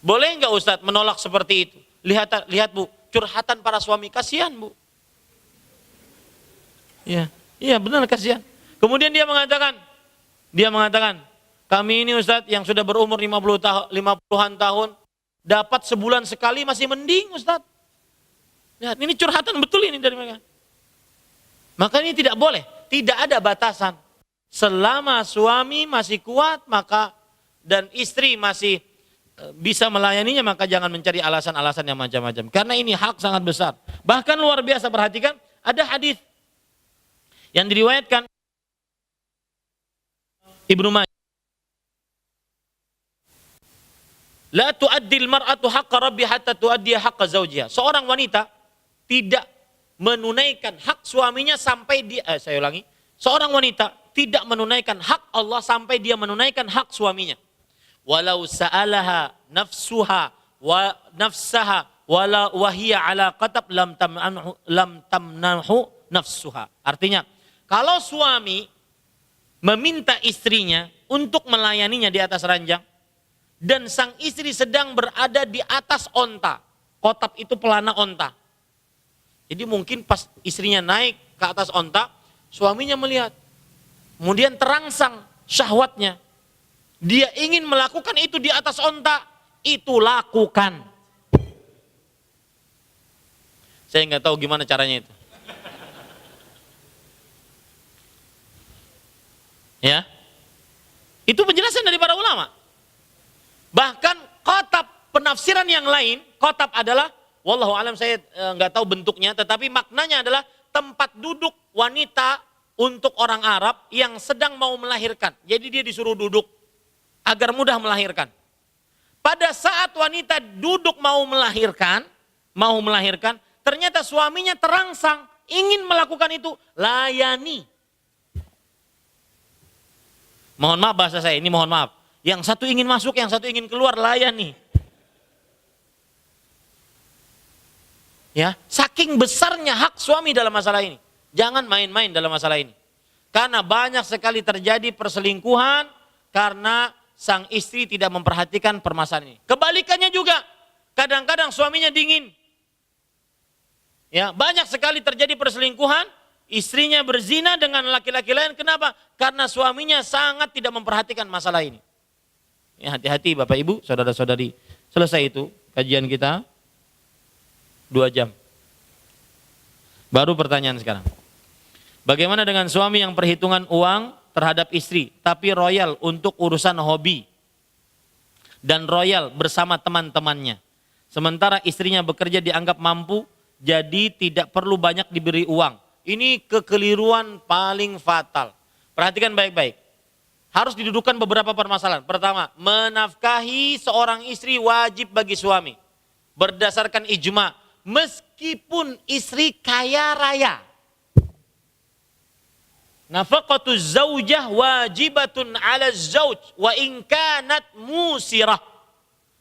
Boleh nggak Ustadz menolak seperti itu? Lihat Bu, curhatan para suami, kasihan Bu. Iya benar kasihan. Kemudian dia mengatakan, kami ini Ustadz yang sudah berumur 50-an tahun, dapat sebulan sekali masih mending Ustadz. Lihat, ini curhatan betul ini dari mereka. Maka ini tidak boleh, tidak ada batasan. Selama suami masih kuat maka dan istri masih bisa melayaninya, maka jangan mencari alasan-alasan yang macam-macam. Karena ini hak sangat besar. Bahkan luar biasa, perhatikan, ada hadis yang diriwayatkan Ibnu Majah. La tu'addil mar'atu haqqa rabbi hatta tu'addiya haqqa zawjiha. Seorang wanita tidak menunaikan hak suaminya sampai dia, seorang wanita tidak menunaikan hak Allah sampai dia menunaikan hak suaminya. Walau sa'alaha nafsuha wa nafsaha wala wahiya ala qatab lam tamnahu nafsuha. Artinya, kalau suami meminta istrinya untuk melayaninya di atas ranjang dan sang istri sedang berada di atas onta. Qatab itu pelana onta. Jadi mungkin pas istrinya naik ke atas onta, suaminya melihat. Kemudian terangsang syahwatnya. Dia ingin melakukan itu di atas onta, itu lakukan. Saya nggak tahu gimana caranya itu. Ya, itu penjelasan dari para ulama. Bahkan qatab penafsiran yang lain, qatab adalah, wallahu alam saya nggak tahu bentuknya, tetapi maknanya adalah tempat duduk wanita untuk orang Arab yang sedang mau melahirkan. Jadi dia disuruh duduk agar mudah melahirkan. Pada saat wanita duduk mau melahirkan, ternyata suaminya terangsang ingin melakukan itu, layani. Mohon maaf bahasa saya, ini mohon maaf. Yang satu ingin masuk, yang satu ingin keluar, layani. Ya, saking besarnya hak suami dalam masalah ini. Jangan main-main dalam masalah ini. Karena banyak sekali terjadi perselingkuhan karena sang istri tidak memperhatikan permasalahan ini. Kebalikannya juga, kadang-kadang suaminya dingin. Ya, banyak sekali terjadi perselingkuhan, istrinya berzina dengan laki-laki lain. Kenapa? Karena suaminya sangat tidak memperhatikan masalah ini. Ya, hati-hati Bapak Ibu, saudara-saudari. Selesai itu kajian kita 2 jam. Baru pertanyaan sekarang. Bagaimana dengan suami yang perhitungan uang terhadap istri, tapi royal untuk urusan hobi dan royal bersama teman-temannya. Sementara istrinya bekerja dianggap mampu, jadi tidak perlu banyak diberi uang. Ini kekeliruan paling fatal. Perhatikan baik-baik. harus didudukkan beberapa permasalahan. Pertama, menafkahi seorang istri wajib bagi suami. Berdasarkan ijma, meskipun istri kaya raya. Nafaqatuz zaujah wajibatun 'ala zauj wa in kanat musirah.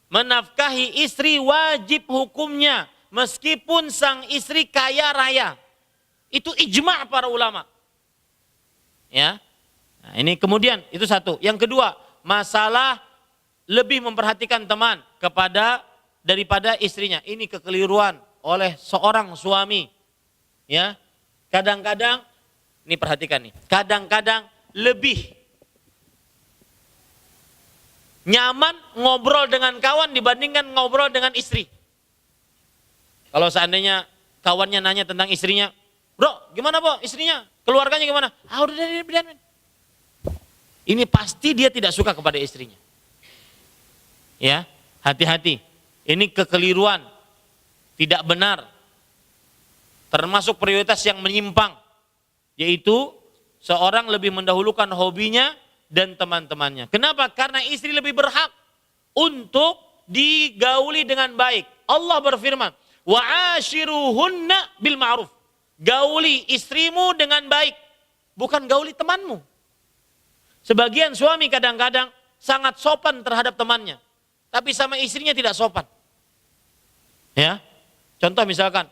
Menafkahi istri wajib hukumnya meskipun sang istri kaya raya. Itu ijma' para ulama. Ya. Nah, ini kemudian itu satu. Yang kedua, masalah lebih memperhatikan teman daripada istrinya. Ini kekeliruan oleh seorang suami. Ya. Kadang-kadang ini perhatikan nih. Kadang-kadang lebih nyaman ngobrol dengan kawan dibandingkan ngobrol dengan istri. Kalau seandainya kawannya nanya tentang istrinya, bro, gimana bro istrinya? Keluarganya gimana? Ah udah biarin. Ini pasti dia tidak suka kepada istrinya. Ya, hati-hati. Ini kekeliruan, tidak benar. Termasuk prioritas yang menyimpang. Yaitu seorang lebih mendahulukan hobinya dan teman-temannya. Kenapa? Karena istri lebih berhak untuk digauli dengan baik. Allah berfirman, wa'ashiruhunna bil ma'ruf. Gauli istrimu dengan baik, bukan gauli temanmu. Sebagian suami kadang-kadang sangat sopan terhadap temannya, tapi sama istrinya tidak sopan. Ya, contoh misalkan,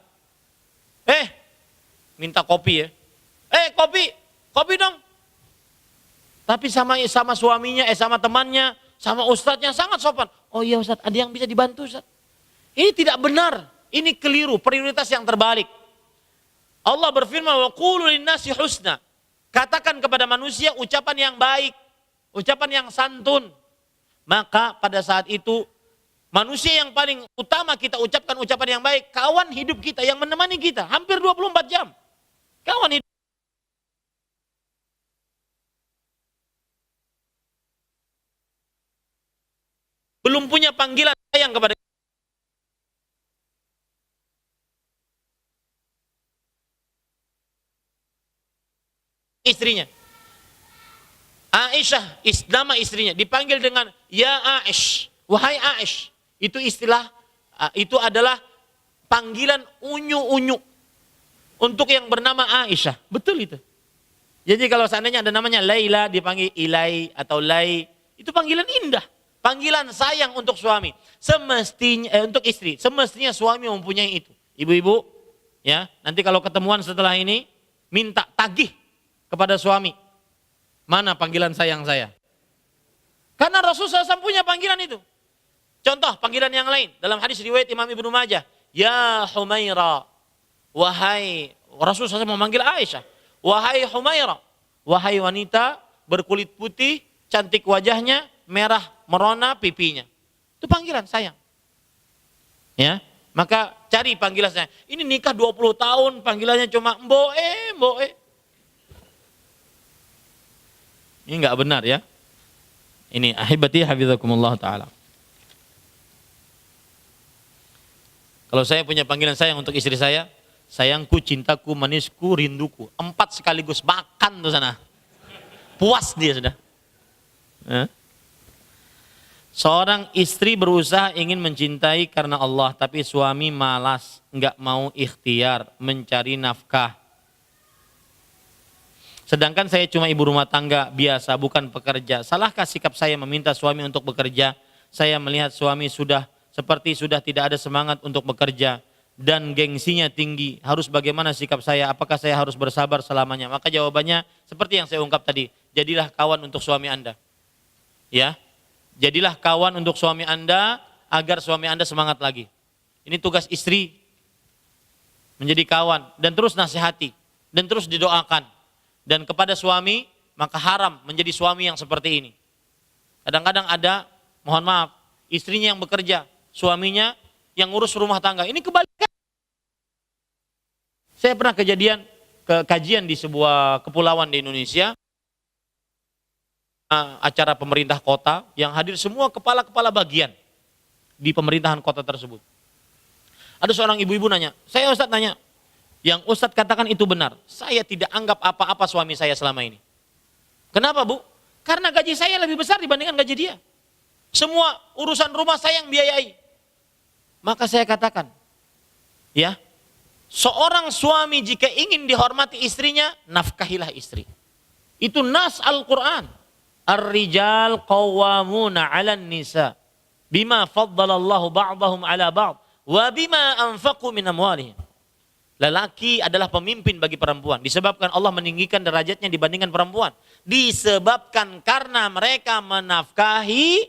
minta kopi ya. Kopi dong. Tapi sama suaminya, sama temannya, sama ustadznya sangat sopan. Oh iya ustadz, ada yang bisa dibantu ustadz. Ini tidak benar, ini keliru, prioritas yang terbalik. Allah berfirman, wa qulu linnasi husna. Katakan kepada manusia ucapan yang baik, ucapan yang santun. Maka pada saat itu, manusia yang paling utama kita ucapkan ucapan yang baik, kawan hidup kita yang menemani kita, hampir 24 jam. Kawan hidup. Belum punya panggilan sayang kepada istrinya. Aisyah, nama istrinya dipanggil dengan ya Aish, wahai Aish. Itu istilah, itu adalah panggilan unyu-unyu untuk yang bernama Aisyah. Betul itu. Jadi kalau seandainya ada namanya Laila dipanggil Ilai atau Lai, itu panggilan indah. Panggilan sayang untuk suami, semestinya untuk istri, semestinya suami mempunyai itu. Ibu-ibu, ya, nanti kalau ketemuan setelah ini, minta tagih kepada suami. Mana panggilan sayang saya? Karena Rasulullah SAW punya panggilan itu. Contoh panggilan yang lain dalam hadis riwayat Imam Ibnu Majah, ya Humaira, wahai Rasulullah SAW memanggil Aisyah, wahai Humaira, wahai wanita berkulit putih, cantik wajahnya, merah merona pipinya. Itu panggilan sayang. Ya, maka cari panggilan sayang. Ini nikah 20 tahun panggilannya cuma mboe. Ini enggak benar ya. Ini ahibati hafizakumullah taala. Kalau saya punya panggilan sayang untuk istri saya, sayangku, cintaku, manisku, rinduku. 4 sekaligus makan tuh sana. Puas dia sudah. Ya. Seorang istri berusaha ingin mencintai karena Allah, tapi suami malas, enggak mau ikhtiar mencari nafkah. Sedangkan saya cuma ibu rumah tangga biasa, bukan pekerja. Salahkah sikap saya meminta suami untuk bekerja? Saya melihat suami sudah tidak ada semangat untuk bekerja dan gengsinya tinggi. Harus bagaimana sikap saya? Apakah saya harus bersabar selamanya? Maka jawabannya seperti yang saya ungkap tadi. Jadilah kawan untuk suami Anda. Ya. Jadilah kawan untuk suami Anda agar suami Anda semangat lagi. Ini tugas istri. Menjadi kawan dan terus nasihati dan terus didoakan. Dan kepada suami maka haram menjadi suami yang seperti ini. Kadang-kadang ada, mohon maaf, istrinya yang bekerja, suaminya yang ngurus rumah tangga. Ini kebalikan. Saya pernah kajian di sebuah kepulauan di Indonesia. Acara pemerintah kota yang hadir semua kepala-kepala bagian di pemerintahan kota tersebut. Ada seorang ibu-ibu nanya, saya Ustadz nanya, yang Ustadz katakan itu benar. Saya tidak anggap apa-apa suami saya selama ini. Kenapa Bu? Karena gaji saya lebih besar dibandingkan gaji dia. Semua urusan rumah saya yang biayai. Maka saya katakan, ya, seorang suami jika ingin dihormati istrinya, nafkahilah istri. Itu nas Al-Quran. Ar-rijal qawwamuna 'alan nisa bima faddalallahu ba'dahum 'ala ba'd wa bima anfaqu min amwalihim. Lelaki adalah pemimpin bagi perempuan. Disebabkan Allah meninggikan derajatnya dibandingkan perempuan. Disebabkan karena mereka menafkahi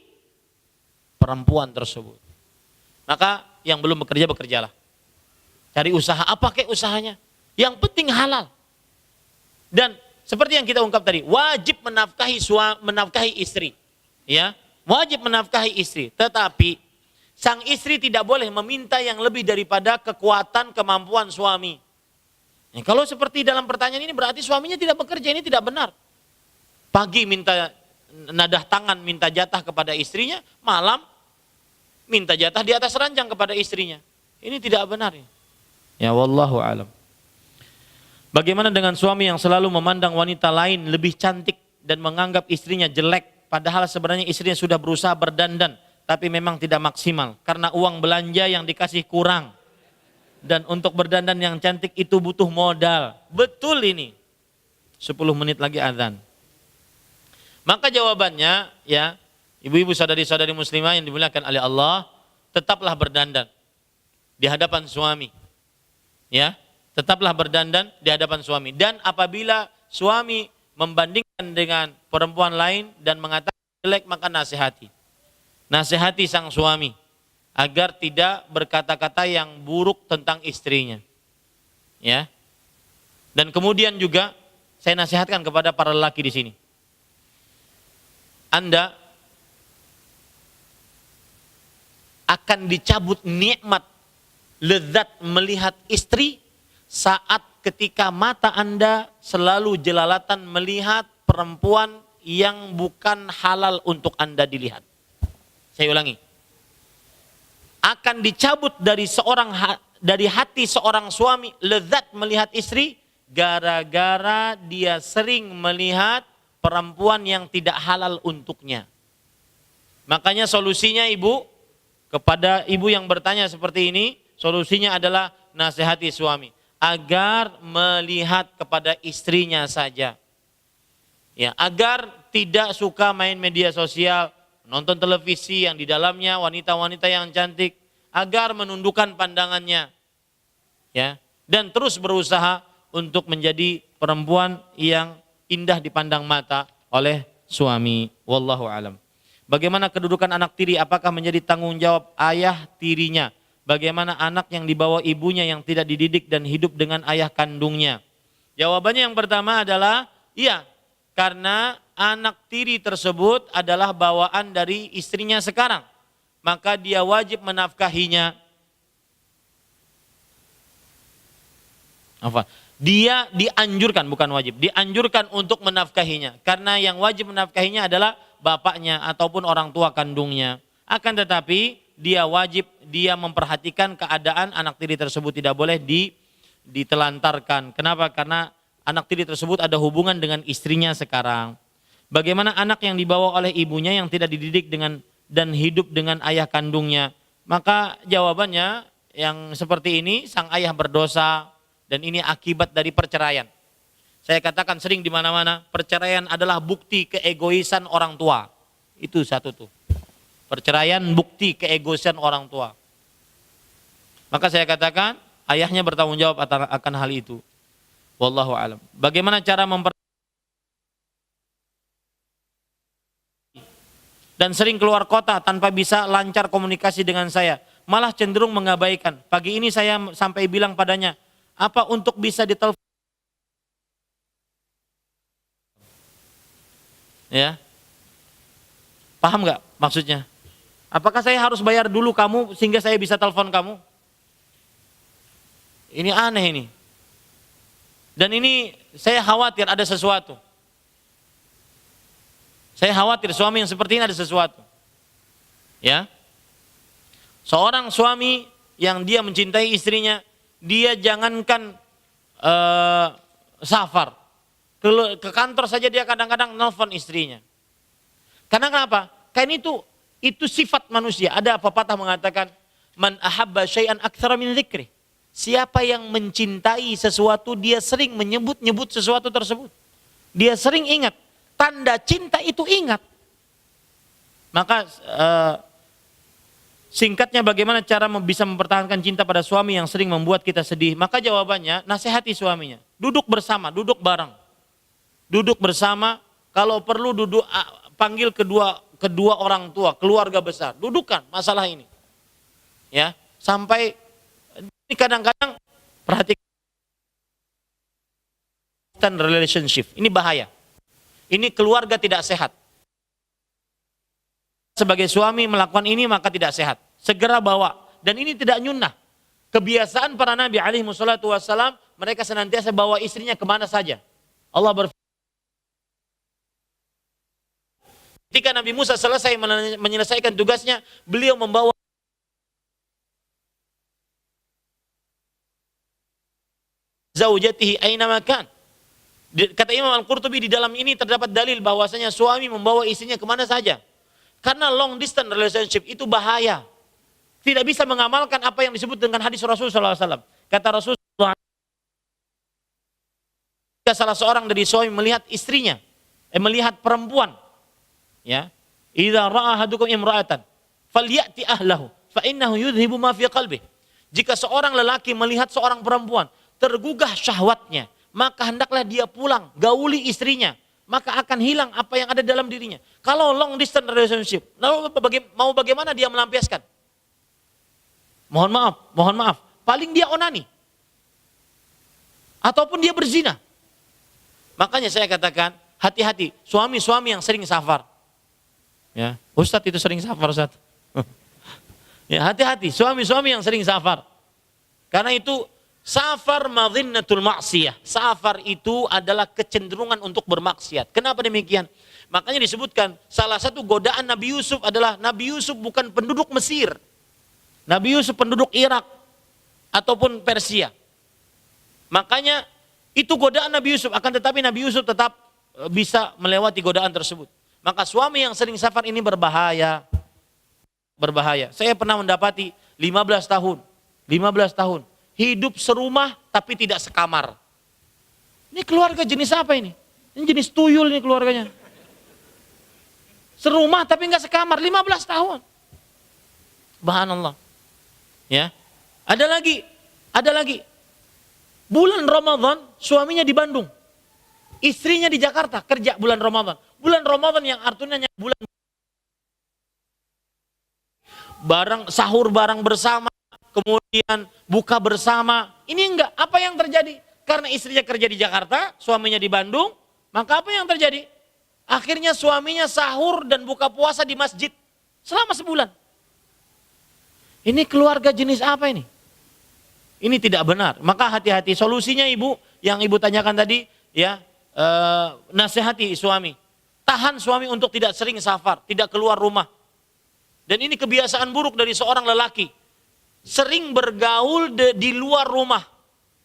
perempuan tersebut. Maka yang belum bekerja, bekerjalah. Cari usaha, apa kek usahanya? Yang penting halal. Dan seperti yang kita ungkap tadi, wajib menafkahi istri. Ya, wajib menafkahi istri. Tetapi sang istri tidak boleh meminta yang lebih daripada kekuatan kemampuan suami. Ya, kalau seperti dalam pertanyaan ini berarti suaminya tidak bekerja, ini tidak benar. Pagi minta nadah tangan, minta jatah kepada istrinya, malam minta jatah di atas ranjang kepada istrinya. Ini tidak benar. Ya, wallahu alam. Bagaimana dengan suami yang selalu memandang wanita lain lebih cantik dan menganggap istrinya jelek, padahal sebenarnya istrinya sudah berusaha berdandan, tapi memang tidak maksimal karena uang belanja yang dikasih kurang. Dan untuk berdandan yang cantik itu butuh modal. Betul ini. 10 menit lagi azan. Maka jawabannya, ya, ibu-ibu saudari-saudari muslimah yang dimuliakan oleh Allah, tetaplah berdandan di hadapan suami. Ya, tetaplah berdandan di hadapan suami. Dan apabila suami membandingkan dengan perempuan lain dan mengatakan jelek, maka nasihati. Nasihati sang suami agar tidak berkata-kata yang buruk tentang istrinya. Ya. Dan kemudian juga saya nasihatkan kepada para lelaki di sini. Anda akan dicabut nikmat lezat melihat istri saat ketika mata Anda selalu jelalatan melihat perempuan yang bukan halal untuk Anda dilihat. Saya ulangi. Akan dicabut dari hati seorang suami lezat melihat istri gara-gara dia sering melihat perempuan yang tidak halal untuknya. Makanya solusinya ibu, kepada ibu yang bertanya seperti ini, solusinya adalah nasihati suami agar melihat kepada istrinya saja. Ya, agar tidak suka main media sosial, nonton televisi yang di dalamnya wanita-wanita yang cantik, agar menundukkan pandangannya. Ya, dan terus berusaha untuk menjadi perempuan yang indah dipandang mata oleh suami. Wallahu alam. Bagaimana kedudukan anak tiri? Apakah menjadi tanggung jawab ayah tirinya? Bagaimana anak yang dibawa ibunya yang tidak dididik dan hidup dengan ayah kandungnya? Jawabannya yang pertama adalah iya, karena anak tiri tersebut adalah bawaan dari istrinya sekarang. Maka dia wajib menafkahinya. Apa? Dia dianjurkan, bukan wajib, dianjurkan untuk menafkahinya. Karena yang wajib menafkahinya adalah bapaknya ataupun orang tua kandungnya. Akan tetapi dia wajib, dia memperhatikan keadaan anak tiri tersebut, tidak boleh ditelantarkan. Kenapa? Karena anak tiri tersebut ada hubungan dengan istrinya sekarang. Bagaimana anak yang dibawa oleh ibunya yang tidak dididik dengan dan hidup dengan ayah kandungnya? Maka jawabannya yang seperti ini, sang ayah berdosa. Dan ini akibat dari perceraian. Saya katakan sering di mana-mana, perceraian adalah bukti keegoisan orang tua. Itu satu tuh. Perceraian bukti keegoisan orang tua. Maka saya katakan, ayahnya bertanggung jawab akan hal itu. Wallahu alam. Bagaimana cara dan sering keluar kota tanpa bisa lancar komunikasi dengan saya. Malah cenderung mengabaikan. Pagi ini saya sampai bilang padanya, apa untuk bisa ditelepon? Ya, paham nggak maksudnya? Apakah saya harus bayar dulu kamu sehingga saya bisa telepon kamu? Ini aneh ini. Dan ini saya khawatir ada sesuatu. Saya khawatir suami yang seperti ini ada sesuatu. Ya, seorang suami yang dia mencintai istrinya, dia jangankan safar, ke kantor saja dia kadang-kadang nelfon istrinya. Karena kenapa? Karena itu sifat manusia. Ada pepatah mengatakan, man ahabba syai'an aktsara min dzikri. Siapa yang mencintai sesuatu, dia sering menyebut-nyebut sesuatu tersebut. Dia sering ingat. Tanda cinta itu ingat. Maka singkatnya bagaimana cara bisa mempertahankan cinta pada suami yang sering membuat kita sedih? Maka jawabannya, nasihati suaminya. Duduk bersama, duduk bareng. Duduk bersama, kalau perlu panggil kedua orang tua, keluarga besar. Dudukkan masalah ini. Ya, sampai ini kadang-kadang perhatikan relationship. Ini bahaya. Ini keluarga tidak sehat. Sebagai suami melakukan ini maka tidak sehat. Segera bawa. Dan ini tidak nyunnah. Kebiasaan para nabi alaihi wassalatu wassalam, mereka senantiasa bawa istrinya kemana saja. Allah berfirman, ketika Nabi Musa selesai menyelesaikan tugasnya, beliau membawa zaujatihi aina makan. Kata Imam Al-Qurtubi, di dalam ini terdapat dalil bahwasanya suami membawa istrinya kemana saja. Karena long distance relationship itu bahaya. Tidak bisa mengamalkan apa yang disebut dengan hadis Rasulullah SAW. Kata Rasulullah, jika salah seorang dari suami melihat istrinya, melihat perempuan, ya, idza ra'a ahadukum imra'atan falyati ahlahu fa innahu yudhibu ma fi qalbihi. Jika seorang lelaki melihat seorang perempuan, tergugah syahwatnya, maka hendaklah dia pulang, gauli istrinya, maka akan hilang apa yang ada dalam dirinya. Kalau long distance relationship, lalu mau bagaimana dia melampiaskan? Mohon maaf, paling dia onani. Ataupun dia berzina. Makanya saya katakan, hati-hati, suami-suami yang sering safar. Ya, Ustadz itu sering safar, Ustadz. Ya, hati-hati, suami-suami yang sering safar. Karena itu safar madhinnatul ma'siyah. Safar itu adalah kecenderungan untuk bermaksiat. Kenapa demikian? Makanya disebutkan salah satu godaan Nabi Yusuf adalah Nabi Yusuf bukan penduduk Mesir. Nabi Yusuf penduduk Irak ataupun Persia. Makanya itu godaan Nabi Yusuf, akan tetapi Nabi Yusuf tetap bisa melewati godaan tersebut. Maka suami yang sering safar ini berbahaya. Berbahaya. Saya pernah mendapati 15 tahun hidup serumah tapi tidak sekamar. Ini keluarga jenis apa ini? Ini jenis tuyul ini keluarganya. Serumah tapi enggak sekamar, 15 tahun. Subhanallah. Ya. Ada lagi. Bulan Ramadan suaminya di Bandung. Istrinya di Jakarta kerja bulan Ramadan. Bulan Ramadan yang artinya bulan sahur bareng bersama, kemudian buka bersama. Ini enggak. Apa yang terjadi? Karena istrinya kerja di Jakarta, suaminya di Bandung, maka apa yang terjadi? Akhirnya suaminya sahur dan buka puasa di masjid selama sebulan. Ini keluarga jenis apa ini? Ini tidak benar. Maka hati-hati. Solusinya ibu, yang ibu tanyakan tadi, ya, nasihati suami. Tahan suami untuk tidak sering safar, tidak keluar rumah. Dan ini kebiasaan buruk dari seorang lelaki. Sering bergaul di luar rumah.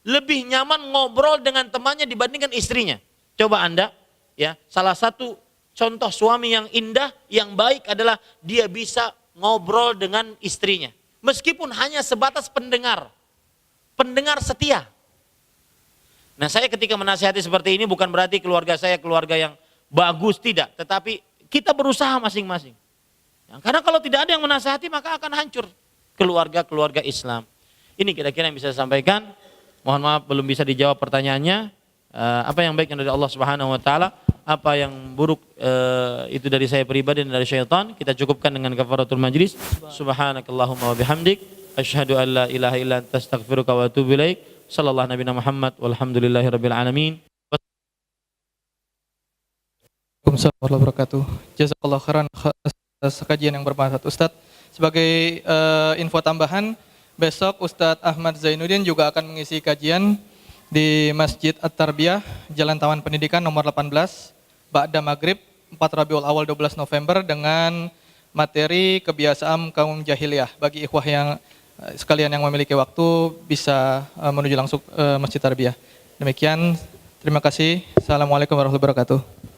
Lebih nyaman ngobrol dengan temannya dibandingkan istrinya. Coba Anda, ya, salah satu contoh suami yang indah, yang baik adalah dia bisa ngobrol dengan istrinya. Meskipun hanya sebatas pendengar setia. Nah, saya ketika menasihati seperti ini bukan berarti keluarga saya keluarga yang bagus, tidak. Tetapi kita berusaha masing-masing. Karena kalau tidak ada yang menasihati maka akan hancur keluarga-keluarga Islam. Ini kira-kira yang bisa saya sampaikan. Mohon maaf belum bisa dijawab pertanyaannya. Apa yang baik dari Allah Subhanahu Wa Taala, apa yang buruk itu dari saya pribadi dan dari syaitan. Kita cukupkan dengan kafaratul majlis. Subhanakallahumma wa bihamdik, asyhadu an la ilaha illa anta astaghfiruka wa atubu ilaik. Sallallahu nabiyana Muhammad walhamdulillahirabbil alamin.
Waalaikumsalam warahmatullahi wabarakatuh. Jazakallahu khairan atas kajian yang bermanfaat Ustadz. Sebagai info tambahan, besok Ustadz Ahmad Zainuddin juga akan mengisi kajian di Masjid At-Tarbiyah, Jalan Taman Pendidikan nomor 18, Ba'da Maghrib, 4 Rabiul Awal 12 November dengan materi kebiasaan kaum jahiliyah. Bagi ikhwah yang sekalian yang memiliki waktu bisa menuju langsung Masjid Tarbiyah. Demikian, terima kasih. Assalamualaikum warahmatullahi wabarakatuh.